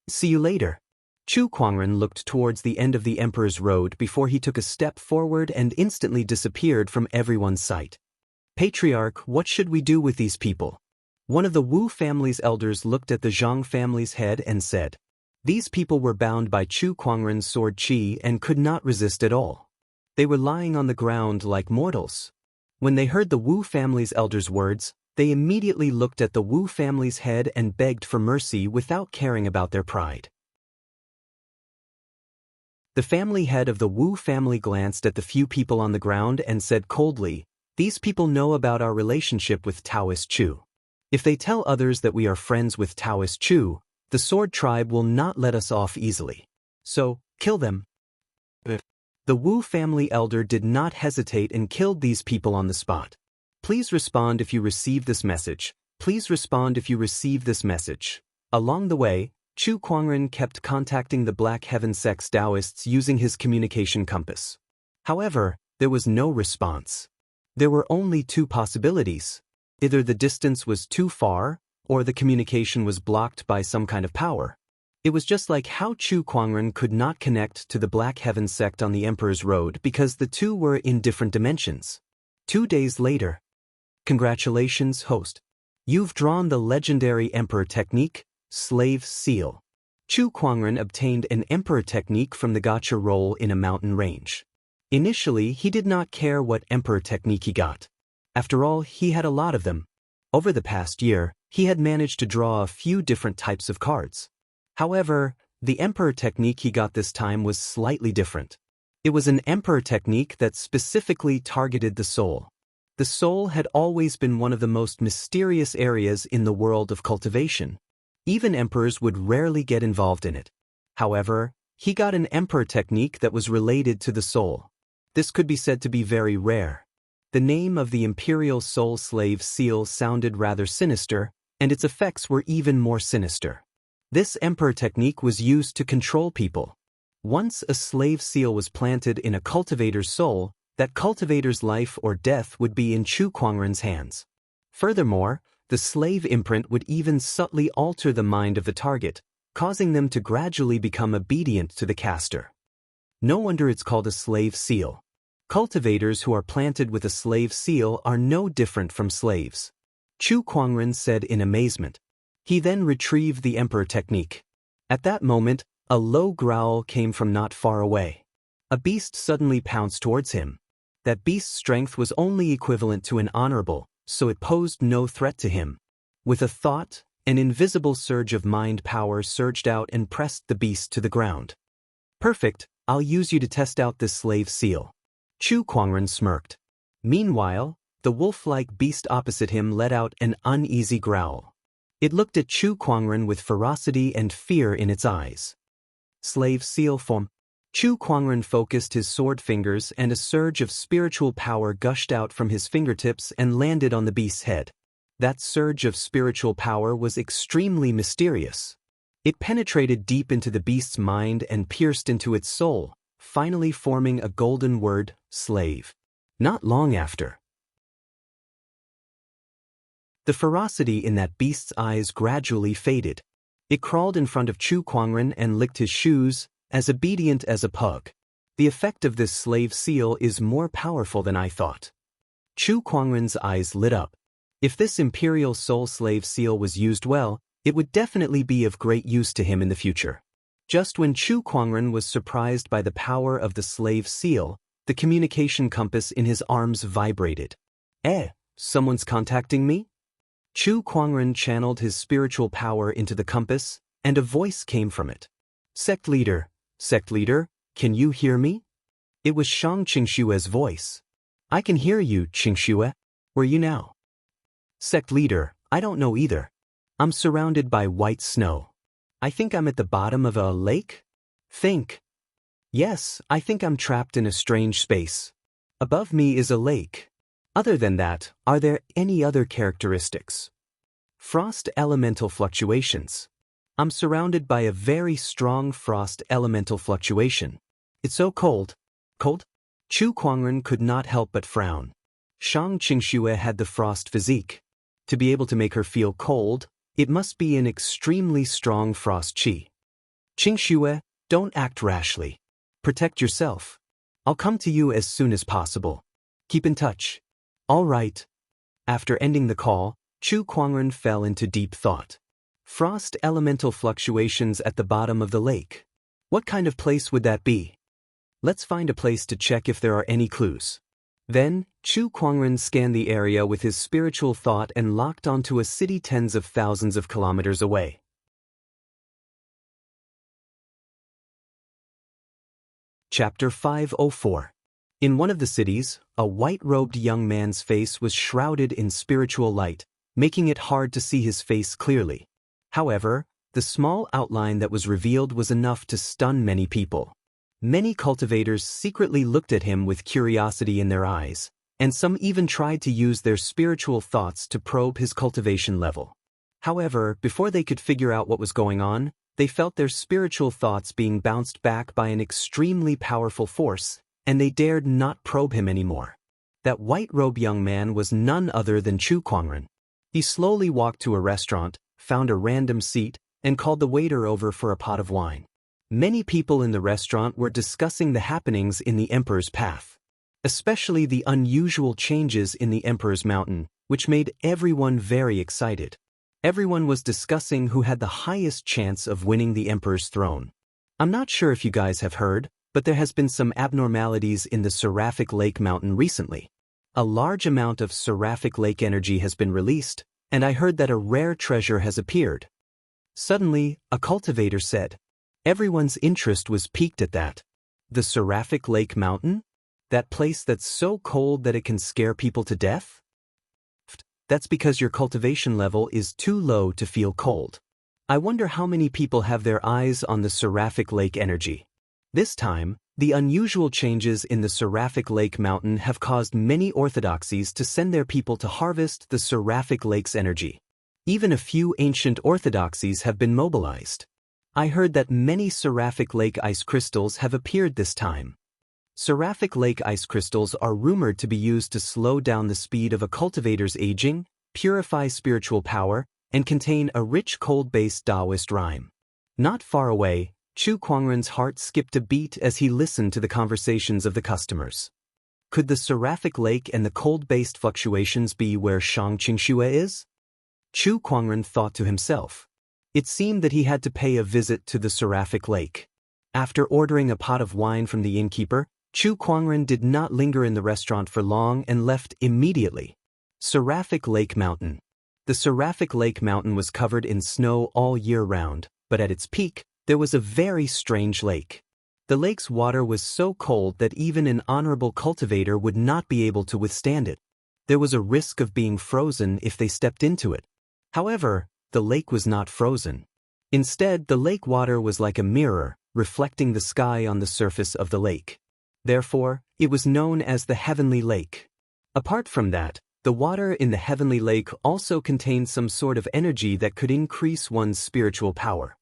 See you later. Chu Kuangren looked towards the end of the Emperor's Road before he took a step forward and instantly disappeared from everyone's sight. Patriarch, what should we do with these people? One of the Wu family's elders looked at the Zhang family's head and said, "These people were bound by Chu Kuangren's sword qi and could not resist at all. They were lying on the ground like mortals." When they heard the Wu family's elders' words, they immediately looked at the Wu family's head and begged for mercy without caring about their pride. The family head of the Wu family glanced at the few people on the ground and said coldly, "These people know about our relationship with Taoist Chu. If they tell others that we are friends with Taoist Chu, the sword tribe will not let us off easily. So, kill them." The Wu family elder did not hesitate and killed these people on the spot. Please respond if you receive this message. Please respond if you receive this message. Along the way, Chu Kuangren kept contacting the Black Heaven sect's Daoists using his communication compass. However, there was no response. There were only 2 possibilities. Either the distance was too far, or the communication was blocked by some kind of power. It was just like how Chu Kuangren could not connect to the Black Heaven sect on the Emperor's Road because the two were in different dimensions. 2 days later. Congratulations, host. You've drawn the legendary Emperor technique, Slave Seal. Chu Kuangren obtained an Emperor technique from the gacha roll in a mountain range. Initially, he did not care what Emperor technique he got. After all, he had a lot of them. Over the past year, he had managed to draw a few different types of cards. However, the Emperor technique he got this time was slightly different. It was an Emperor technique that specifically targeted the soul. The soul had always been one of the most mysterious areas in the world of cultivation. Even emperors would rarely get involved in it. However, he got an Emperor technique that was related to the soul. This could be said to be very rare. The name of the Imperial Soul Slave Seal sounded rather sinister, and its effects were even more sinister. This Emperor technique was used to control people. Once a slave seal was planted in a cultivator's soul, that cultivator's life or death would be in Chu Kuangren's hands. Furthermore, the slave imprint would even subtly alter the mind of the target, causing them to gradually become obedient to the caster. No wonder it's called a slave seal. Cultivators who are planted with a slave seal are no different from slaves. Chu Kuangren said in amazement. He then retrieved the Emperor technique. At that moment, a low growl came from not far away. A beast suddenly pounced towards him. That beast's strength was only equivalent to an honorable, so it posed no threat to him. With a thought, an invisible surge of mind power surged out and pressed the beast to the ground. "Perfect, I'll use you to test out this slave seal." Chu Kuangren smirked. Meanwhile, the wolf-like beast opposite him let out an uneasy growl. It looked at Chu Kuangren with ferocity and fear in its eyes. Slave seal form. Chu Kuangren focused his sword fingers and a surge of spiritual power gushed out from his fingertips and landed on the beast's head. That surge of spiritual power was extremely mysterious. It penetrated deep into the beast's mind and pierced into its soul, finally forming a golden word, slave. Not long after. The ferocity in that beast's eyes gradually faded. It crawled in front of Chu Kuangren and licked his shoes, as obedient as a pug. The effect of this slave seal is more powerful than I thought. Chu Kuangren's eyes lit up. If this Imperial Soul Slave Seal was used well, it would definitely be of great use to him in the future. Just when Chu Kuangren was surprised by the power of the slave seal, the communication compass in his arms vibrated. Someone's contacting me? Chu Kuangren channeled his spiritual power into the compass, and a voice came from it. Sect leader, can you hear me? It was Shang Qingshue's voice. I can hear you, Qingxue. Where are you now? Sect leader, I don't know either. I'm surrounded by white snow. I think I'm at the bottom of a lake? Yes, I think I'm trapped in a strange space. Above me is a lake. Other than that, are there any other characteristics? Frost elemental fluctuations. I'm surrounded by a very strong frost elemental fluctuation. It's so cold. Cold? Chu Kuangren could not help but frown. Shang Qingshuo had the frost physique. To be able to make her feel cold, it must be an extremely strong frost qi. Qingshuo, don't act rashly. Protect yourself. I'll come to you as soon as possible. Keep in touch. All right. After ending the call, Chu Kuangren fell into deep thought. Frost elemental fluctuations at the bottom of the lake. What kind of place would that be? Let's find a place to check if there are any clues. Then, Chu Kuangren scanned the area with his spiritual thought and locked onto a city tens of thousands of kilometers away. Chapter 504. In one of the cities, a white-robed young man's face was shrouded in spiritual light, making it hard to see his face clearly. However, the small outline that was revealed was enough to stun many people. Many cultivators secretly looked at him with curiosity in their eyes, and some even tried to use their spiritual thoughts to probe his cultivation level. However, before they could figure out what was going on, they felt their spiritual thoughts being bounced back by an extremely powerful force, and they dared not probe him anymore. That white-robed young man was none other than Chu Kuangren. He slowly walked to a restaurant, found a random seat, and called the waiter over for a pot of wine. Many people in the restaurant were discussing the happenings in the Emperor's path, especially the unusual changes in the Emperor's mountain, which made everyone very excited. Everyone was discussing who had the highest chance of winning the Emperor's throne. I'm not sure if you guys have heard, but there has been some abnormalities in the Seraphic Lake mountain recently. A large amount of Seraphic Lake energy has been released, and I heard that a rare treasure has appeared. Suddenly, a cultivator said. Everyone's interest was piqued at that. The Seraphic Lake mountain? That place that's so cold that it can scare people to death? That's because your cultivation level is too low to feel cold. I wonder how many people have their eyes on the Seraphic Lake energy. This time, the unusual changes in the Seraphic Lake mountain have caused many orthodoxies to send their people to harvest the Seraphic Lake's energy. Even a few ancient orthodoxies have been mobilized. I heard that many Seraphic Lake ice crystals have appeared this time. Seraphic Lake ice crystals are rumored to be used to slow down the speed of a cultivator's aging, purify spiritual power, and contain a rich cold-based Daoist rhyme. Not far away, Chu Kuangren's heart skipped a beat as he listened to the conversations of the customers. Could the Seraphic Lake and the cold-based fluctuations be where Shang Qingshuo is? Chu Kuangren thought to himself. It seemed that he had to pay a visit to the Seraphic Lake. After ordering a pot of wine from the innkeeper, Chu Kuangren did not linger in the restaurant for long and left immediately. Seraphic Lake Mountain. The Seraphic Lake Mountain was covered in snow all year round, but at its peak, there was a very strange lake. The lake's water was so cold that even an honorable cultivator would not be able to withstand it. There was a risk of being frozen if they stepped into it. However, the lake was not frozen. Instead, the lake water was like a mirror, reflecting the sky on the surface of the lake. Therefore, it was known as the Heavenly Lake. Apart from that, the water in the Heavenly Lake also contained some sort of energy that could increase one's spiritual power.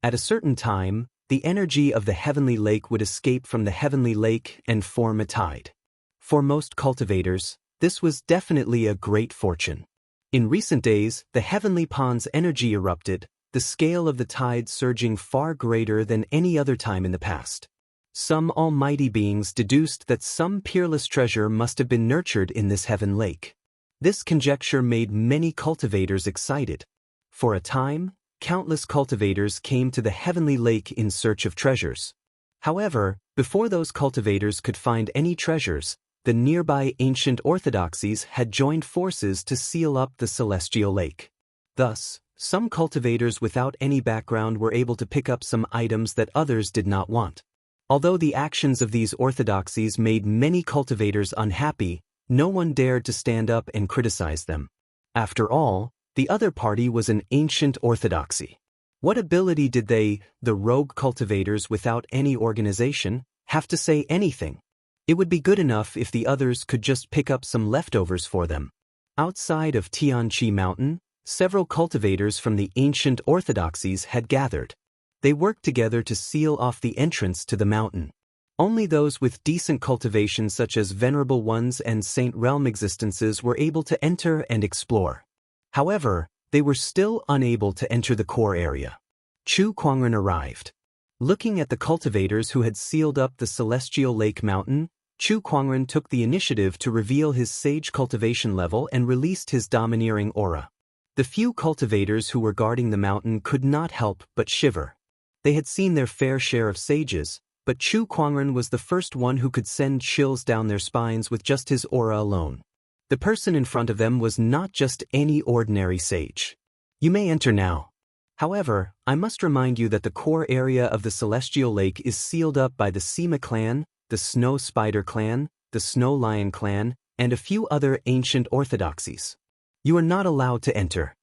At a certain time, the energy of the Heavenly Lake would escape from the Heavenly Lake and form a tide. For most cultivators, this was definitely a great fortune. In recent days, the Heavenly Pond's energy erupted, the scale of the tide surging far greater than any other time in the past. Some almighty beings deduced that some peerless treasure must have been nurtured in this Heaven Lake. This conjecture made many cultivators excited. For a time, countless cultivators came to the heavenly lake in search of treasures. However, before those cultivators could find any treasures, the nearby ancient orthodoxies had joined forces to seal up the celestial lake. Thus, some cultivators without any background were able to pick up some items that others did not want. Although the actions of these orthodoxies made many cultivators unhappy, no one dared to stand up and criticize them. After all, the other party was an ancient orthodoxy. What ability did they, the rogue cultivators without any organization, have to say anything? It would be good enough if the others could just pick up some leftovers for them. Outside of Tianqi Mountain, several cultivators from the ancient orthodoxies had gathered. They worked together to seal off the entrance to the mountain. Only those with decent cultivation such as Venerable Ones and Saint Realm existences were able to enter and explore. However, they were still unable to enter the core area. Chu Kuangren arrived. Looking at the cultivators who had sealed up the celestial lake mountain, Chu Kuangren took the initiative to reveal his sage cultivation level and released his domineering aura. The few cultivators who were guarding the mountain could not help but shiver. They had seen their fair share of sages, but Chu Kuangren was the first one who could send chills down their spines with just his aura alone. The person in front of them was not just any ordinary sage. You may enter now. However, I must remind you that the core area of the celestial lake is sealed up by the Sima clan, the Snow Spider clan, the Snow Lion clan, and a few other ancient orthodoxies. You are not allowed to enter.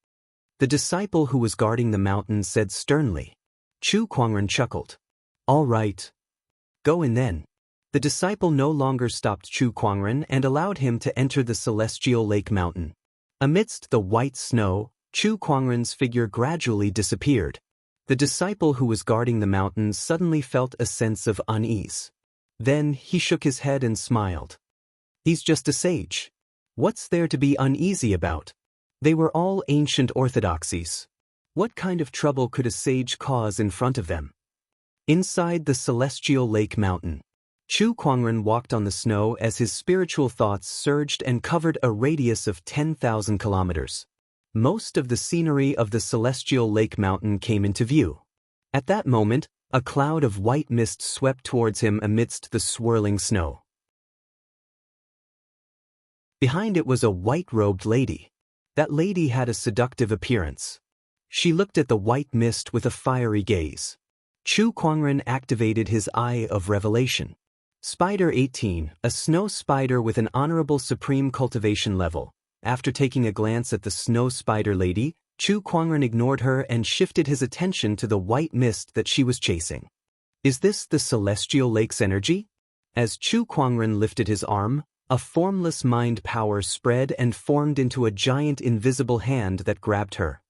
The disciple who was guarding the mountain said sternly. Chu Kuangren chuckled. All right. Go in then. The disciple no longer stopped Chu Kuangren and allowed him to enter the celestial lake mountain. Amidst the white snow, Chu Kuangren's figure gradually disappeared. The disciple who was guarding the mountain suddenly felt a sense of unease. Then he shook his head and smiled. He's just a sage. What's there to be uneasy about? They were all ancient orthodoxies. What kind of trouble could a sage cause in front of them? Inside the celestial lake mountain, Chu Kuangren walked on the snow as his spiritual thoughts surged and covered a radius of 10,000 kilometers. Most of the scenery of the celestial lake mountain came into view. At that moment, a cloud of white mist swept towards him amidst the swirling snow. Behind it was a white-robed lady. That lady had a seductive appearance. She looked at the white mist with a fiery gaze. Chu Kuangren activated his Eye of Revelation. Spider 18, a snow spider with an honorable supreme cultivation level. After taking a glance at the snow spider lady, Chu Kuangren ignored her and shifted his attention to the white mist that she was chasing. Is this the celestial lake's energy? As Chu Kuangren lifted his arm, a formless mind power spread and formed into a giant invisible hand that grabbed her.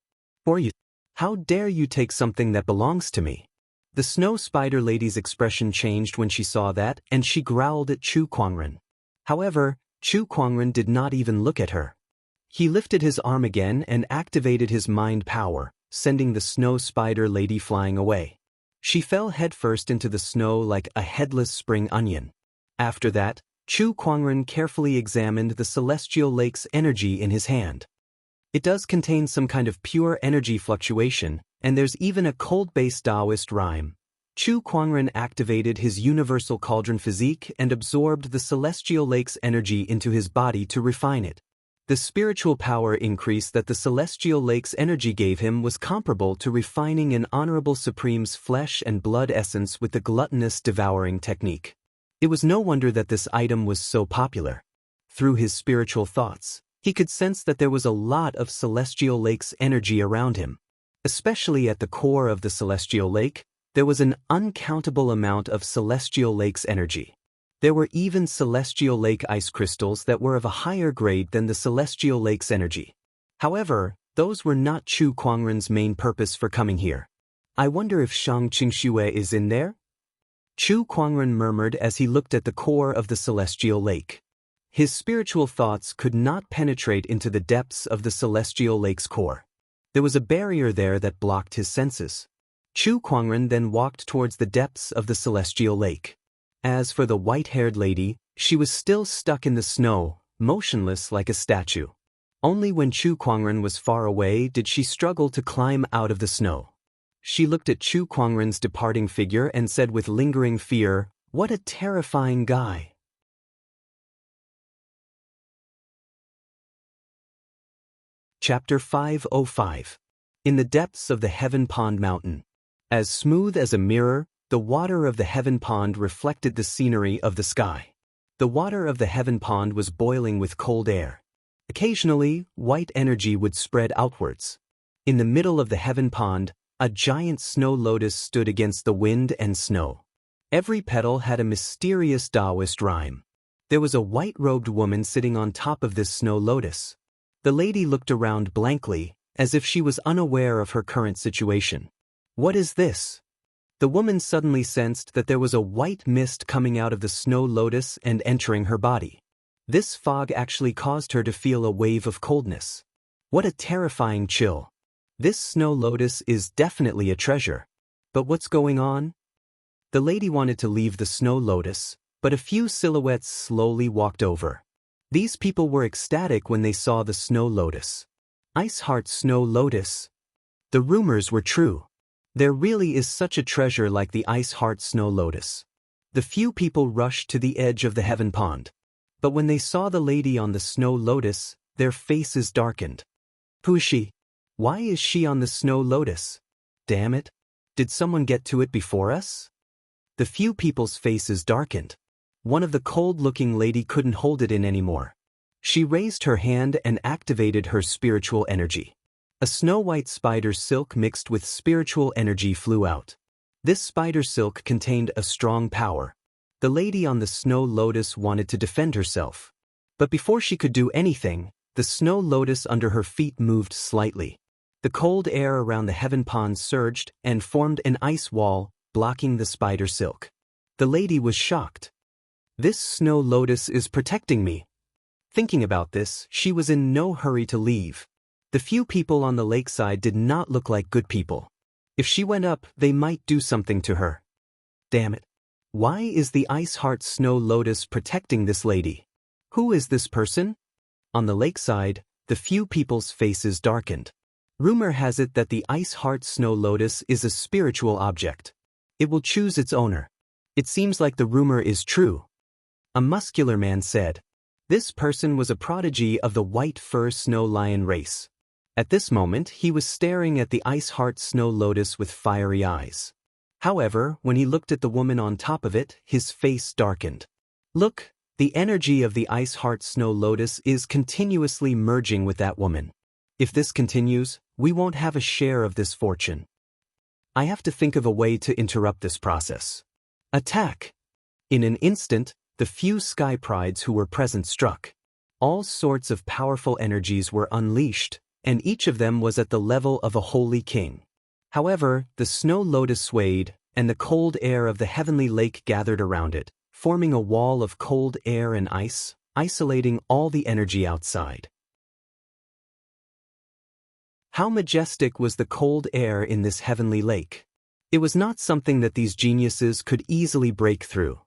For you, how dare you take something that belongs to me? The snow spider lady's expression changed when she saw that, and she growled at Chu Kuangren. However, Chu Kuangren did not even look at her. He lifted his arm again and activated his mind power, sending the snow spider lady flying away. She fell headfirst into the snow like a headless spring onion. After that, Chu Kuangren carefully examined the celestial lake's energy in his hand. It does contain some kind of pure energy fluctuation, and there's even a cold-based Daoist rhyme. Chu Kuangren activated his universal cauldron physique and absorbed the celestial lake's energy into his body to refine it. The spiritual power increase that the celestial lake's energy gave him was comparable to refining an honorable supreme's flesh and blood essence with the gluttonous devouring technique. It was no wonder that this item was so popular. Through his spiritual thoughts, he could sense that there was a lot of celestial lake's energy around him. Especially at the core of the celestial lake, there was an uncountable amount of celestial lake's energy. There were even celestial lake ice crystals that were of a higher grade than the celestial lake's energy. However, those were not Chu Kuangren's main purpose for coming here. I wonder if Shang Qingxue is in there? Chu Kuangren murmured as he looked at the core of the celestial lake. His spiritual thoughts could not penetrate into the depths of the celestial lake's core. There was a barrier there that blocked his senses. Chu Kuangren then walked towards the depths of the celestial lake. As for the white-haired lady, she was still stuck in the snow, motionless like a statue. Only when Chu Kuangren was far away did she struggle to climb out of the snow. She looked at Chu Kuangren's departing figure and said with lingering fear, "What a terrifying guy." Chapter 505. In the depths of the Heaven Pond Mountain. As smooth as a mirror, the water of the Heaven Pond reflected the scenery of the sky. The water of the Heaven Pond was boiling with cold air. Occasionally, white energy would spread outwards. In the middle of the Heaven Pond, a giant snow lotus stood against the wind and snow. Every petal had a mysterious Daoist rhyme. There was a white-robed woman sitting on top of this snow lotus. The lady looked around blankly, as if she was unaware of her current situation. "What is this?" The woman suddenly sensed that there was a white mist coming out of the snow lotus and entering her body. This fog actually caused her to feel a wave of coldness. What a terrifying chill. This snow lotus is definitely a treasure. But what's going on? The lady wanted to leave the snow lotus, but a few silhouettes slowly walked over. These people were ecstatic when they saw the snow lotus. Ice Heart Snow Lotus. The rumors were true. There really is such a treasure like the Ice Heart Snow Lotus. The few people rushed to the edge of the Heaven Pond. But when they saw the lady on the snow lotus, their faces darkened. Who is she? Why is she on the snow lotus? Damn it! Did someone get to it before us? The few people's faces darkened. One of the cold-looking lady couldn't hold it in anymore. She raised her hand and activated her spiritual energy. A snow-white spider silk mixed with spiritual energy flew out. This spider silk contained a strong power. The lady on the snow lotus wanted to defend herself. But before she could do anything, the snow lotus under her feet moved slightly. The cold air around the Heaven Pond surged and formed an ice wall, blocking the spider silk. The lady was shocked. "This snow lotus is protecting me." Thinking about this, she was in no hurry to leave. The few people on the lakeside did not look like good people. If she went up, they might do something to her. Damn it. Why is the Ice Heart Snow Lotus protecting this lady? Who is this person? On the lakeside, the few people's faces darkened. Rumor has it that the Ice Heart Snow Lotus is a spiritual object. It will choose its owner. It seems like the rumor is true. A muscular man said. This person was a prodigy of the white fur snow lion race. At this moment, he was staring at the Ice Heart Snow Lotus with fiery eyes. However, when he looked at the woman on top of it, his face darkened. Look, the energy of the Ice Heart Snow Lotus is continuously merging with that woman. If this continues, we won't have a share of this fortune. I have to think of a way to interrupt this process. Attack! In an instant, the few sky prides who were present struck. All sorts of powerful energies were unleashed, and each of them was at the level of a holy king. However, the snow lotus swayed, and the cold air of the heavenly lake gathered around it, forming a wall of cold air and ice, isolating all the energy outside. How majestic was the cold air in this heavenly lake! It was not something that these geniuses could easily break through.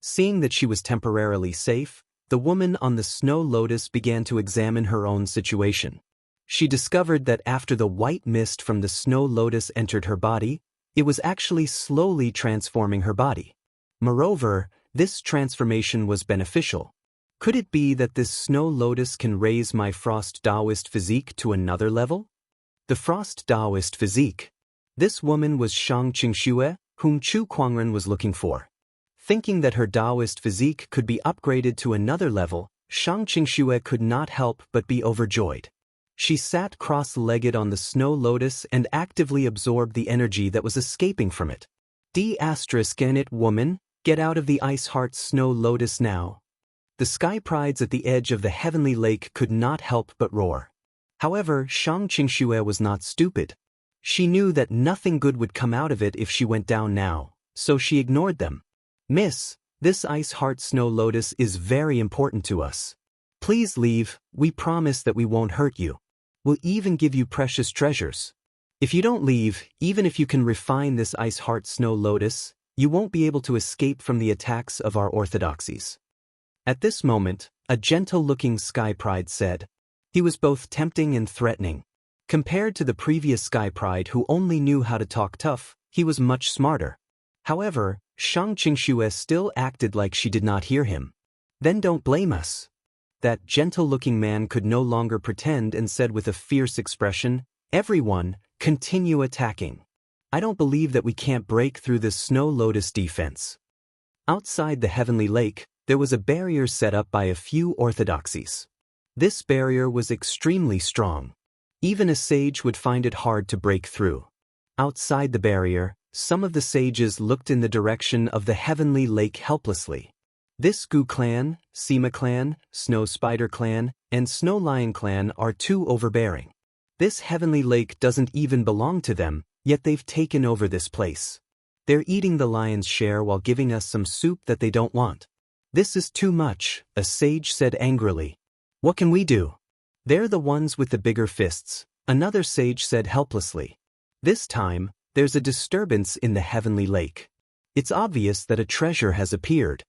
Seeing that she was temporarily safe, the woman on the snow lotus began to examine her own situation. She discovered that after the white mist from the snow lotus entered her body, it was actually slowly transforming her body. Moreover, this transformation was beneficial. Could it be that this snow lotus can raise my frost Daoist physique to another level? The frost Daoist physique. This woman was Shang Qingxue, whom Chu Kuangren was looking for. Thinking that her Daoist physique could be upgraded to another level, Shang Qingxue could not help but be overjoyed. She sat cross-legged on the snow lotus and actively absorbed the energy that was escaping from it. D***it woman, get out of the Ice Heart Snow Lotus now. The sky prides at the edge of the heavenly lake could not help but roar. However, Shang Qingxue was not stupid. She knew that nothing good would come out of it if she went down now, so she ignored them. Miss, this Ice Heart Snow Lotus is very important to us. Please leave, we promise that we won't hurt you. We'll even give you precious treasures. If you don't leave, even if you can refine this Ice Heart Snow Lotus, you won't be able to escape from the attacks of our orthodoxies. At this moment, a gentle-looking sky pride said, He was both tempting and threatening. Compared to the previous Sky Pride who only knew how to talk tough, he was much smarter. However, Shang Qingxue still acted like she did not hear him. Then don't blame us. That gentle-looking man could no longer pretend and said with a fierce expression, "Everyone, continue attacking. I don't believe that we can't break through this Snow Lotus defense." Outside the Heavenly Lake, there was a barrier set up by a few orthodoxies. This barrier was extremely strong. Even a sage would find it hard to break through. Outside the barrier, some of the sages looked in the direction of the Heavenly Lake helplessly. This Gu clan, Sima clan, Snow Spider clan, and Snow Lion clan are too overbearing. This Heavenly Lake doesn't even belong to them, yet they've taken over this place. They're eating the lion's share while giving us some soup that they don't want. This is too much, a sage said angrily. What can we do? They're the ones with the bigger fists, another sage said helplessly. This time, there's a disturbance in the Heavenly Lake. It's obvious that a treasure has appeared.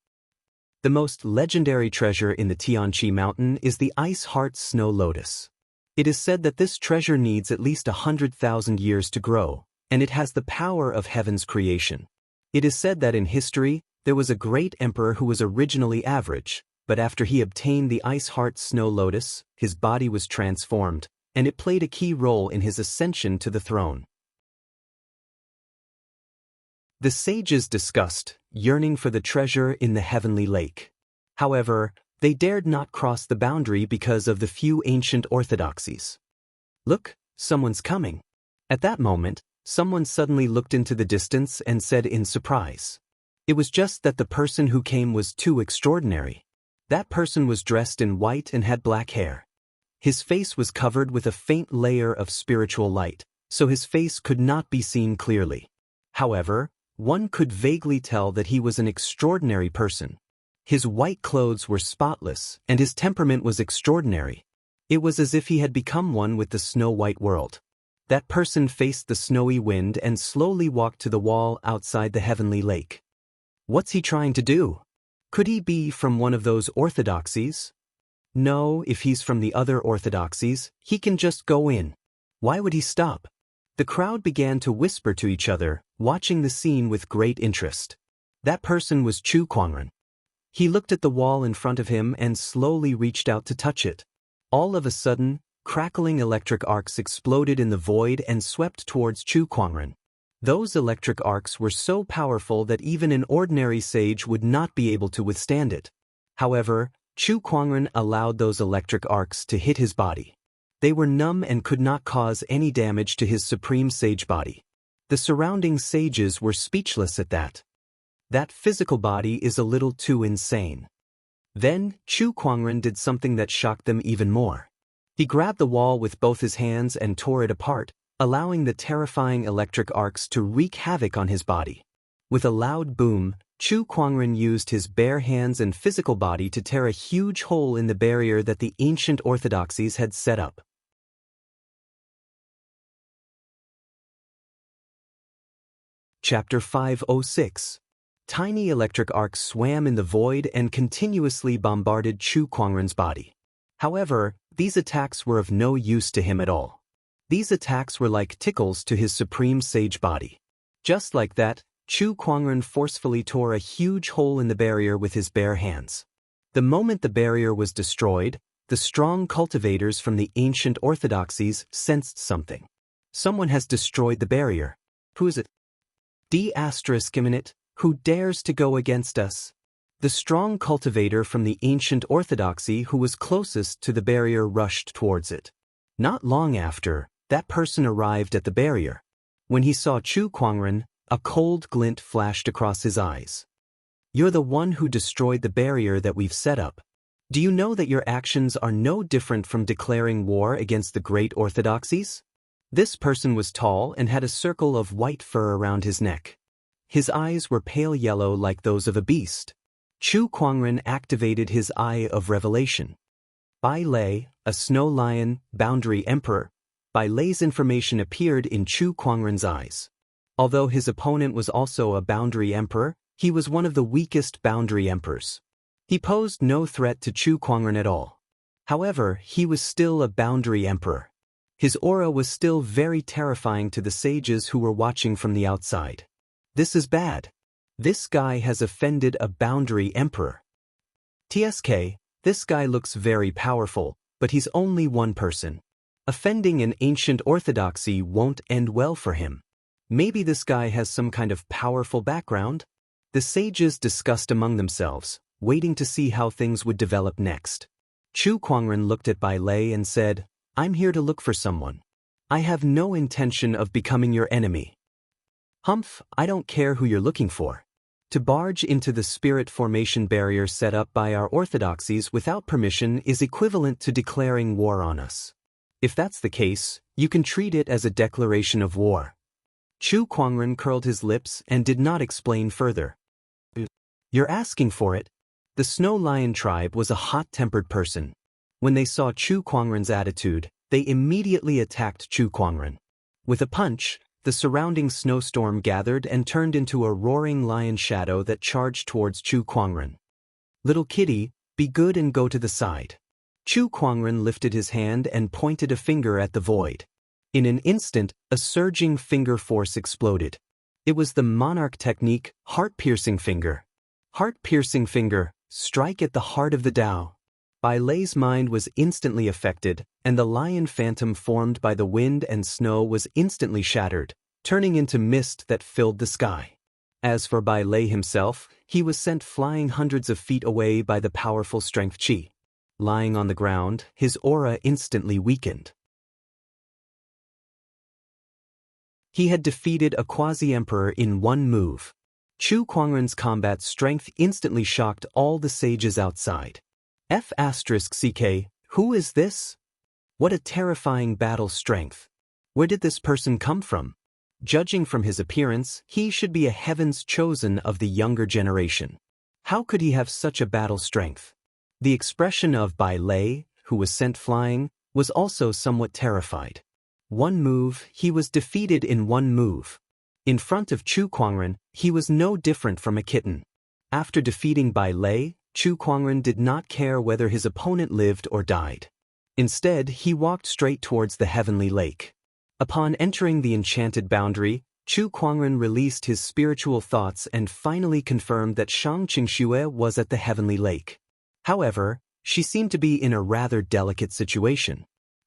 The most legendary treasure in the Tianqi Mountain is the Ice Heart Snow Lotus. It is said that this treasure needs at least 100,000 years to grow, and it has the power of heaven's creation. It is said that in history, there was a great emperor who was originally average, but after he obtained the Ice Heart Snow Lotus, his body was transformed, and it played a key role in his ascension to the throne. The sages discussed, yearning for the treasure in the Heavenly Lake. However, they dared not cross the boundary because of the few ancient orthodoxies. Look, someone's coming. At that moment, someone suddenly looked into the distance and said in surprise. It was just that the person who came was too extraordinary. That person was dressed in white and had black hair. His face was covered with a faint layer of spiritual light, so his face could not be seen clearly. However, one could vaguely tell that he was an extraordinary person. His white clothes were spotless, and his temperament was extraordinary. It was as if he had become one with the snow-white world. That person faced the snowy wind and slowly walked to the wall outside the Heavenly Lake. What's he trying to do? Could he be from one of those orthodoxies? No, if he's from the other orthodoxies, he can just go in. Why would he stop? The crowd began to whisper to each other, watching the scene with great interest. That person was Chu Kuangren. He looked at the wall in front of him and slowly reached out to touch it. All of a sudden, crackling electric arcs exploded in the void and swept towards Chu Kuangren. Those electric arcs were so powerful that even an ordinary sage would not be able to withstand it. However, Chu Kuangren allowed those electric arcs to hit his body. They were numb and could not cause any damage to his supreme sage body. The surrounding sages were speechless at that. That physical body is a little too insane. Then, Chu Kuangren did something that shocked them even more. He grabbed the wall with both his hands and tore it apart, allowing the terrifying electric arcs to wreak havoc on his body. With a loud boom, Chu Kuangren used his bare hands and physical body to tear a huge hole in the barrier that the ancient orthodoxies had set up. Chapter 506. Tiny electric arcs swam in the void and continuously bombarded Chu Kuangren's body. However, these attacks were of no use to him at all. These attacks were like tickles to his supreme sage body. Just like that, Chu Kuangren forcefully tore a huge hole in the barrier with his bare hands. The moment the barrier was destroyed, the strong cultivators from the ancient orthodoxies sensed something. Someone has destroyed the barrier. Who is it? D***minute, who dares to go against us? The strong cultivator from the ancient orthodoxy who was closest to the barrier rushed towards it. Not long after, that person arrived at the barrier. When he saw Chu Kuangren, a cold glint flashed across his eyes. You're the one who destroyed the barrier that we've set up. Do you know that your actions are no different from declaring war against the great orthodoxies? This person was tall and had a circle of white fur around his neck. His eyes were pale yellow like those of a beast. Chu Kuangren activated his Eye of Revelation. Bai Lei, a snow lion, boundary emperor. Bai Lei's information appeared in Chu Kuangren's eyes. Although his opponent was also a boundary emperor, he was one of the weakest boundary emperors. He posed no threat to Chu Kuangren at all. However, he was still a boundary emperor. His aura was still very terrifying to the sages who were watching from the outside. This is bad. This guy has offended a boundary emperor. TSK, this guy looks very powerful, but he's only one person. Offending an ancient orthodoxy won't end well for him. Maybe this guy has some kind of powerful background? The sages discussed among themselves, waiting to see how things would develop next. Chu Kuangren looked at Bai Lei and said, "I'm here to look for someone. I have no intention of becoming your enemy." "Humph, I don't care who you're looking for. To barge into the spirit formation barrier set up by our orthodoxies without permission is equivalent to declaring war on us. If that's the case, you can treat it as a declaration of war." Chu Kuangren curled his lips and did not explain further. "You're asking for it?" The Snow Lion tribe was a hot-tempered person. When they saw Chu Kuangren's attitude, they immediately attacked Chu Kuangren. With a punch, the surrounding snowstorm gathered and turned into a roaring lion shadow that charged towards Chu Kuangren. "Little kitty, be good and go to the side." Chu Kuangren lifted his hand and pointed a finger at the void. In an instant, a surging finger force exploded. It was the monarch technique, heart-piercing finger. Heart-piercing finger, strike at the heart of the Tao. Bai Lei's mind was instantly affected, and the lion phantom formed by the wind and snow was instantly shattered, turning into mist that filled the sky. As for Bai Lei himself, he was sent flying hundreds of feet away by the powerful strength qi. Lying on the ground, his aura instantly weakened. He had defeated a quasi-emperor in one move. Chu Kuangren's combat strength instantly shocked all the sages outside. F***CK, who is this? What a terrifying battle strength. Where did this person come from? Judging from his appearance, he should be a heaven's chosen of the younger generation. How could he have such a battle strength? The expression of Bai Lei, who was sent flying, was also somewhat terrified. One move, he was defeated in one move. In front of Chu Kuangren, he was no different from a kitten. After defeating Bai Lei, Chu Kuangren did not care whether his opponent lived or died. Instead, he walked straight towards the heavenly lake. Upon entering the enchanted boundary, Chu Kuangren released his spiritual thoughts and finally confirmed that Xianxia was at the heavenly lake. However, she seemed to be in a rather delicate situation.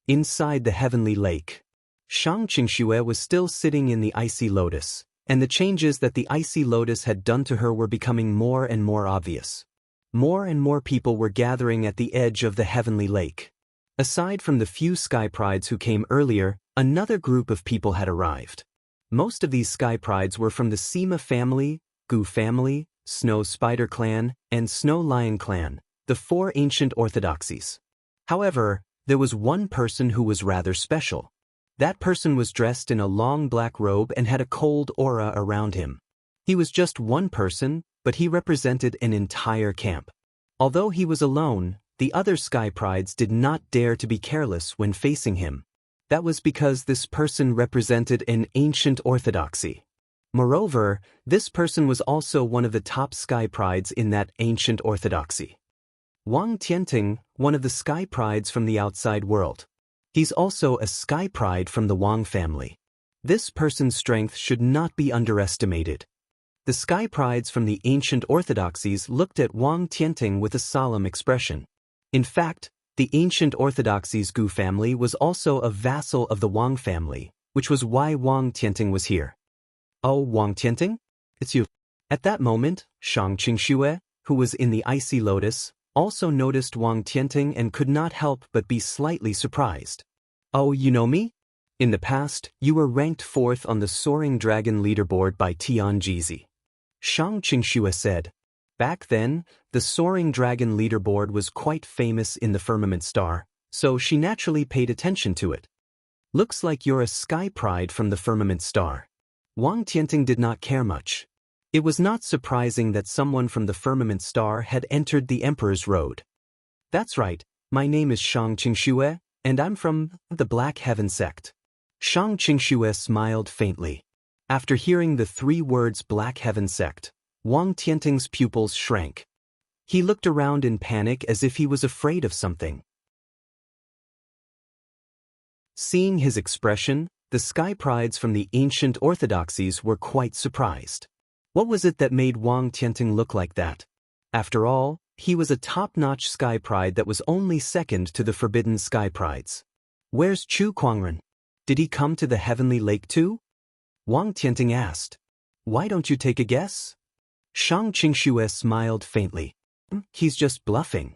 Inside the heavenly lake, Xianxia was still sitting in the icy lotus, and the changes that the icy lotus had done to her were becoming more and more obvious. More and more people were gathering at the edge of the heavenly lake. Aside from the few sky prides who came earlier, another group of people had arrived. Most of these sky prides were from the Sima family, Gu family, Snow Spider clan, and Snow Lion clan, the four ancient orthodoxies. However, there was one person who was rather special. That person was dressed in a long black robe and had a cold aura around him. He was just one person, but he represented an entire camp. Although he was alone, the other sky prides did not dare to be careless when facing him. That was because this person represented an ancient orthodoxy. Moreover, this person was also one of the top sky prides in that ancient orthodoxy. Wang Tianting, one of the sky prides from the outside world. He's also a sky pride from the Wang family. This person's strength should not be underestimated. The sky prides from the ancient orthodoxies looked at Wang Tianting with a solemn expression. In fact, the ancient orthodoxies Gu family was also a vassal of the Wang family, which was why Wang Tianting was here. "Oh, Wang Tianting? It's you." At that moment, Xianxia, who was in the icy lotus, also noticed Wang Tianting and could not help but be slightly surprised. "Oh, you know me? In the past, you were ranked 4th on the Soaring Dragon leaderboard by Tianjizi." Xianxia said. Back then, the Soaring Dragon leaderboard was quite famous in the Firmament Star, so she naturally paid attention to it. "Looks like you're a sky pride from the Firmament Star." Wang Tianting did not care much. It was not surprising that someone from the Firmament Star had entered the Emperor's Road. "That's right, my name is Xianxia, and I'm from the Black Heaven sect." Xianxia smiled faintly. After hearing the 3 words Black Heaven sect, Wang Tianting's pupils shrank. He looked around in panic as if he was afraid of something. Seeing his expression, the sky prides from the ancient orthodoxies were quite surprised. What was it that made Wang Tianting look like that? After all, he was a top-notch sky pride that was only second to the forbidden sky prides. Where's Chu Kuangren? Did he come to the heavenly lake too? Wang Tianting asked. Why don't you take a guess? Shang Qingxue smiled faintly. He's just bluffing.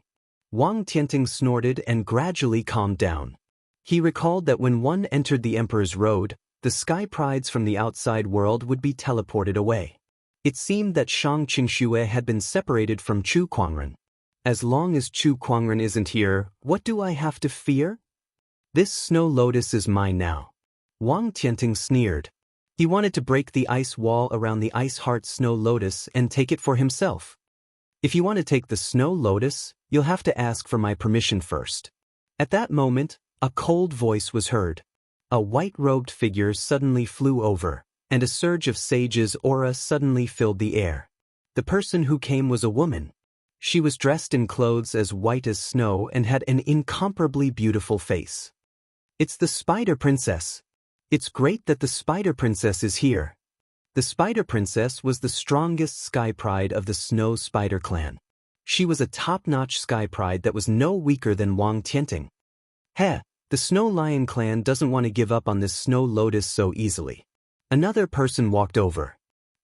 Wang Tianting snorted and gradually calmed down. He recalled that when one entered the Emperor's Road, the sky prides from the outside world would be teleported away. It seemed that Shang Qingxue had been separated from Chu Kuangren. As long as Chu Kuangren isn't here, what do I have to fear? This snow lotus is mine now. Wang Tianting sneered. He wanted to break the ice wall around the ice heart snow lotus and take it for himself. If you want to take the snow lotus, you'll have to ask for my permission first. At that moment, a cold voice was heard. A white-robed figure suddenly flew over, and a surge of sage's aura suddenly filled the air. The person who came was a woman. She was dressed in clothes as white as snow and had an incomparably beautiful face. It's the Spider Princess. It's great that the Spider Princess is here. The Spider Princess was the strongest sky pride of the Snow Spider clan. She was a top-notch sky pride that was no weaker than Wang Tianting. Heh, the Snow Lion clan doesn't want to give up on this snow lotus so easily. Another person walked over.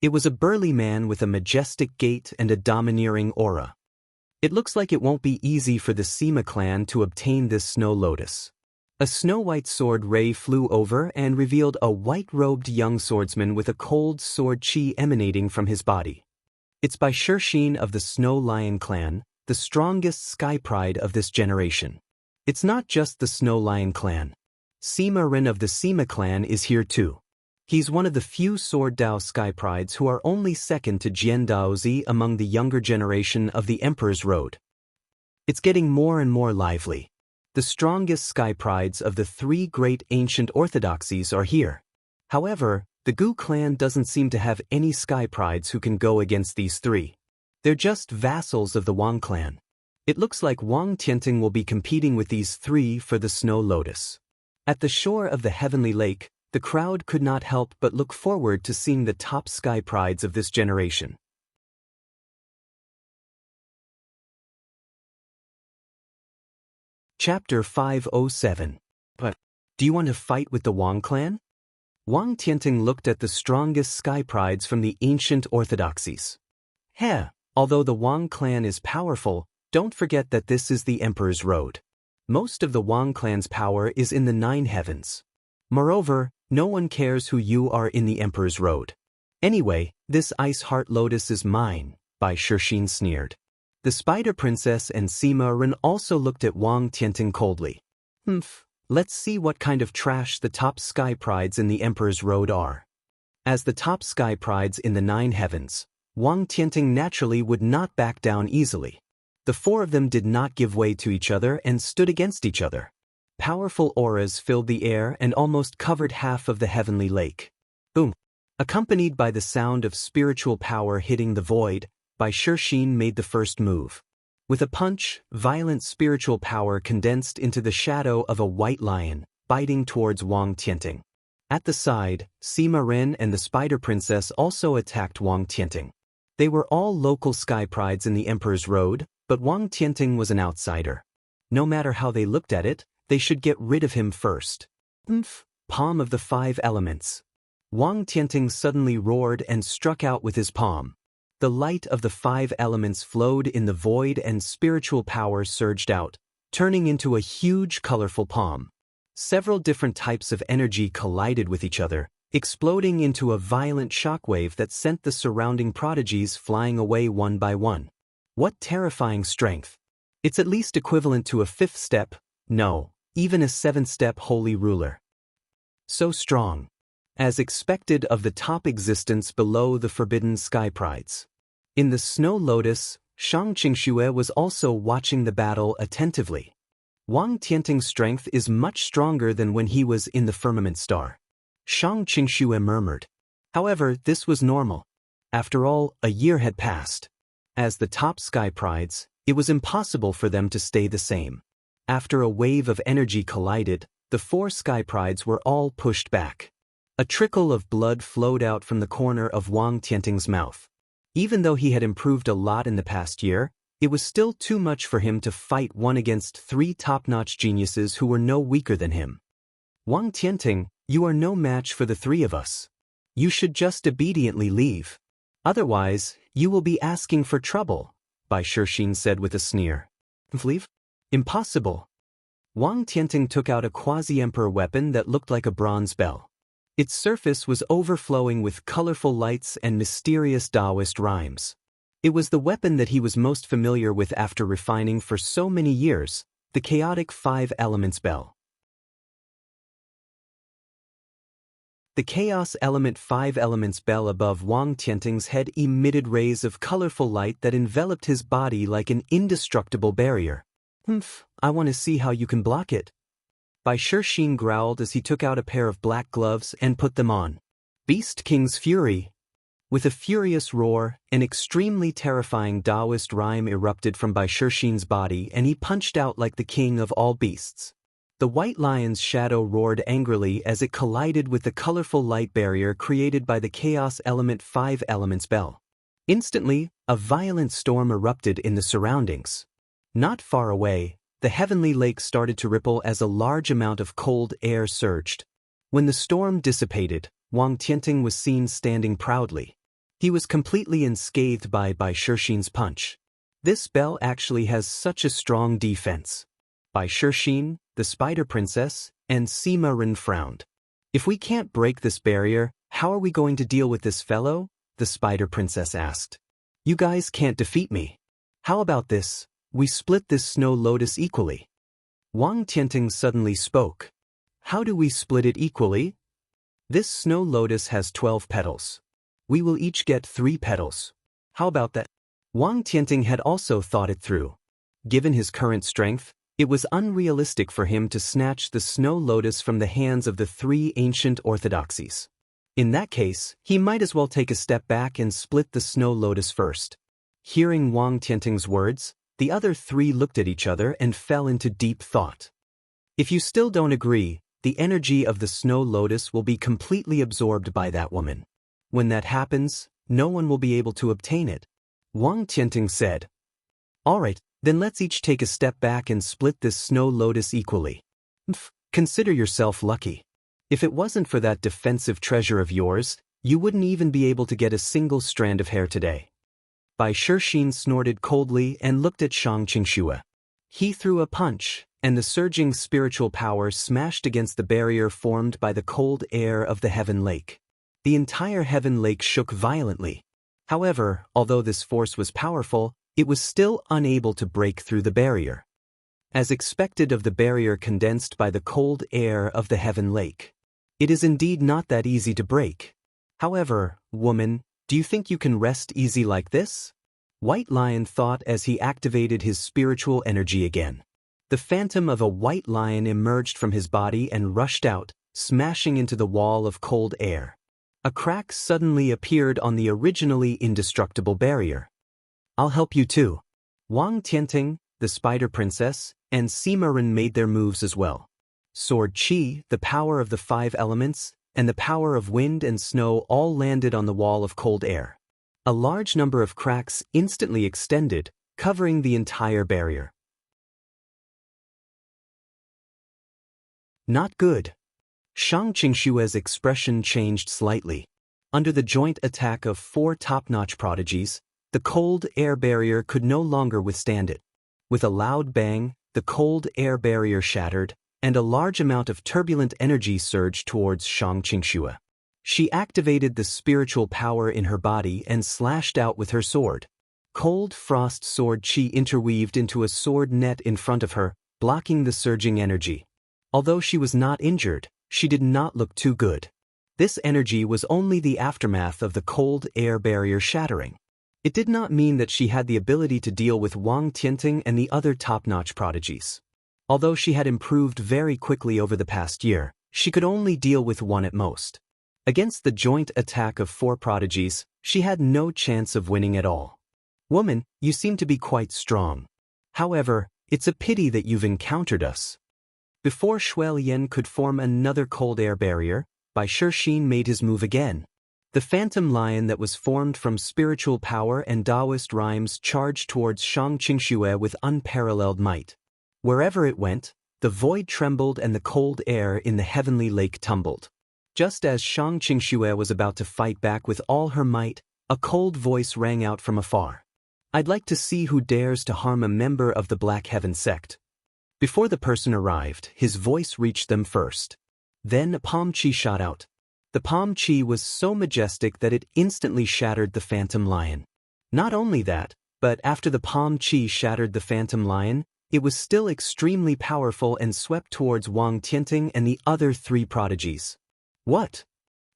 It was a burly man with a majestic gait and a domineering aura. It looks like it won't be easy for the Sima clan to obtain this snow lotus. A snow-white sword ray flew over and revealed a white-robed young swordsman with a cold sword chi emanating from his body. It's by Shirxin of the Snow Lion clan, the strongest sky pride of this generation. It's not just the Snow Lion clan. Sima Ren of the Sima clan is here too. He's one of the few Sword Dao sky prides who are only second to Jian Daozi among the younger generation of the Emperor's Road. It's getting more and more lively. The strongest sky prides of the three great ancient orthodoxies are here. However, the Gu clan doesn't seem to have any sky prides who can go against these three. They're just vassals of the Wang clan. It looks like Wang Tianting will be competing with these three for the Snow Lotus. At the shore of the Heavenly Lake, the crowd could not help but look forward to seeing the top sky prides of this generation. Chapter 507. But, do you want to fight with the Wang clan? Wang Tianting looked at the strongest sky prides from the ancient orthodoxies. Heh, although the Wang clan is powerful, don't forget that this is the Emperor's Road. Most of the Wang clan's power is in the 9 heavens. Moreover, no one cares who you are in the Emperor's Road. Anyway, this ice heart lotus is mine, Bai Shirxin sneered. The Spider Princess and Sima Ren also looked at Wang Tianting coldly. Let's see what kind of trash the top sky prides in the Emperor's Road are. As the top sky prides in the 9 heavens, Wang Tianting naturally would not back down easily. The 4 of them did not give way to each other and stood against each other. Powerful auras filled the air and almost covered half of the heavenly lake. Boom! Accompanied by the sound of spiritual power hitting the void, Bai Shirxin made the first move. With a punch, violent spiritual power condensed into the shadow of a white lion, biting towards Wang Tianting. At the side, Sima Ren and the Spider Princess also attacked Wang Tianting. They were all local sky prides in the Emperor's Road, but Wang Tianting was an outsider. No matter how they looked at it, they should get rid of him first. Palm of the 5 elements. Wang Tianting suddenly roared and struck out with his palm. The light of the 5 elements flowed in the void and spiritual power surged out, turning into a huge colorful palm. Several different types of energy collided with each other, exploding into a violent shockwave that sent the surrounding prodigies flying away one by one. What terrifying strength! It's at least equivalent to a 5th step, no, even a 7th step holy ruler. So strong. As expected of the top existence below the forbidden sky prides. In the Snow Lotus, Shang Qingxue was also watching the battle attentively. Wang Tianting's strength is much stronger than when he was in the Firmament Star. Shang Qingxue murmured. However, this was normal. After all, a year had passed. As the top sky prides, it was impossible for them to stay the same. After a wave of energy collided, the 4 sky prides were all pushed back. A trickle of blood flowed out from the corner of Wang Tianting's mouth. Even though he had improved a lot in the past year, it was still too much for him to fight 1 against 3 top-notch geniuses who were no weaker than him. Wang Tianting, you are no match for the 3 of us. You should just obediently leave. Otherwise, you will be asking for trouble, Bai Shixin said with a sneer. Leave? Impossible. Wang Tianting took out a quasi-emperor weapon that looked like a bronze bell. Its surface was overflowing with colorful lights and mysterious Daoist rhymes. It was the weapon that he was most familiar with after refining for so many years, the chaotic 5 elements bell. The chaos element 5 elements bell above Wang Tianting's head emitted rays of colorful light that enveloped his body like an indestructible barrier. I want to see how you can block it. Bai Shixin growled as he took out a pair of black gloves and put them on. Beast King's Fury. With a furious roar, an extremely terrifying Daoist rhyme erupted from Bai Shixin's body and he punched out like the king of all beasts. The white lion's shadow roared angrily as it collided with the colorful light barrier created by the chaos element 5 elements bell. Instantly, a violent storm erupted in the surroundings. Not far away, the heavenly lake started to ripple as a large amount of cold air surged. When the storm dissipated, Wang Tianting was seen standing proudly. He was completely unscathed by Bai Shixin's punch. This bell actually has such a strong defense. Bai Shixin, the Spider Princess, and Sima Ren frowned. If we can't break this barrier, how are we going to deal with this fellow? The Spider Princess asked. You guys can't defeat me. How about this? We split this snow lotus equally. Wang Tianting suddenly spoke. How do we split it equally? This snow lotus has 12 petals. We will each get 3 petals. How about that? Wang Tianting had also thought it through. Given his current strength, it was unrealistic for him to snatch the snow lotus from the hands of the 3 ancient orthodoxies. In that case, he might as well take a step back and split the snow lotus first. Hearing Wang Tianting's words, the other 3 looked at each other and fell into deep thought. If you still don't agree, the energy of the snow lotus will be completely absorbed by that woman. When that happens, no one will be able to obtain it. Wang Tianting said. Alright, then let's each take a step back and split this snow lotus equally. Consider yourself lucky. If it wasn't for that defensive treasure of yours, you wouldn't even be able to get a single strand of hair today. Bai Shixin snorted coldly and looked at Xianxia. He threw a punch, and the surging spiritual power smashed against the barrier formed by the cold air of the Heaven Lake. The entire Heaven Lake shook violently. However, although this force was powerful, it was still unable to break through the barrier. As expected of the barrier condensed by the cold air of the Heaven Lake. It is indeed not that easy to break. However, woman, do you think you can rest easy like this? White Lion thought as he activated his spiritual energy again. The phantom of a white lion emerged from his body and rushed out, smashing into the wall of cold air. A crack suddenly appeared on the originally indestructible barrier. I'll help you too. Wang Tianting, the Spider Princess, and Sima Ren made their moves as well. Sword Qi, the power of the 5 elements, and the power of wind and snow all landed on the wall of cold air. A large number of cracks instantly extended, covering the entire barrier. Not good. Xianxia's expression changed slightly. Under the joint attack of 4 top-notch prodigies, the cold air barrier could no longer withstand it. With a loud bang, the cold air barrier shattered, and a large amount of turbulent energy surged towards Xianxia. She activated the spiritual power in her body and slashed out with her sword. Cold frost sword Qi interweaved into a sword net in front of her, blocking the surging energy. Although she was not injured, she did not look too good. This energy was only the aftermath of the cold air barrier shattering. It did not mean that she had the ability to deal with Wang Tianting and the other top-notch prodigies. Although she had improved very quickly over the past year, she could only deal with one at most. Against the joint attack of 4 prodigies, she had no chance of winning at all. Woman, you seem to be quite strong. However, it's a pity that you've encountered us. Before Shui Lian could form another cold air barrier, Bai Shixin made his move again. The phantom lion that was formed from spiritual power and Daoist rhymes charged towards Shang Qingxue with unparalleled might. Wherever it went, the void trembled and the cold air in the heavenly lake tumbled. Just as Shang Qingxue was about to fight back with all her might, a cold voice rang out from afar. I'd like to see who dares to harm a member of the Black Heaven sect. Before the person arrived, his voice reached them first. Then Palm Chi shot out. The Palm Chi was so majestic that it instantly shattered the phantom lion. Not only that, but after the Palm Chi shattered the phantom lion, it was still extremely powerful and swept towards Wang Tianting and the other 3 prodigies. What?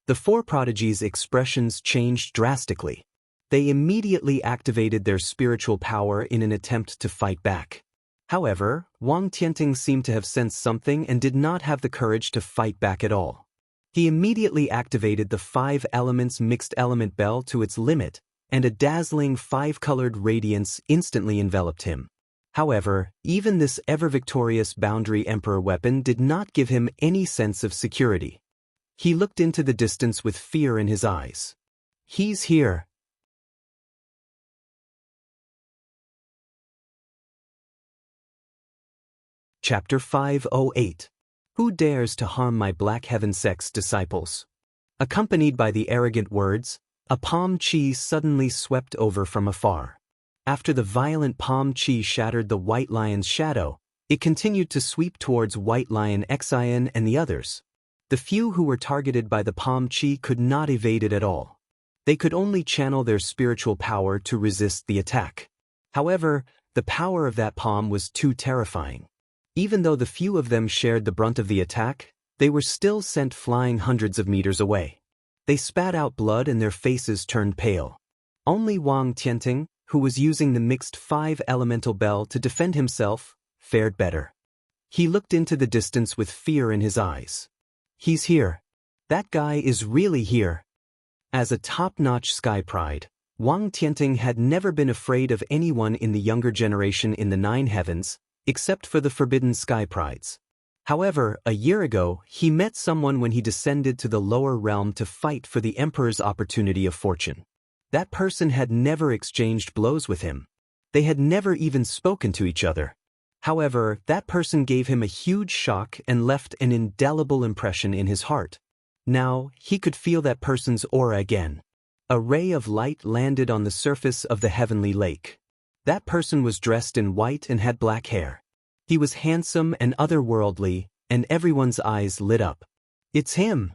The 4 prodigies' expressions changed drastically. They immediately activated their spiritual power in an attempt to fight back. However, Wang Tianting seemed to have sensed something and did not have the courage to fight back at all. He immediately activated the 5 elements mixed element bell to its limit, and a dazzling 5-colored radiance instantly enveloped him. However, even this ever-victorious boundary emperor weapon did not give him any sense of security. He looked into the distance with fear in his eyes. He's here. Chapter 508. Who dares to harm my Black Heaven sect's disciples? Accompanied by the arrogant words, a Palm Chi suddenly swept over from afar. After the violent Palm Chi shattered the White Lion's shadow, it continued to sweep towards White Lion Xian and the others. The few who were targeted by the Palm Chi could not evade it at all. They could only channel their spiritual power to resist the attack. However, the power of that palm was too terrifying. Even though the few of them shared the brunt of the attack, they were still sent flying hundreds of meters away. They spat out blood and their faces turned pale. Only Wang Tianting, who was using the mixed 5 elemental bell to defend himself, fared better. He looked into the distance with fear in his eyes. He's here. That guy is really here. As a top-notch sky pride, Wang Tianting had never been afraid of anyone in the younger generation in the 9 heavens, except for the forbidden sky prides. However, a year ago, he met someone when he descended to the lower realm to fight for the Emperor's opportunity of fortune. That person had never exchanged blows with him. They had never even spoken to each other. However, that person gave him a huge shock and left an indelible impression in his heart. Now, he could feel that person's aura again. A ray of light landed on the surface of the heavenly lake. That person was dressed in white and had black hair. He was handsome and otherworldly, and everyone's eyes lit up. It's him!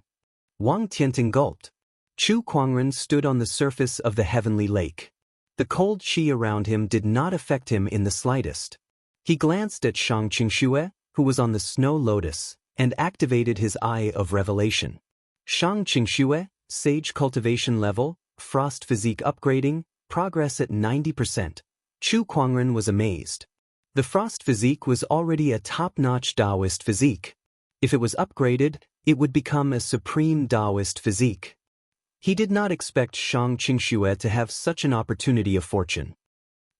Wang Tianting gulped. Chu Kuangren stood on the surface of the heavenly lake. The cold chi around him did not affect him in the slightest. He glanced at Shang Qingxue, who was on the snow lotus, and activated his eye of revelation. Shang Qingxue, sage cultivation level, frost physique upgrading, progress at 90%. Chu Kuangren was amazed. The frost physique was already a top-notch Daoist physique. If it was upgraded, it would become a supreme Daoist physique. He did not expect Shang Qingxue to have such an opportunity of fortune.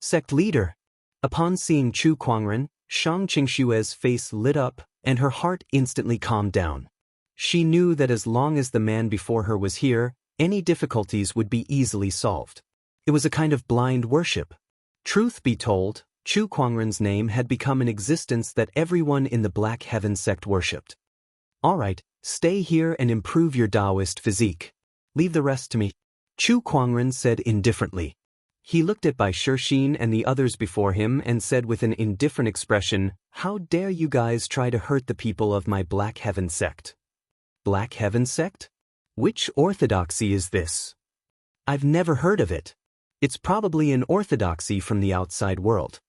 Sect leader. Upon seeing Chu Kuangren, Shang Qingxue's face lit up, and her heart instantly calmed down. She knew that as long as the man before her was here, any difficulties would be easily solved. It was a kind of blind worship. Truth be told, Chu Kuangren's name had become an existence that everyone in the Black Heaven sect worshipped. All right, stay here and improve your Daoist physique. Leave the rest to me, Chu Kuangren said indifferently. He looked at Bai Shixin and the others before him and said with an indifferent expression, "How dare you guys try to hurt the people of my Black Heaven sect?" Black Heaven sect? Which orthodoxy is this? I've never heard of it. It's probably an orthodoxy from the outside world.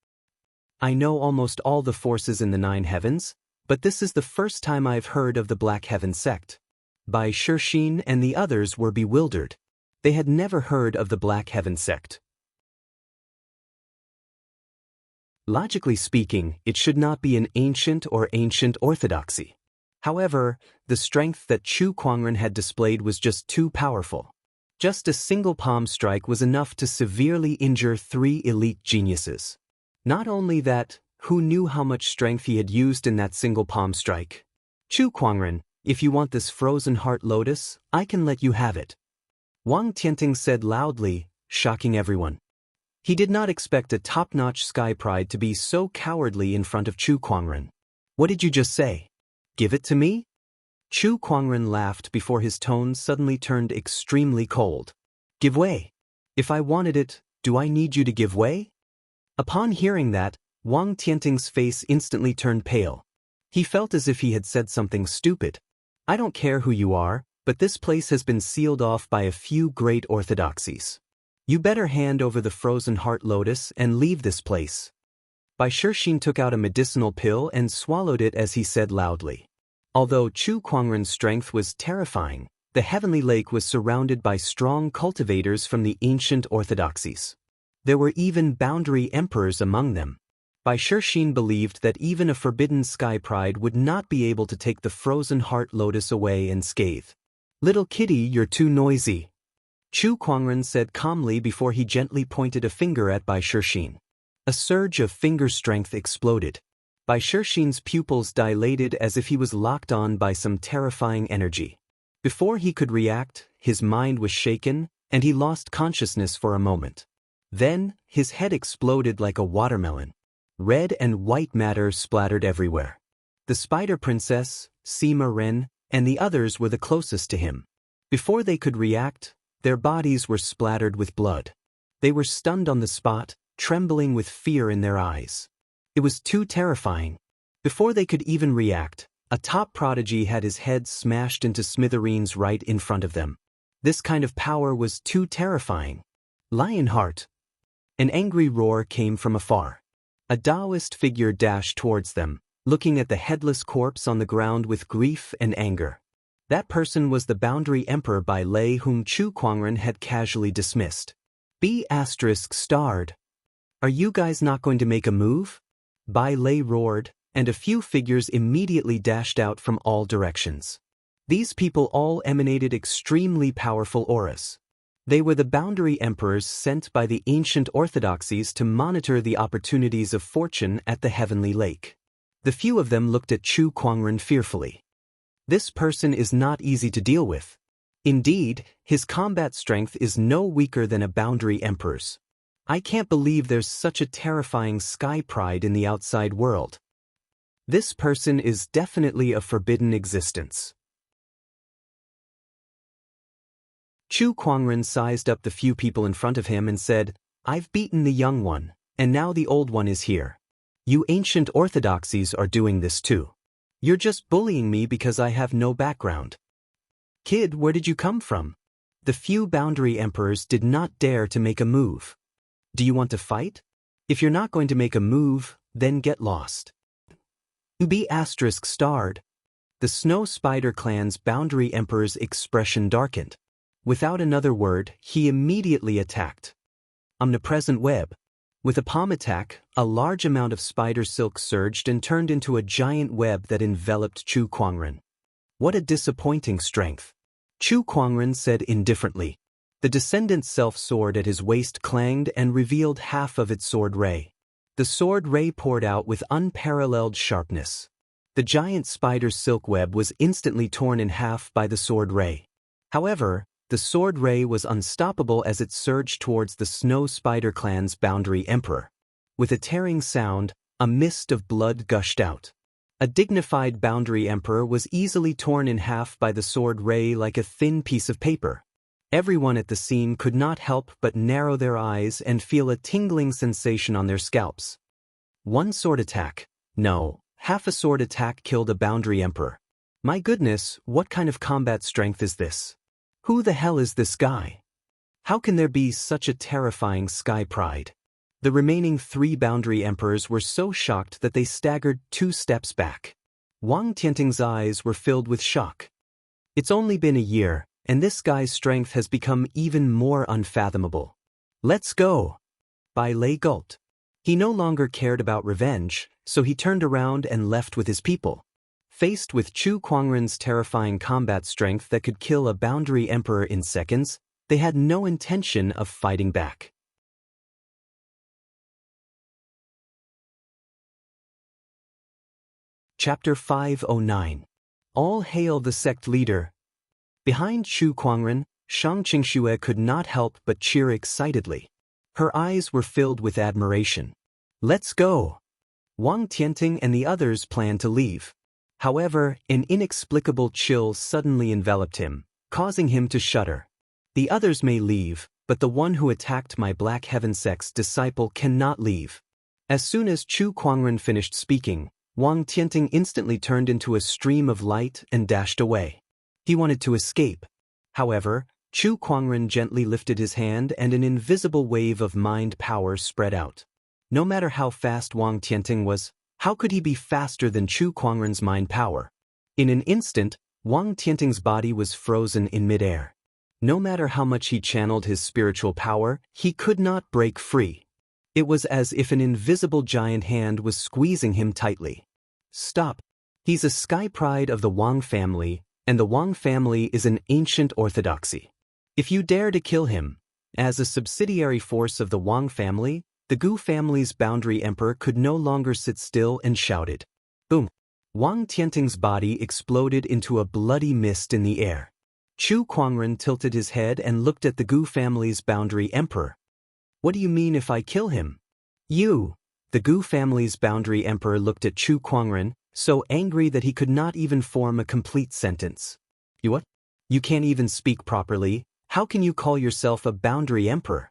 I know almost all the forces in the 9 heavens, but this is the first time I've heard of the Black Heaven sect. Bai Shixin and the others were bewildered. They had never heard of the Black Heaven sect. Logically speaking, it should not be an ancient or ancient orthodoxy. However, the strength that Chu Kuangren had displayed was just too powerful. Just a single palm strike was enough to severely injure 3 elite geniuses. Not only that, who knew how much strength he had used in that single palm strike. Chu Kuangren, if you want this frozen heart lotus, I can let you have it. Wang Tianting said loudly, shocking everyone. He did not expect a top-notch sky pride to be so cowardly in front of Chu Kuangren. What did you just say? Give it to me? Chu Kuangren laughed before his tone suddenly turned extremely cold. Give way. If I wanted it, do I need you to give way? Upon hearing that, Wang Tianting's face instantly turned pale. He felt as if he had said something stupid. I don't care who you are, but this place has been sealed off by a few great orthodoxies. You better hand over the frozen heart lotus and leave this place. Bai Shixin took out a medicinal pill and swallowed it as he said loudly. Although Chu Kuangren's strength was terrifying, the heavenly lake was surrounded by strong cultivators from the ancient orthodoxies. There were even boundary emperors among them. Bai Shixin believed that even a forbidden sky pride would not be able to take the frozen heart lotus away unscathed. Little kitty, you're too noisy. Chu Kuangren said calmly before he gently pointed a finger at Bai Shixin. A surge of finger strength exploded. Bai Shixin's pupils dilated as if he was locked on by some terrifying energy. Before he could react, his mind was shaken, and he lost consciousness for a moment. Then, his head exploded like a watermelon. Red and white matter splattered everywhere. The Spider Princess, Sima Ren, and the others were the closest to him. Before they could react, their bodies were splattered with blood. They were stunned on the spot, trembling with fear in their eyes. It was too terrifying. Before they could even react, a top prodigy had his head smashed into smithereens right in front of them. This kind of power was too terrifying. Lionheart! An angry roar came from afar. A Daoist figure dashed towards them, looking at the headless corpse on the ground with grief and anger. That person was the Boundary Emperor Bai Lei, whom Chu Kuangren had casually dismissed. B** starred. Are you guys not going to make a move? Bai Lei roared, and a few figures immediately dashed out from all directions. These people all emanated extremely powerful auras. They were the Boundary Emperors sent by the ancient orthodoxies to monitor the opportunities of fortune at the Heavenly Lake. The few of them looked at Chu Kuangren fearfully. This person is not easy to deal with. Indeed, his combat strength is no weaker than a Boundary Emperor's. I can't believe there's such a terrifying sky pride in the outside world. This person is definitely a forbidden existence. Chu Kuangren sized up the few people in front of him and said, I've beaten the young one, and now the old one is here. You ancient orthodoxies are doing this too. You're just bullying me because I have no background. Kid, where did you come from? The few Boundary Emperors did not dare to make a move. Do you want to fight? If you're not going to make a move, then get lost. B** starred. The Snow Spider Clan's Boundary Emperor's expression darkened. Without another word, he immediately attacked. Omnipresent Web. With a palm attack, a large amount of spider silk surged and turned into a giant web that enveloped Chu Kuangren. What a disappointing strength. Chu Kuangren said indifferently. The Descendant's self-sword at his waist clanged and revealed half of its sword ray. The sword ray poured out with unparalleled sharpness. The giant spider's silk web was instantly torn in half by the sword ray. However, the sword ray was unstoppable as it surged towards the Snow Spider Clan's Boundary Emperor. With a tearing sound, a mist of blood gushed out. A dignified Boundary Emperor was easily torn in half by the sword ray like a thin piece of paper. Everyone at the scene could not help but narrow their eyes and feel a tingling sensation on their scalps. One sword attack. No, half a sword attack killed a Boundary Emperor. My goodness, what kind of combat strength is this? Who the hell is this guy? How can there be such a terrifying sky pride? The remaining 3 Boundary Emperors were so shocked that they staggered 2 steps back. Wang Tianting's eyes were filled with shock. It's only been a year, and this guy's strength has become even more unfathomable. Let's go! Bai Lei gulped. He no longer cared about revenge, so he turned around and left with his people. Faced with Chu Kuangren's terrifying combat strength that could kill a Boundary Emperor in seconds, they had no intention of fighting back. Chapter 509. All hail the sect leader. Behind Chu Kuangren, Xianxia could not help but cheer excitedly. Her eyes were filled with admiration. Let's go! Wang Tianting and the others planned to leave. However, an inexplicable chill suddenly enveloped him, causing him to shudder. The others may leave, but the one who attacked my Black Heaven Sect's disciple cannot leave. As soon as Chu Kuangren finished speaking, Wang Tianting instantly turned into a stream of light and dashed away. He wanted to escape. However, Chu Kuangren gently lifted his hand and an invisible wave of mind power spread out. No matter how fast Wang Tianting was, how could he be faster than Chu Kuangren's mind power? In an instant, Wang Tianting's body was frozen in midair. No matter how much he channeled his spiritual power, he could not break free. It was as if an invisible giant hand was squeezing him tightly. Stop! He's a sky pride of the Wang family, and the Wang family is an ancient orthodoxy. If you dare to kill him, as a subsidiary force of the Wang family, the Gu family's boundary emperor could no longer sit still and shouted. Boom! Wang Tianting's body exploded into a bloody mist in the air. Chu Kuangren tilted his head and looked at the Gu family's boundary emperor. What do you mean if I kill him? You! The Gu family's boundary emperor looked at Chu Kuangren, so angry that he could not even form a complete sentence. You what? You can't even speak properly. How can you call yourself a boundary emperor?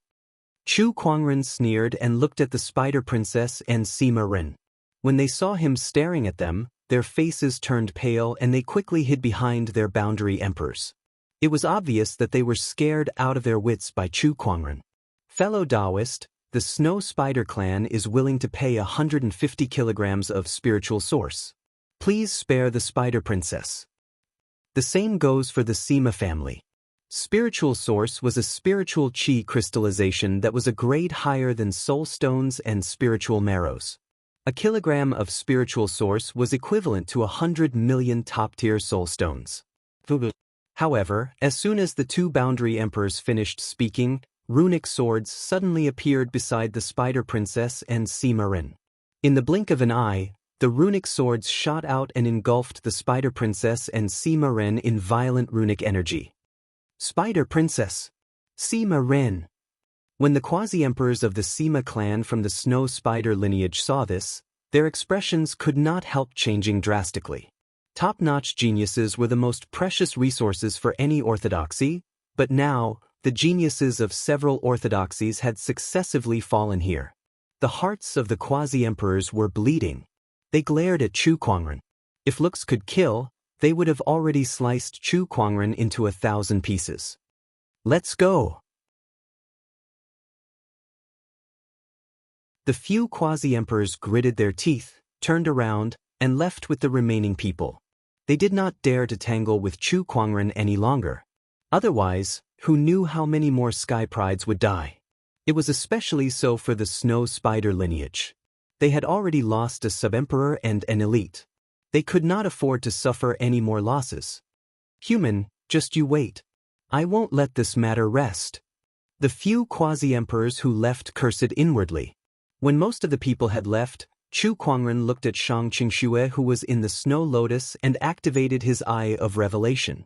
Chu Kuangren sneered and looked at the Spider Princess and Sima Ren. When they saw him staring at them, their faces turned pale and they quickly hid behind their boundary emperors. It was obvious that they were scared out of their wits by Chu Kuangren. Fellow Daoist, the Snow Spider clan is willing to pay 150 kilograms of spiritual source. Please spare the Spider Princess. The same goes for the Sima family. Spiritual source was a spiritual chi crystallization that was a grade higher than soul stones and spiritual marrows. A kilogram of spiritual source was equivalent to 100 million top-tier soul stones. However, as soon as the two boundary emperors finished speaking, runic swords suddenly appeared beside the Spider Princess and Sima Ren. In the blink of an eye, the runic swords shot out and engulfed the Spider Princess and Sima Ren in violent runic energy. Spider Princess! Sima Ren! When the quasi-emperors of the Sima clan from the Snow Spider lineage saw this, their expressions could not help changing drastically. Top-notch geniuses were the most precious resources for any orthodoxy, but now, the geniuses of several orthodoxies had successively fallen here. The hearts of the quasi-emperors were bleeding. They glared at Chu Kuangren. If looks could kill, they would have already sliced Chu Kuangren into 1,000 pieces. Let's go! The few quasi-emperors gritted their teeth, turned around, and left with the remaining people. They did not dare to tangle with Chu Kuangren any longer. Otherwise, who knew how many more sky prides would die? It was especially so for the Snow Spider lineage. They had already lost a sub-emperor and an elite. They could not afford to suffer any more losses. Human, just you wait. I won't let this matter rest. The few quasi-emperors who left cursed inwardly. When most of the people had left, Chu Kuangren looked at Xianxia who was in the Snow Lotus and activated his Eye of Revelation.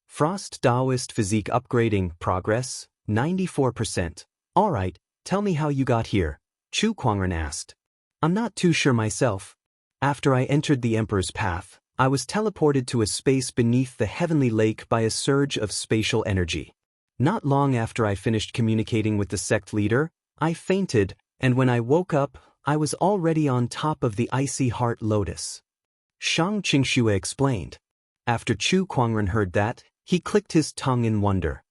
Frost Daoist physique upgrading progress, 94%. Alright, tell me how you got here, Chu Kuangren asked. I'm not too sure myself. After I entered the Emperor's path, I was teleported to a space beneath the heavenly lake by a surge of spatial energy. Not long after I finished communicating with the sect leader, I fainted, and when I woke up, I was already on top of the icy heart lotus. Xianxia explained. After Chu Kuangren heard that, he clicked his tongue in wonder.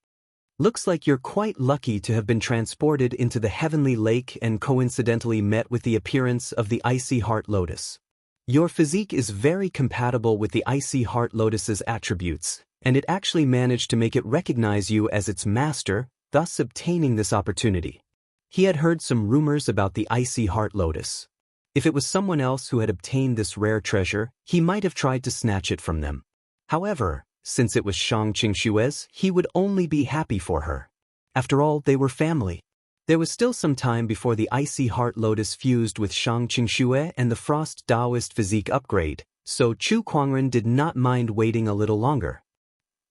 Looks like you're quite lucky to have been transported into the heavenly lake and coincidentally met with the appearance of the icy heart lotus. Your physique is very compatible with the icy heart lotus's attributes, and it actually managed to make it recognize you as its master, thus obtaining this opportunity. He had heard some rumors about the icy heart lotus. If it was someone else who had obtained this rare treasure, he might have tried to snatch it from them. However, since it was Xianxia's, he would only be happy for her. After all, they were family. There was still some time before the icy heart lotus fused with Xianxia and the frost Daoist physique upgrade, so Chu Kuangren did not mind waiting a little longer.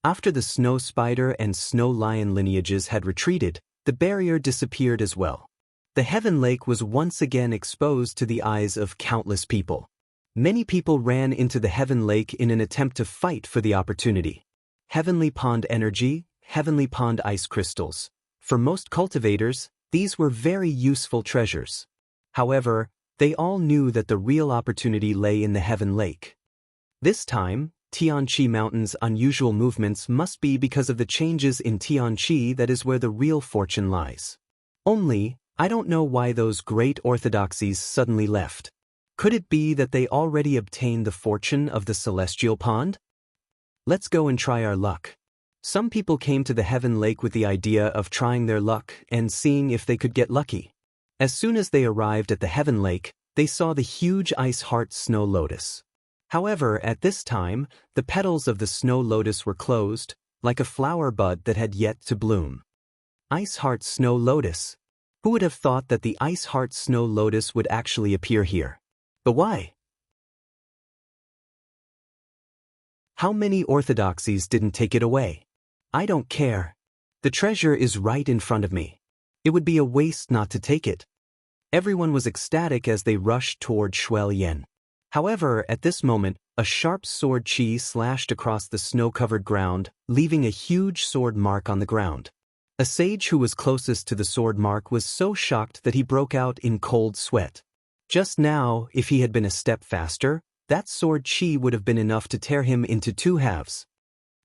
After the snow spider and snow lion lineages had retreated, the barrier disappeared as well. The Heaven Lake was once again exposed to the eyes of countless people. Many people ran into the Heaven Lake in an attempt to fight for the opportunity. Heavenly Pond energy, Heavenly Pond ice crystals. For most cultivators, these were very useful treasures. However, they all knew that the real opportunity lay in the Heaven Lake. This time, Tianqi Mountain's unusual movements must be because of the changes in Tianqi. That is where the real fortune lies. Only, I don't know why those great orthodoxies suddenly left. Could it be that they already obtained the fortune of the Celestial Pond? Let's go and try our luck. Some people came to the Heaven Lake with the idea of trying their luck and seeing if they could get lucky. As soon as they arrived at the Heaven Lake, they saw the huge ice heart snow lotus. However, at this time, the petals of the snow lotus were closed, like a flower bud that had yet to bloom. Ice heart snow lotus. Who would have thought that the ice heart snow lotus would actually appear here? But why? How many orthodoxies didn't take it away? I don't care. The treasure is right in front of me. It would be a waste not to take it. Everyone was ecstatic as they rushed toward Shuilian. However, at this moment, a sharp sword chi slashed across the snow-covered ground, leaving a huge sword mark on the ground. A sage who was closest to the sword mark was so shocked that he broke out in cold sweat. Just now, if he had been a step faster, that sword chi would have been enough to tear him into two halves.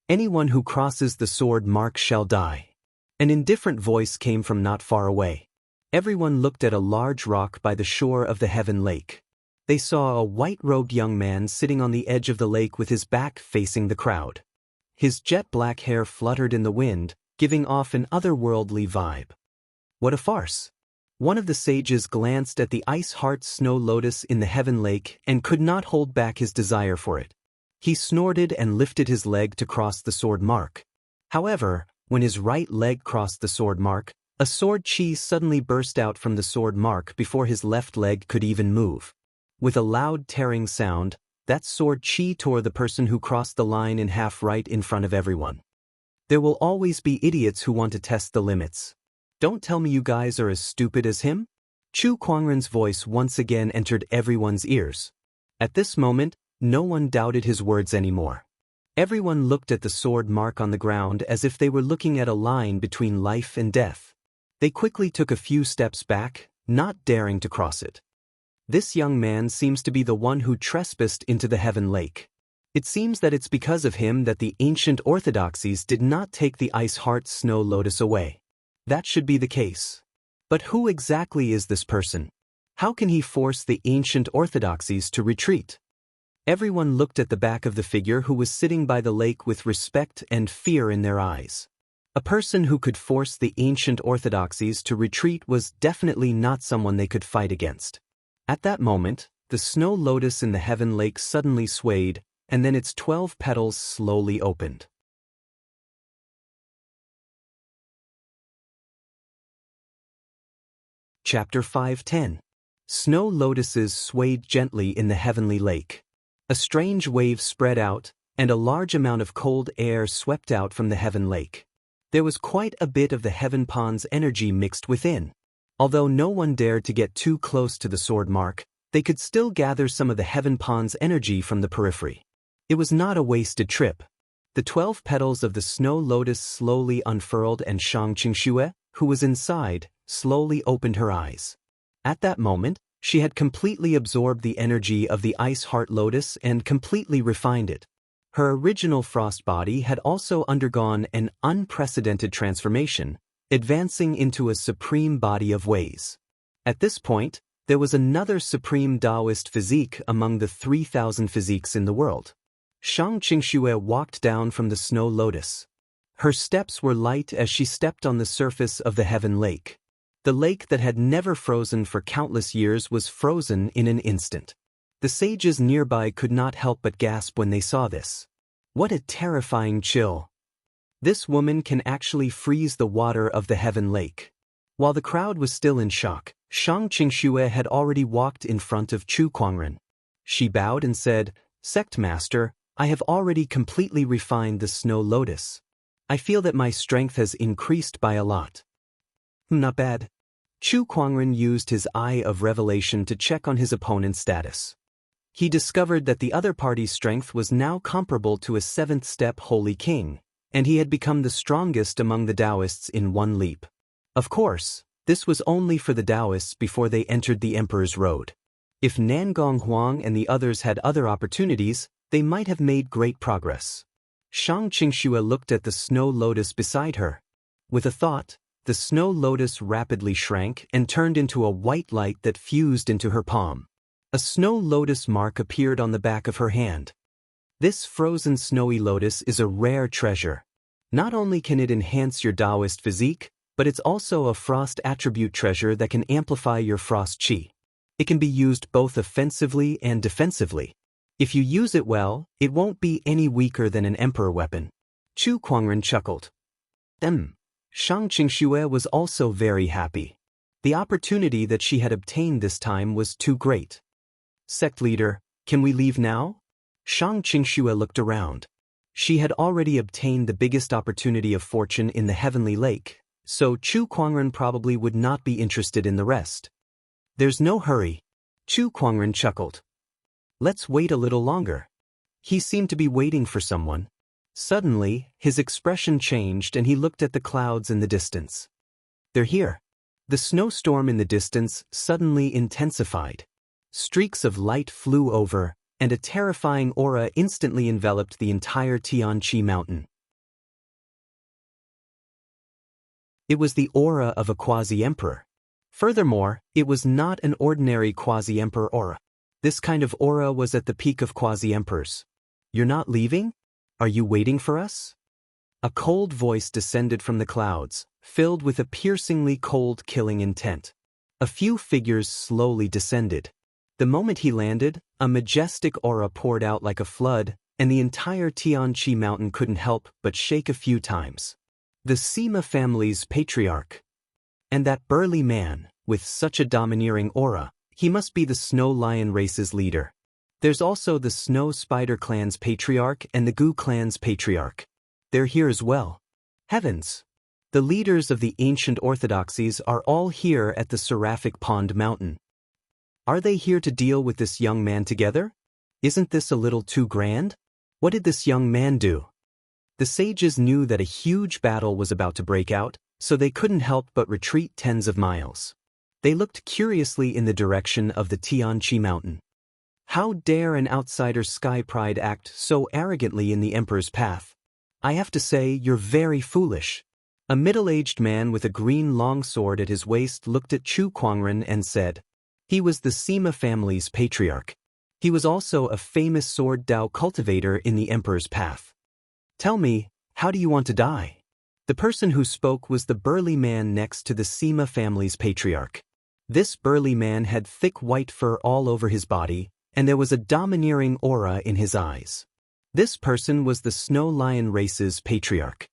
Anyone who crosses the sword mark shall die. An indifferent voice came from not far away. Everyone looked at a large rock by the shore of the Heaven Lake. They saw a white-robed young man sitting on the edge of the lake with his back facing the crowd. His jet-black hair fluttered in the wind, giving off an otherworldly vibe. What a farce! One of the sages glanced at the ice heart snow lotus in the Heaven Lake and could not hold back his desire for it. He snorted and lifted his leg to cross the sword mark. However, when his right leg crossed the sword mark, a sword chi suddenly burst out from the sword mark before his left leg could even move. With a loud tearing sound, that sword chi tore the person who crossed the line in half right in front of everyone. There will always be idiots who want to test the limits. Don't tell me you guys are as stupid as him? Chu Kuangren's voice once again entered everyone's ears. At this moment, no one doubted his words anymore. Everyone looked at the sword mark on the ground as if they were looking at a line between life and death. They quickly took a few steps back, not daring to cross it. This young man seems to be the one who trespassed into the Heaven Lake. It seems that it's because of him that the ancient orthodoxies did not take the ice heart snow lotus away. That should be the case. But who exactly is this person? How can he force the ancient orthodoxies to retreat? Everyone looked at the back of the figure who was sitting by the lake with respect and fear in their eyes. A person who could force the ancient orthodoxies to retreat was definitely not someone they could fight against. At that moment, the snow lotus in the Heaven Lake suddenly swayed, and then its 12 petals slowly opened. Chapter 5:10. Snow lotuses swayed gently in the heavenly lake. A strange wave spread out, and a large amount of cold air swept out from the Heaven Lake. There was quite a bit of the Heaven Pond's energy mixed within. Although no one dared to get too close to the sword mark, they could still gather some of the Heaven Pond's energy from the periphery. It was not a wasted trip. The 12 petals of the snow lotus slowly unfurled and Xianxia, who was inside, slowly opened her eyes. At that moment, she had completely absorbed the energy of the ice heart lotus and completely refined it. Her original frost body had also undergone an unprecedented transformation, advancing into a supreme body of ways. At this point, there was another supreme Daoist physique among the 3,000 physiques in the world. Xianxia walked down from the snow lotus. Her steps were light as she stepped on the surface of the Heaven Lake. The lake that had never frozen for countless years was frozen in an instant. The sages nearby could not help but gasp when they saw this. What a terrifying chill! This woman can actually freeze the water of the Heaven Lake. While the crowd was still in shock, Xianxia had already walked in front of Chu Kuangren. She bowed and said, Sect Master, I have already completely refined the snow lotus. I feel that my strength has increased by a lot. Not bad. Chu Kuangren used his eye of revelation to check on his opponent's status. He discovered that the other party's strength was now comparable to a 7th-step Holy King, and he had become the strongest among the Daoists in one leap. Of course, this was only for the Daoists before they entered the Emperor's Road. If Nangong Huang and the others had other opportunities, they might have made great progress. Shang Qingxue looked at the snow lotus beside her. With a thought, the snow lotus rapidly shrank and turned into a white light that fused into her palm. A snow lotus mark appeared on the back of her hand. This frozen snowy lotus is a rare treasure. Not only can it enhance your Daoist physique, but it's also a frost attribute treasure that can amplify your frost chi. It can be used both offensively and defensively. If you use it well, it won't be any weaker than an emperor weapon. Chu Kuangren chuckled. Shang Qingxue was also very happy. The opportunity that she had obtained this time was too great. Sect leader, can we leave now? Shang Qingxue looked around. She had already obtained the biggest opportunity of fortune in the Heavenly Lake, so Chu Kuangren probably would not be interested in the rest. There's no hurry. Chu Kuangren chuckled. Let's wait a little longer. He seemed to be waiting for someone. Suddenly, his expression changed and he looked at the clouds in the distance. They're here. The snowstorm in the distance suddenly intensified. Streaks of light flew over, and a terrifying aura instantly enveloped the entire Tianqi mountain. It was the aura of a quasi-emperor. Furthermore, it was not an ordinary quasi-emperor aura. This kind of aura was at the peak of quasi-emperors. You're not leaving? Are you waiting for us? A cold voice descended from the clouds, filled with a piercingly cold killing intent. A few figures slowly descended. The moment he landed, a majestic aura poured out like a flood, and the entire Tianqi mountain couldn't help but shake a few times. The Sima family's patriarch. And that burly man, with such a domineering aura, he must be the Snow Lion race's leader. There's also the Snow Spider clan's patriarch and the Gu clan's patriarch. They're here as well. Heavens! The leaders of the ancient orthodoxies are all here at the Seraphic Pond Mountain. Are they here to deal with this young man together? Isn't this a little too grand? What did this young man do? The sages knew that a huge battle was about to break out, so they couldn't help but retreat tens of miles. They looked curiously in the direction of the Tianqi mountain. How dare an outsider sky pride act so arrogantly in the emperor's path? I have to say, you're very foolish. A middle-aged man with a green longsword at his waist looked at Chu Kuangren and said. He was the Sima family's patriarch. He was also a famous sword Dao cultivator in the emperor's path. Tell me, how do you want to die? The person who spoke was the burly man next to the Sima family's patriarch. This burly man had thick white fur all over his body, and there was a domineering aura in his eyes. This person was the Snow Lion race's patriarch.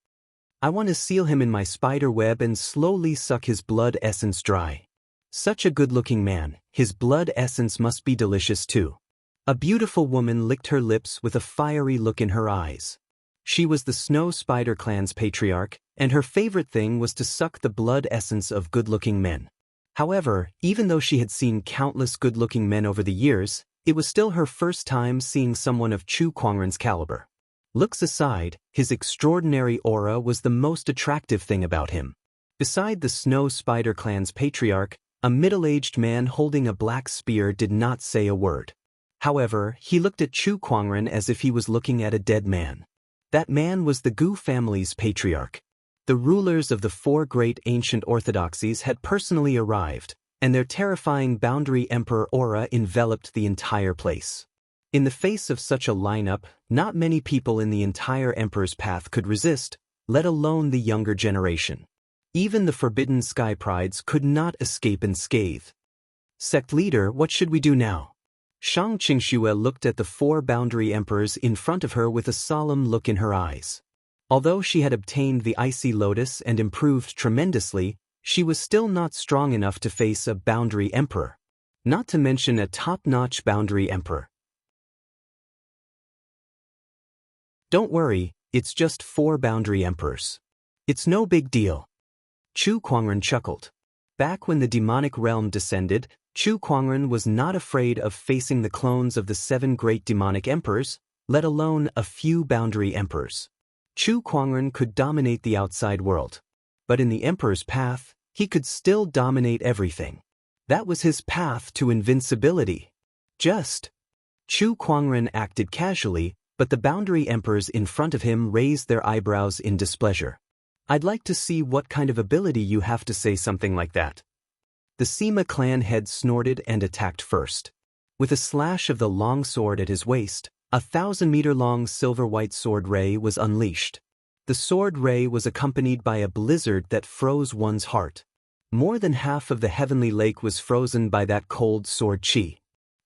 I want to seal him in my spider web and slowly suck his blood essence dry. Such a good-looking man, his blood essence must be delicious too. A beautiful woman licked her lips with a fiery look in her eyes. She was the Snow Spider clan's patriarch, and her favorite thing was to suck the blood essence of good-looking men. However, even though she had seen countless good-looking men over the years, it was still her first time seeing someone of Chu Kuangren's caliber. Looks aside, his extraordinary aura was the most attractive thing about him. Beside the Snow Spider clan's patriarch, a middle-aged man holding a black spear did not say a word. However, he looked at Chu Kuangren as if he was looking at a dead man. That man was the Gu family's patriarch. The rulers of the 4 great ancient orthodoxies had personally arrived, and their terrifying boundary emperor aura enveloped the entire place. In the face of such a lineup, not many people in the entire emperor's path could resist, let alone the younger generation. Even the forbidden sky prides could not escape unscathed. Sect leader, what should we do now? Shang Qingxue looked at the 4 boundary emperors in front of her with a solemn look in her eyes. Although she had obtained the icy lotus and improved tremendously, she was still not strong enough to face a boundary emperor. Not to mention a top-notch boundary emperor. Don't worry, it's just 4 boundary emperors. It's no big deal. Chu Kuangren chuckled. Back when the demonic realm descended, Chu Kuangren was not afraid of facing the clones of the 7 great demonic emperors, let alone a few boundary emperors. Chu Kuangren could dominate the outside world. But in the emperor's path, he could still dominate everything. That was his path to invincibility. Chu Kuangren acted casually, but the boundary emperors in front of him raised their eyebrows in displeasure. I'd like to see what kind of ability you have to say something like that. The Sima clan head snorted and attacked first. With a slash of the long sword at his waist, a 1,000-meter-long silver-white sword ray was unleashed. The sword ray was accompanied by a blizzard that froze one's heart. More than half of the heavenly lake was frozen by that cold sword chi.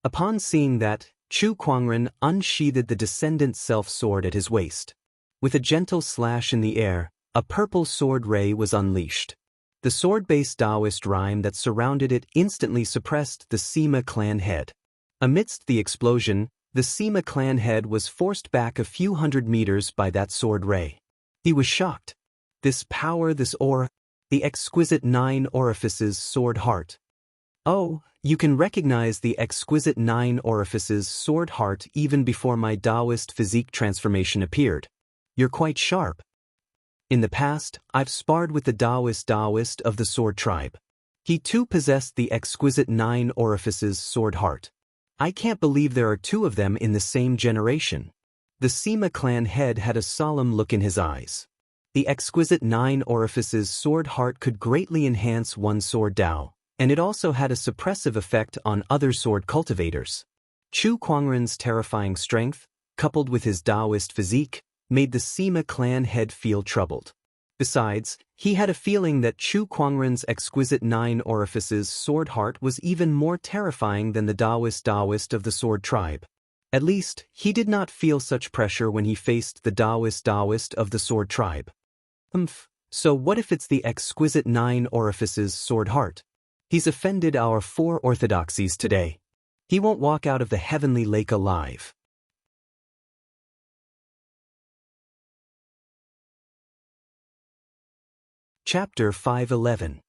Upon seeing that, Chu Kuangren unsheathed the descendant self-sword at his waist. With a gentle slash in the air, a purple sword ray was unleashed. The sword-based Daoist rhyme that surrounded it instantly suppressed the Sima clan head. Amidst the explosion, the Sima clan head was forced back a few hundred meters by that sword ray. He was shocked. This power, this aura, the exquisite 9 orifices sword heart. Oh, you can recognize the exquisite 9 orifices sword heart even before my Daoist physique transformation appeared. You're quite sharp. In the past, I've sparred with the Daoist of the sword tribe. He too possessed the exquisite 9 orifices sword heart. I can't believe there are 2 of them in the same generation. The Sima clan head had a solemn look in his eyes. The exquisite 9 orifices sword heart could greatly enhance one's sword Dao, and it also had a suppressive effect on other sword cultivators. Chu Kuangren's terrifying strength, coupled with his Daoist physique, made the Sima clan head feel troubled. Besides, he had a feeling that Chu Kuangren's exquisite 9 orifices sword heart was even more terrifying than the Daoist of the sword tribe. At least, he did not feel such pressure when he faced the Daoist of the sword tribe. So what if it's the exquisite 9 orifices sword heart? He's offended our 4 orthodoxies today. He won't walk out of the heavenly lake alive. Chapter 511.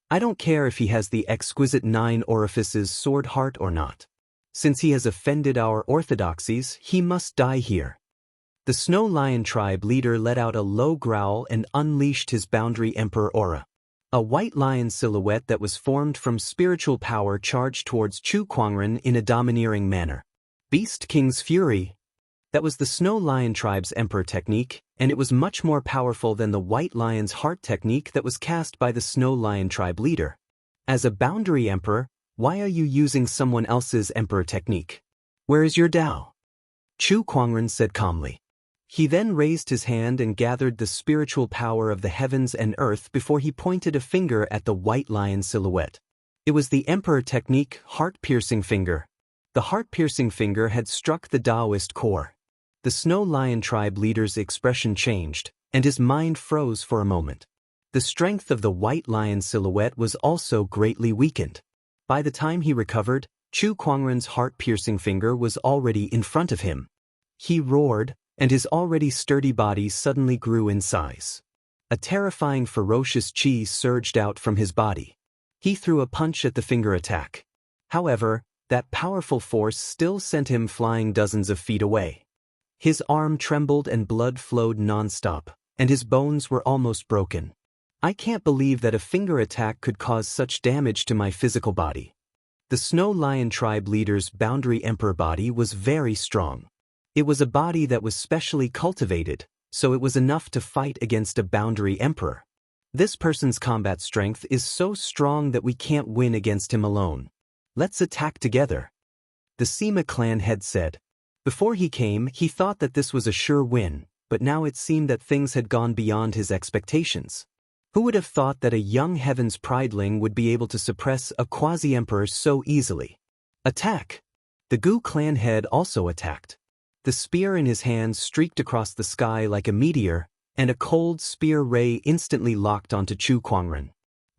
I don't care if he has the exquisite 9 orifices sword heart or not. Since he has offended our orthodoxies, he must die here. The Snow Lion tribe leader let out a low growl and unleashed his boundary emperor aura. A white lion silhouette that was formed from spiritual power charged towards Chu Kuangren in a domineering manner. Beast King's Fury. That was the Snow Lion tribe's emperor technique, and it was much more powerful than the White Lion's heart technique that was cast by the Snow Lion tribe leader. As a boundary emperor, why are you using someone else's emperor technique? Where is your Dao? Chu Kuangren said calmly. He then raised his hand and gathered the spiritual power of the heavens and earth before he pointed a finger at the White Lion silhouette. It was the emperor technique heart-piercing finger. The heart-piercing finger had struck the Daoist core. The Snow Lion tribe leader's expression changed, and his mind froze for a moment. The strength of the White Lion silhouette was also greatly weakened. By the time he recovered, Chu Kuangren's heart-piercing finger was already in front of him. He roared, and his already sturdy body suddenly grew in size. A terrifying ferocious chi surged out from his body. He threw a punch at the finger attack. However, that powerful force still sent him flying dozens of feet away. His arm trembled and blood flowed non-stop, and his bones were almost broken. I can't believe that a finger attack could cause such damage to my physical body. The Snow Lion tribe leader's boundary emperor body was very strong. It was a body that was specially cultivated, so it was enough to fight against a boundary emperor. This person's combat strength is so strong that we can't win against him alone. Let's attack together. The Sima clan head said. Before he came, he thought that this was a sure win, but now it seemed that things had gone beyond his expectations. Who would have thought that a young Heaven's Prideling would be able to suppress a quasi-emperor so easily? Attack! The Gu clan head also attacked. The spear in his hands streaked across the sky like a meteor, and a cold spear ray instantly locked onto Chu Kuangren.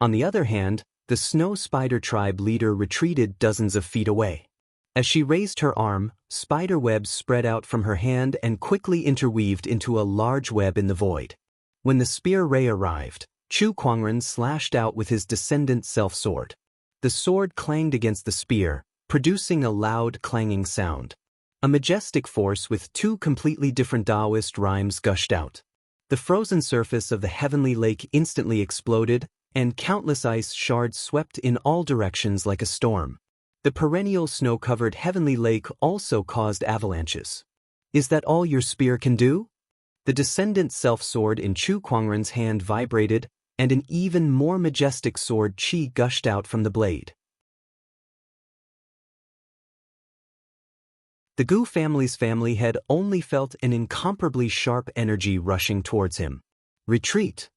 On the other hand, the Snow Spider tribe leader retreated dozens of feet away. As she raised her arm, spider webs spread out from her hand and quickly interweaved into a large web in the void. When the spear ray arrived, Chu Kuangren slashed out with his descendant self-sword. The sword clanged against the spear, producing a loud clanging sound. A majestic force with two completely different Daoist rhymes gushed out. The frozen surface of the heavenly lake instantly exploded, and countless ice shards swept in all directions like a storm. The perennial snow-covered heavenly lake also caused avalanches. Is that all your spear can do? The descendant self-sword in Chu Kuangren's hand vibrated, and an even more majestic sword qi gushed out from the blade. The Gu family's family had only felt an incomparably sharp energy rushing towards him. Retreat!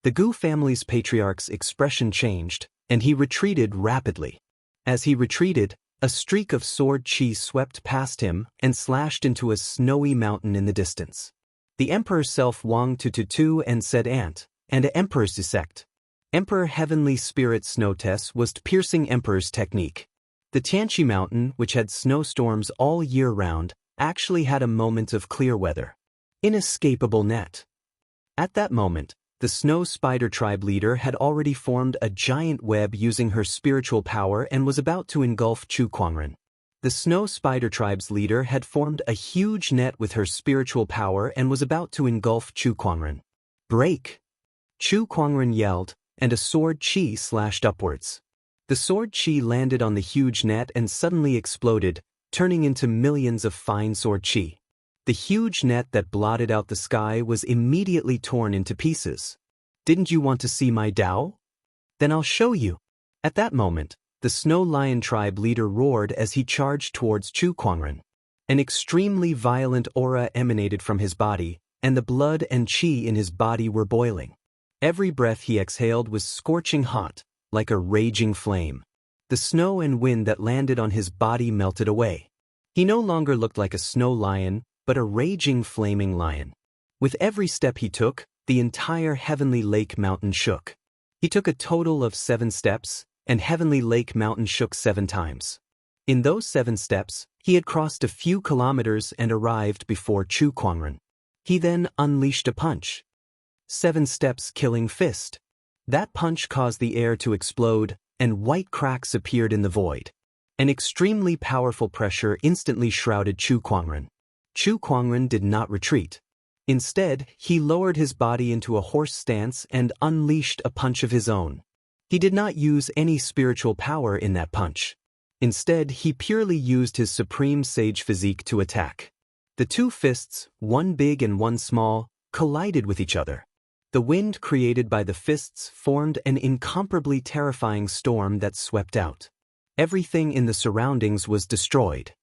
The Gu family's patriarch's expression changed, and he retreated rapidly. As he retreated, a streak of sword qi swept past him and slashed into a snowy mountain in the distance. The Emperor's self Wang Tututu and said Ant, and a Emperor's dissect. Emperor Heavenly Spirit Snowtess was piercing Emperor's technique. The Tianqi Mountain, which had snowstorms all year round, actually had a moment of clear weather. Inescapable net. At that moment, the Snow Spider Tribe leader had already formed a giant web using her spiritual power and was about to engulf Chu Kuangren. The Snow Spider Tribe's leader had formed a huge net with her spiritual power and was about to engulf Chu Kuangren. Break! Chu Kuangren yelled, and a sword qi slashed upwards. The sword qi landed on the huge net and suddenly exploded, turning into millions of fine sword qi. The huge net that blotted out the sky was immediately torn into pieces. Didn't you want to see my Dao? Then I'll show you. At that moment, the Snow Lion Tribe leader roared as he charged towards Chu Kuangren. An extremely violent aura emanated from his body, and the blood and qi in his body were boiling. Every breath he exhaled was scorching hot, like a raging flame. The snow and wind that landed on his body melted away. He no longer looked like a snow lion, but a raging flaming lion. With every step he took, the entire Heavenly Lake Mountain shook. He took a total of 7 steps, and Heavenly Lake Mountain shook 7 times. In those 7 steps, he had crossed a few kilometers and arrived before Chu Kuangren. He then unleashed a punch. 7 steps killing fist. That punch caused the air to explode, and white cracks appeared in the void. An extremely powerful pressure instantly shrouded Chu Kuangren. Chu Kuangren did not retreat. Instead, he lowered his body into a horse stance and unleashed a punch of his own. He did not use any spiritual power in that punch. Instead, he purely used his supreme sage physique to attack. The 2 fists, one big and one small, collided with each other. The wind created by the fists formed an incomparably terrifying storm that swept out. Everything in the surroundings was destroyed.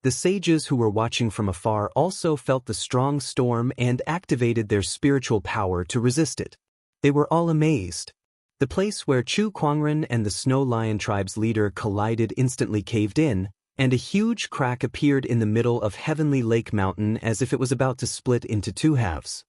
The sages who were watching from afar also felt the strong storm and activated their spiritual power to resist it. They were all amazed. The place where Chu Kuangren and the Snow Lion Tribe's leader collided instantly caved in, and a huge crack appeared in the middle of Heavenly Lake Mountain as if it was about to split into 2 halves.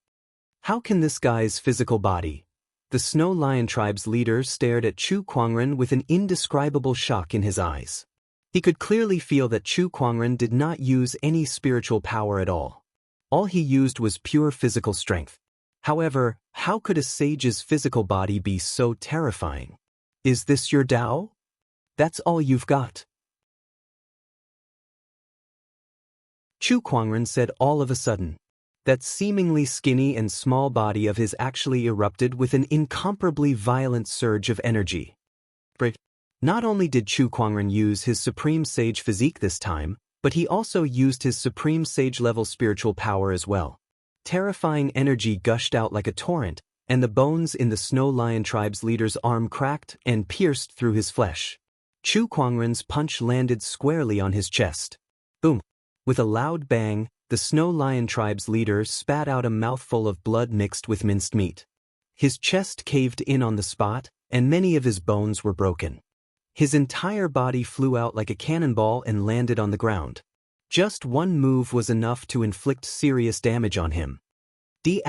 How can this guy's physical body? The Snow Lion Tribe's leader stared at Chu Kuangren with an indescribable shock in his eyes. He could clearly feel that Chu Kuangren did not use any spiritual power at all. All he used was pure physical strength. However, how could a sage's physical body be so terrifying? Is this your Dao? That's all you've got? Chu Kuangren said all of a sudden. That seemingly skinny and small body of his actually erupted with an incomparably violent surge of energy. Not only did Chu Kuangren use his supreme sage physique this time, but he also used his supreme sage-level spiritual power as well. Terrifying energy gushed out like a torrent, and the bones in the Snow Lion Tribe's leader's arm cracked and pierced through his flesh. Chu Kuangren's punch landed squarely on his chest. Boom! With a loud bang, the Snow Lion Tribe's leader spat out a mouthful of blood mixed with minced meat. His chest caved in on the spot, and many of his bones were broken. His entire body flew out like a cannonball and landed on the ground. Just one move was enough to inflict serious damage on him. ***. The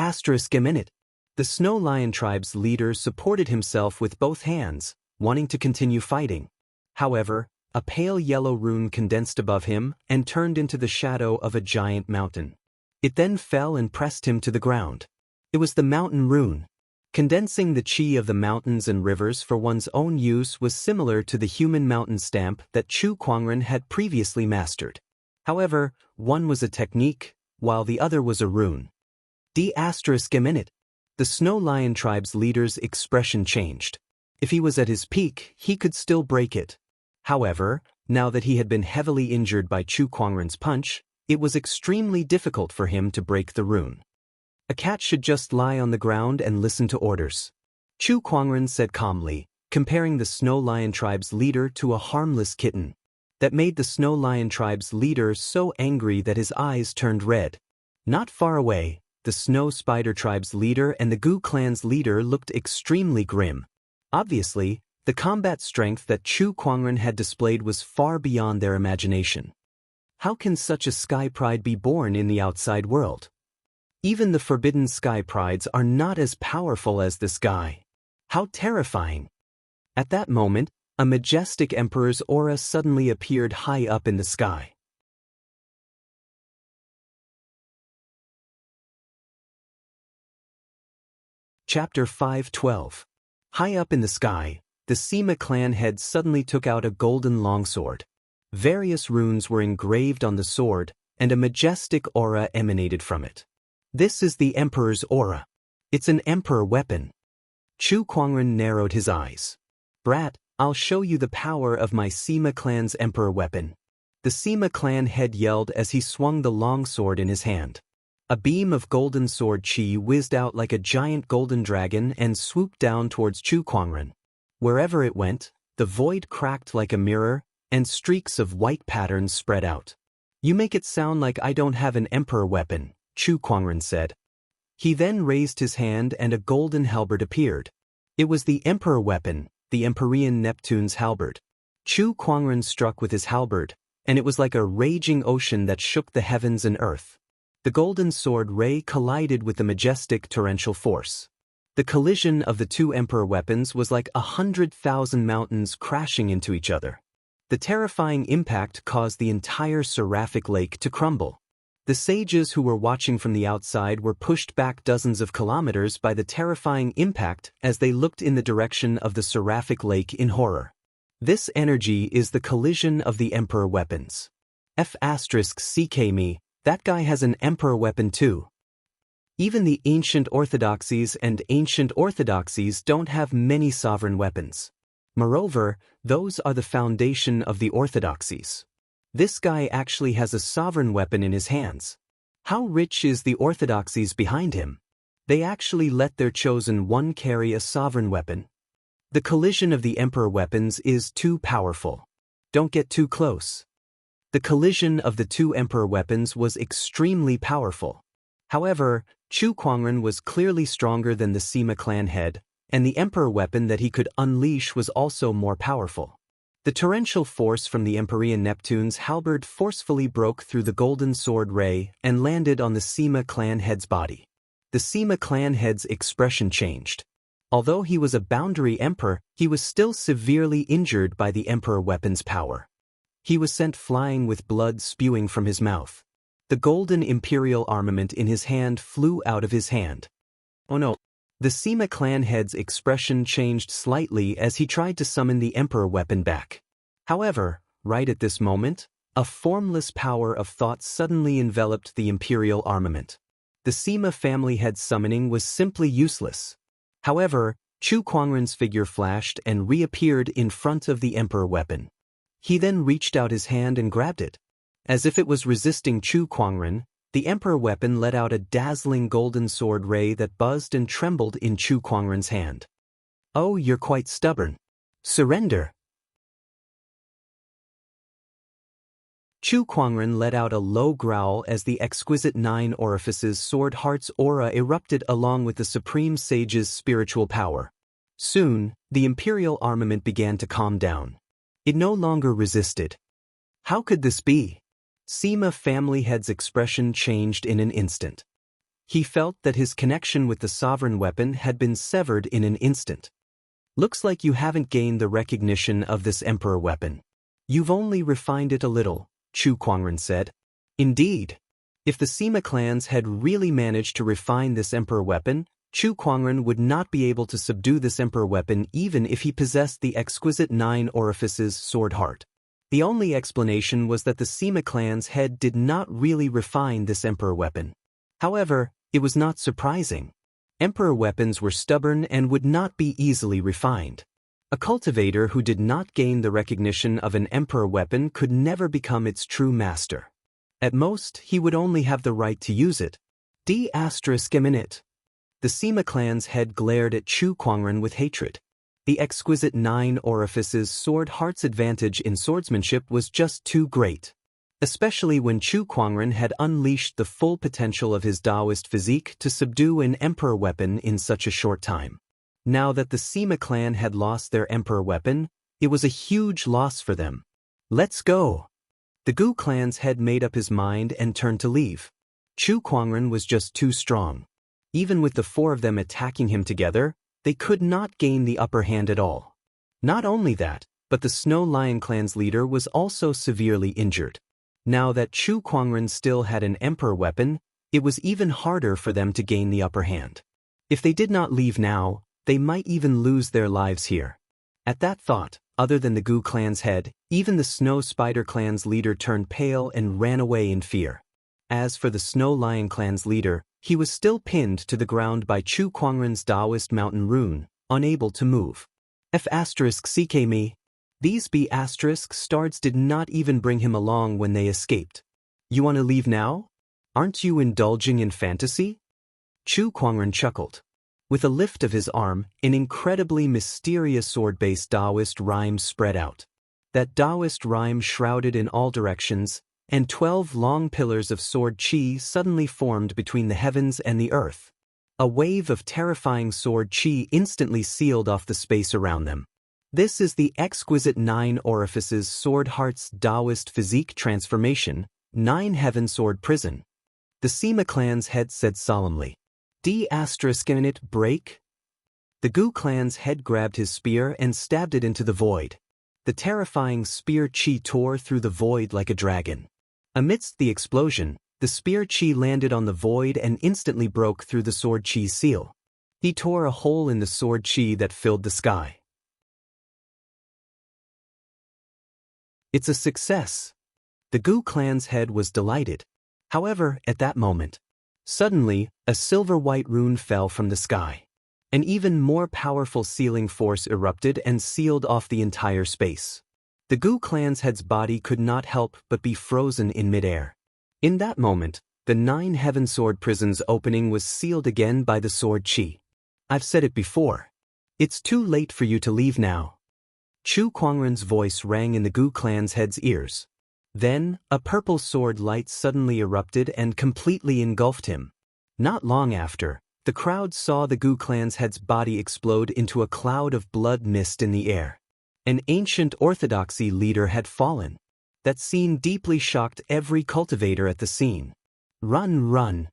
Snow Lion Tribe's leader supported himself with both hands, wanting to continue fighting. However, A pale yellow rune condensed above him and turned into the shadow of a giant mountain. It then fell and pressed him to the ground. It was the mountain rune. Condensing the chi of the mountains and rivers for one's own use was similar to the human mountain stamp that Chu Kuangren had previously mastered. However, one was a technique, while the other was a rune. ***. The Snow Lion tribe's leader's expression changed. If he was at his peak, he could still break it. However, now that he had been heavily injured by Chu Kuangren's punch, it was extremely difficult for him to break the rune. A cat should just lie on the ground and listen to orders. Chu Kuangren said calmly, comparing the Snow Lion tribe's leader to a harmless kitten. That made the Snow Lion tribe's leader so angry that his eyes turned red. Not far away, the Snow Spider tribe's leader and the Gu clan's leader looked extremely grim. Obviously, the combat strength that Chu Kuangren had displayed was far beyond their imagination. How can such a sky pride be born in the outside world? Even the forbidden sky prides are not as powerful as this guy. How terrifying! At that moment, a majestic emperor's aura suddenly appeared high up in the sky. Chapter 5:12. High up in the sky, the Sima clan head suddenly took out a golden longsword. Various runes were engraved on the sword, and a majestic aura emanated from it. This is the Emperor's aura. It's an Emperor weapon. Chu Kuangren narrowed his eyes. Brat, I'll show you the power of my Sima clan's Emperor weapon. The Sima clan head yelled as he swung the longsword in his hand. A beam of golden sword chi whizzed out like a giant golden dragon and swooped down towards Chu Kuangren. Wherever it went, the void cracked like a mirror, and streaks of white patterns spread out. You make it sound like I don't have an Emperor weapon, Chu Kuangren said. He then raised his hand and a golden halberd appeared. It was the Emperor weapon, the Empyrean Neptune's halberd. Chu Kuangren struck with his halberd, and it was like a raging ocean that shook the heavens and earth. The golden sword ray collided with the majestic torrential force. The collision of the two Emperor weapons was like 100,000 mountains crashing into each other. The terrifying impact caused the entire seraphic lake to crumble. The sages who were watching from the outside were pushed back dozens of kilometers by the terrifying impact as they looked in the direction of the seraphic lake in horror. This energy is the collision of the Emperor weapons. F***ck me, that guy has an Emperor weapon too. Even the ancient orthodoxies and ancient orthodoxies don't have many sovereign weapons. Moreover, those are the foundation of the orthodoxies. This guy actually has a sovereign weapon in his hands. How rich is the orthodoxies behind him? They actually let their chosen one carry a sovereign weapon. The collision of the Emperor weapons is too powerful. Don't get too close. The collision of the two Emperor weapons was extremely powerful. However, Chu Kuangren was clearly stronger than the Sima clan head, and the Emperor weapon that he could unleash was also more powerful. The torrential force from the Empyrean Neptune's halberd forcefully broke through the golden sword ray and landed on the Sima clan head's body. The Sima clan head's expression changed. Although he was a boundary emperor, he was still severely injured by the Emperor weapon's power. He was sent flying with blood spewing from his mouth. The golden imperial armament in his hand flew out of his hand. Oh no! The Sima clan head's expression changed slightly as he tried to summon the Emperor weapon back. However, right at this moment, a formless power of thought suddenly enveloped the imperial armament. The Sima family head's summoning was simply useless. However, Chu Kuangren's figure flashed and reappeared in front of the Emperor weapon. He then reached out his hand and grabbed it. As if it was resisting Chu Kuangren, the Emperor weapon let out a dazzling golden sword ray that buzzed and trembled in Chu Kuangren's hand. Oh, you're quite stubborn. Surrender. Chu Kuangren let out a low growl as the exquisite nine orifices sword heart's aura erupted along with the supreme sage's spiritual power. Soon, the imperial armament began to calm down. It no longer resisted. How could this be? Sima family head's expression changed in an instant. He felt that his connection with the sovereign weapon had been severed in an instant. Looks like you haven't gained the recognition of this Emperor weapon. You've only refined it a little, Chu Kuangren said. Indeed. If the Sima clans had really managed to refine this emperor weapon, Chu Kuangren would not be able to subdue this emperor weapon even if he possessed the exquisite 9 orifices sword heart. The only explanation was that the Sima clan's head did not really refine this emperor weapon. However, it was not surprising. Emperor weapons were stubborn and would not be easily refined. A cultivator who did not gain the recognition of an emperor weapon could never become its true master. At most, he would only have the right to use it. D****. The Sima clan's head glared at Chu Kuangren with hatred. The exquisite 9 orifices sword heart's advantage in swordsmanship was just too great. Especially when Chu Kuangren had unleashed the full potential of his Daoist physique to subdue an emperor weapon in such a short time. Now that the Sima clan had lost their emperor weapon, it was a huge loss for them. Let's go. The Gu clan's head made up his mind and turned to leave. Chu Kuangren was just too strong. Even with the 4 of them attacking him together, they could not gain the upper hand at all. Not only that, but the Snow Lion clan's leader was also severely injured. Now that Chu Kuangren still had an emperor weapon, it was even harder for them to gain the upper hand. If they did not leave now, they might even lose their lives here. At that thought, other than the Gu clan's head, even the Snow Spider clan's leader turned pale and ran away in fear. As for the Snow Lion clan's leader, he was still pinned to the ground by Chu Kuangren's Daoist mountain rune, unable to move. F***ck. These B** stards did not even bring him along when they escaped. You want to leave now? Aren't you indulging in fantasy? Chu Kuangren chuckled. With a lift of his arm, an incredibly mysterious sword-based Daoist rhyme spread out. That Daoist rhyme shrouded in all directions, and 12 long pillars of sword chi suddenly formed between the heavens and the earth. A wave of terrifying sword chi instantly sealed off the space around them. This is the exquisite 9 orifices sword heart's Daoist physique transformation, 9 heaven sword prison. The Sima clan's head said solemnly. D****, break? The Gu clan's head grabbed his spear and stabbed it into the void. The terrifying spear chi tore through the void like a dragon. Amidst the explosion, the spear chi landed on the void and instantly broke through the sword chi seal. He tore a hole in the sword chi that filled the sky. It's a success. The Gu clan's head was delighted. However, at that moment, suddenly, a silver-white rune fell from the sky. An even more powerful sealing force erupted and sealed off the entire space. The Gu clan's head's body could not help but be frozen in midair. In that moment, the 9 heaven sword prison's opening was sealed again by the sword chi. I've said it before. It's too late for you to leave now. Chu Kuangren's voice rang in the Gu clan's head's ears. Then, a purple sword light suddenly erupted and completely engulfed him. Not long after, the crowd saw the Gu clan's head's body explode into a cloud of blood mist in the air. An ancient orthodoxy leader had fallen. That scene deeply shocked every cultivator at the scene. Run, run.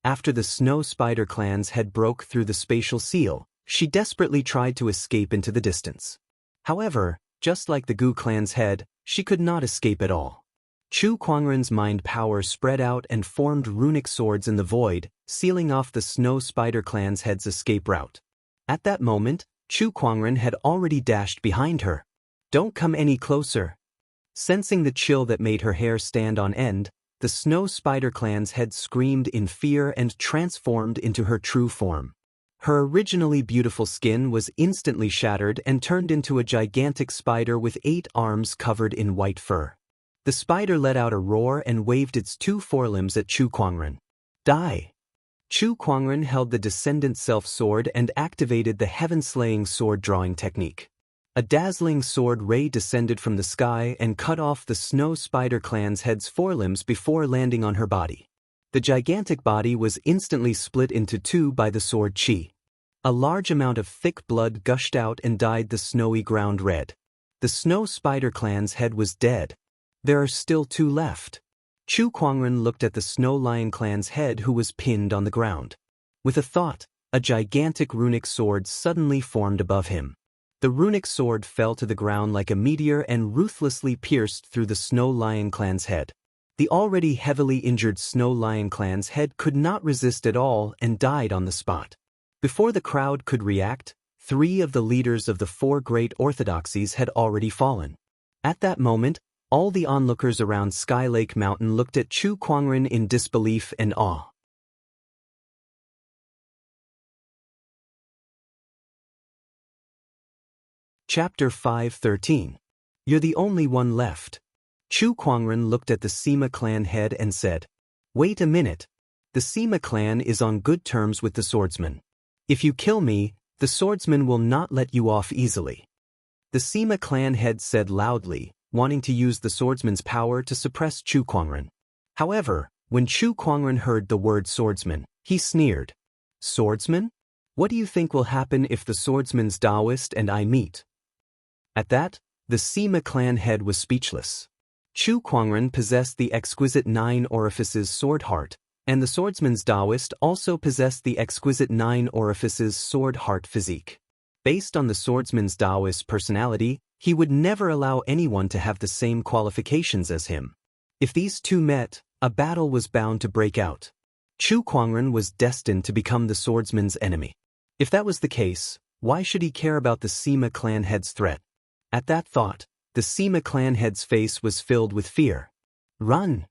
After the Snow Spider clan's head broke through the spatial seal, she desperately tried to escape into the distance. However, just like the Gu clan's head, she could not escape at all. Chu Kuangren's mind power spread out and formed runic swords in the void, sealing off the Snow Spider clan's head's escape route. At that moment, Chu Kuangren had already dashed behind her. Don't come any closer. Sensing the chill that made her hair stand on end, the Snow Spider clan's head screamed in fear and transformed into her true form. Her originally beautiful skin was instantly shattered and turned into a gigantic spider with 8 arms covered in white fur. The spider let out a roar and waved its 2 forelimbs at Chu Kuangren. Die! Chu Kuangren held the Descendant Self-Sword and activated the Heaven-Slaying Sword-Drawing technique. A dazzling sword ray descended from the sky and cut off the Snow Spider clan's head's forelimbs before landing on her body. The gigantic body was instantly split into 2 by the sword chi. A large amount of thick blood gushed out and dyed the snowy ground red. The Snow Spider clan's head was dead. There are still 2 left. Chu Kuangren looked at the Snow Lion clan's head who was pinned on the ground. With a thought, a gigantic runic sword suddenly formed above him. The runic sword fell to the ground like a meteor and ruthlessly pierced through the Snow Lion clan's head. The already heavily injured Snow Lion clan's head could not resist at all and died on the spot. Before the crowd could react, 3 of the leaders of the 4 great orthodoxies had already fallen. At that moment, all the onlookers around Sky Lake Mountain looked at Chu Kuangren in disbelief and awe. Chapter 5:13. You're the only one left. Chu Kuangren looked at the Sima clan head and said, "Wait a minute. The Sima clan is on good terms with the swordsman. If you kill me, the swordsman will not let you off easily." The Sima clan head said loudly, wanting to use the swordsman's power to suppress Chu Kuangren. However, when Chu Kuangren heard the word swordsman, he sneered. "Swordsman? What do you think will happen if the swordsman's Daoist and I meet?" At that, the Sima clan head was speechless. Chu Kuangren possessed the exquisite 9 orifices sword heart, and the swordsman's Daoist also possessed the exquisite 9 orifices sword heart physique. Based on the swordsman's Daoist personality, he would never allow anyone to have the same qualifications as him. If these two met, a battle was bound to break out. Chu Kuangren was destined to become the swordsman's enemy. If that was the case, why should he care about the Sima clan head's threat? At that thought, the Sima clan head's face was filled with fear. Run!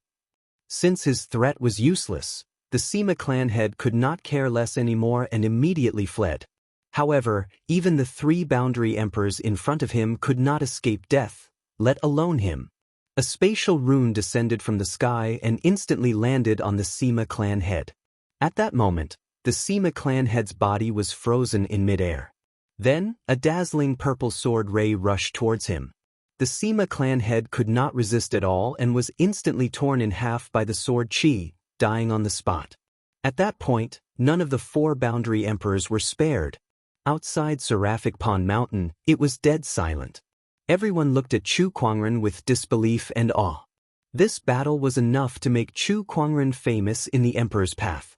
Since his threat was useless, the Sima clan head could not care less anymore and immediately fled. However, even the 3 boundary emperors in front of him could not escape death, let alone him. A spatial rune descended from the sky and instantly landed on the Sima clan head. At that moment, the Sima clan head's body was frozen in midair. Then, a dazzling purple sword ray rushed towards him. The Sima clan head could not resist at all and was instantly torn in half by the sword chi, dying on the spot. At that point, none of the 4 boundary emperors were spared. Outside Seraphic Pond Mountain, it was dead silent. Everyone looked at Chu Kuangren with disbelief and awe. This battle was enough to make Chu Kuangren famous in the Emperor's path.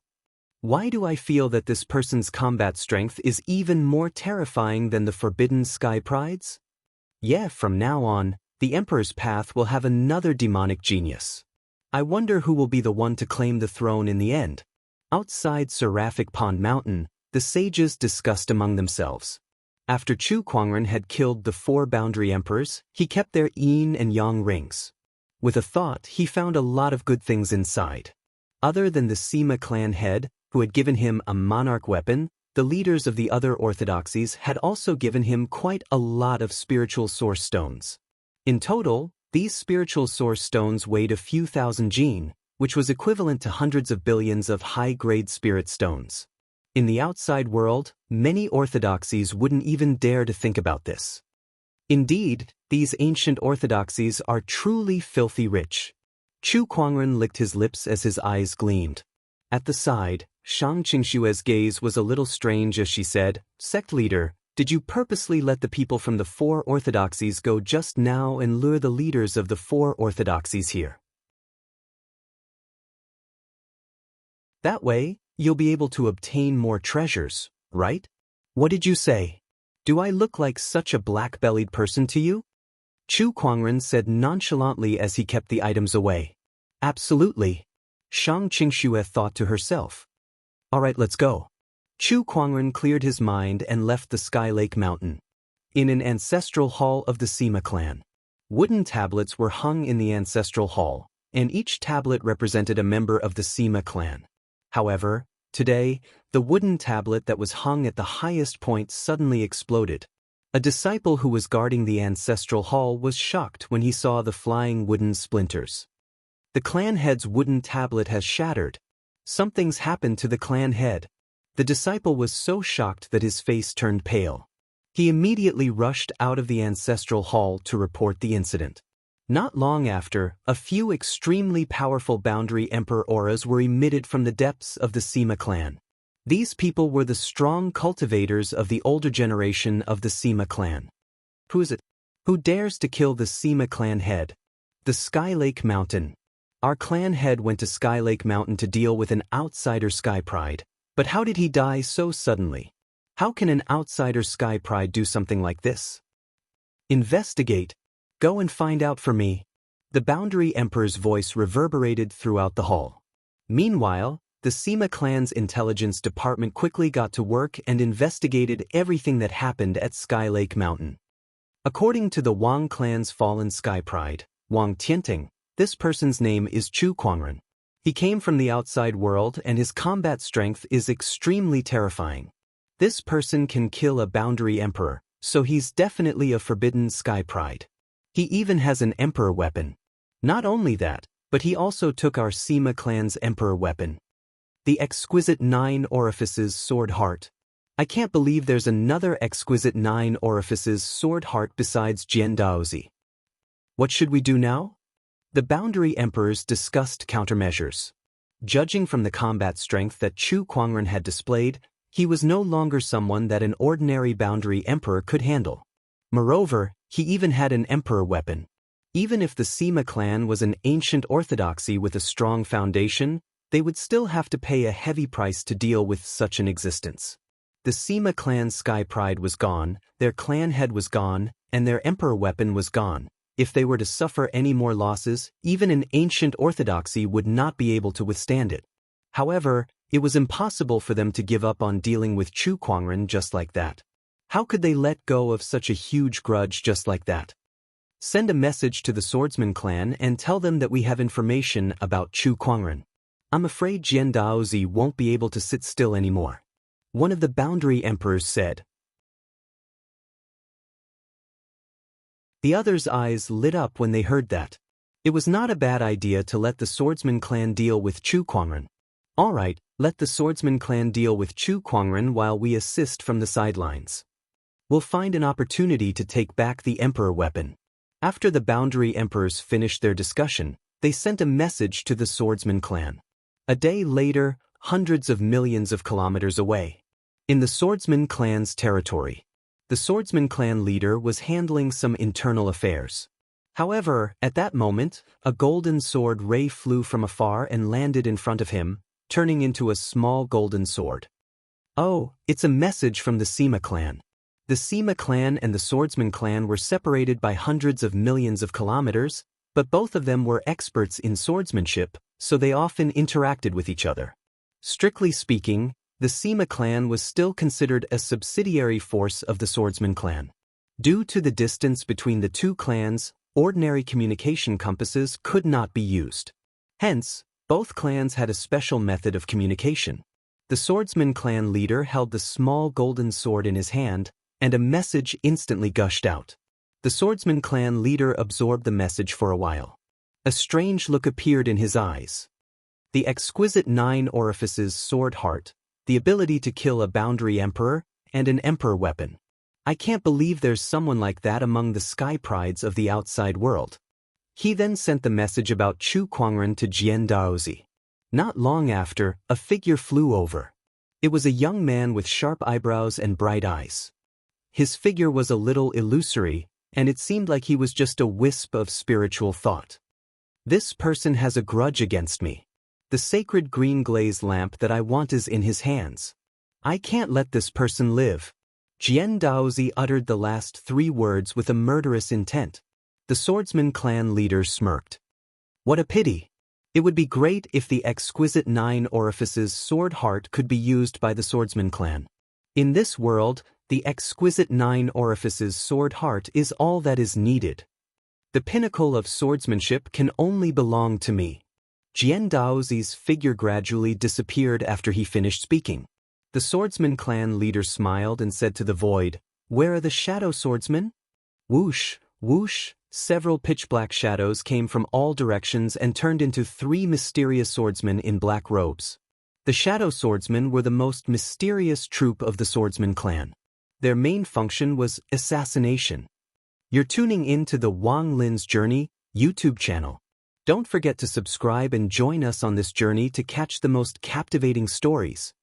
Why do I feel that this person's combat strength is even more terrifying than the Forbidden Sky Pride's? Yeah, from now on, the Emperor's path will have another demonic genius. I wonder who will be the one to claim the throne in the end. Outside Seraphic Pond Mountain, the sages discussed among themselves. After Chu Kuangren had killed the 4 boundary emperors, he kept their yin and yang rings. With a thought, he found a lot of good things inside. Other than the Sima clan head, who had given him a monarch weapon, the leaders of the other orthodoxies had also given him quite a lot of spiritual source stones. In total, these spiritual source stones weighed a few thousand jin, which was equivalent to hundreds of billions of high-grade spirit stones. In the outside world, many orthodoxies wouldn't even dare to think about this. Indeed, these ancient orthodoxies are truly filthy rich. Chu Kuangren licked his lips as his eyes gleamed. At the side, Shang Qingshue's gaze was a little strange as she said, "Sect leader, did you purposely let the people from the 4 orthodoxies go just now and lure the leaders of the 4 orthodoxies here? That way, you'll be able to obtain more treasures, right? What did you say? Do I look like such a black-bellied person to you?" Chu Kuangren said nonchalantly as he kept the items away. "Absolutely," Shang Qingxue thought to herself. "All right, let's go." Chu Kuangren cleared his mind and left the Sky Lake Mountain. In an ancestral hall of the Sima clan, wooden tablets were hung in the ancestral hall, and each tablet represented a member of the Sima clan. However, today, the wooden tablet that was hung at the highest point suddenly exploded. A disciple who was guarding the ancestral hall was shocked when he saw the flying wooden splinters. "The clan head's wooden tablet has shattered. Something's happened to the clan head." The disciple was so shocked that his face turned pale. He immediately rushed out of the ancestral hall to report the incident. Not long after, a few extremely powerful boundary emperor auras were emitted from the depths of the Sima clan. These people were the strong cultivators of the older generation of the Sima clan. Who is it? Who dares to kill the Sima clan head? The Sky Lake Mountain. Our clan head went to Sky Lake Mountain to deal with an outsider Sky Pride, but how did he die so suddenly? How can an outsider sky pride do something like this? Investigate. Go and find out for me. The Boundary Emperor's voice reverberated throughout the hall. Meanwhile, the Sima clan's intelligence department quickly got to work and investigated everything that happened at Sky Lake Mountain. According to the Wang clan's fallen sky pride, Wang Tianting, this person's name is Chu Quangren. He came from the outside world and his combat strength is extremely terrifying. This person can kill a Boundary Emperor, so he's definitely a forbidden sky pride. He even has an emperor weapon. Not only that, but he also took our Sima clan's emperor weapon. The exquisite 9 orifices sword heart. I can't believe there's another exquisite 9 orifices sword heart besides Jian Daozi. What should we do now? The Boundary Emperors discussed countermeasures. Judging from the combat strength that Chu Quangren had displayed, he was no longer someone that an ordinary Boundary Emperor could handle. Moreover, he even had an emperor weapon. Even if the Sima clan was an ancient orthodoxy with a strong foundation, they would still have to pay a heavy price to deal with such an existence. The Sima clan's sky pride was gone, their clan head was gone, and their emperor weapon was gone. If they were to suffer any more losses, even an ancient orthodoxy would not be able to withstand it. However, it was impossible for them to give up on dealing with Chu Quangren just like that. How could they let go of such a huge grudge just like that? Send a message to the Swordsman clan and tell them that we have information about Chu Quangren. I'm afraid Jian Daozi won't be able to sit still anymore. One of the Boundary Emperors said. The others' eyes lit up when they heard that. It was not a bad idea to let the Swordsman clan deal with Chu Quangren. All right, let the Swordsman clan deal with Chu Quangren while we assist from the sidelines. We'll find an opportunity to take back the emperor weapon. After the Boundary Emperors finished their discussion, they sent a message to the Swordsman clan. A day later, hundreds of millions of kilometers away. In the Swordsman clan's territory, the Swordsman clan leader was handling some internal affairs. However, at that moment, a golden sword ray flew from afar and landed in front of him, turning into a small golden sword. Oh, it's a message from the Sima clan. The Sima clan and the Swordsman clan were separated by hundreds of millions of kilometers, but both of them were experts in swordsmanship, so they often interacted with each other. Strictly speaking, the Sima clan was still considered a subsidiary force of the Swordsman clan. Due to the distance between the two clans, ordinary communication compasses could not be used. Hence, both clans had a special method of communication. The Swordsman clan leader held the small golden sword in his hand, and a message instantly gushed out. The Swordsman clan leader absorbed the message for a while. A strange look appeared in his eyes. The exquisite 9 orifices sword heart, the ability to kill a Boundary Emperor, and an emperor weapon. I can't believe there's someone like that among the sky prides of the outside world. He then sent the message about Chu Quangren to Jian Daozi. Not long after, a figure flew over. It was a young man with sharp eyebrows and bright eyes. His figure was a little illusory, and it seemed like he was just a wisp of spiritual thought. This person has a grudge against me. The sacred green glaze lamp that I want is in his hands. I can't let this person live. Jian Daozi uttered the last 3 words with a murderous intent. The Swordsman clan leader smirked. What a pity. It would be great if the exquisite 9 orifices sword heart could be used by the Swordsman clan. In this world, the exquisite 9 orifices sword heart is all that is needed. The pinnacle of swordsmanship can only belong to me. Jian Daozi's figure gradually disappeared after he finished speaking. The Swordsman clan leader smiled and said to the void, "Where are the shadow swordsmen?" Whoosh, whoosh, several pitch-black shadows came from all directions and turned into 3 mysterious swordsmen in black robes. The shadow swordsmen were the most mysterious troop of the Swordsman clan. Their main function was assassination. You're tuning in to the Wang Lin's Journey YouTube channel. Don't forget to subscribe and join us on this journey to catch the most captivating stories.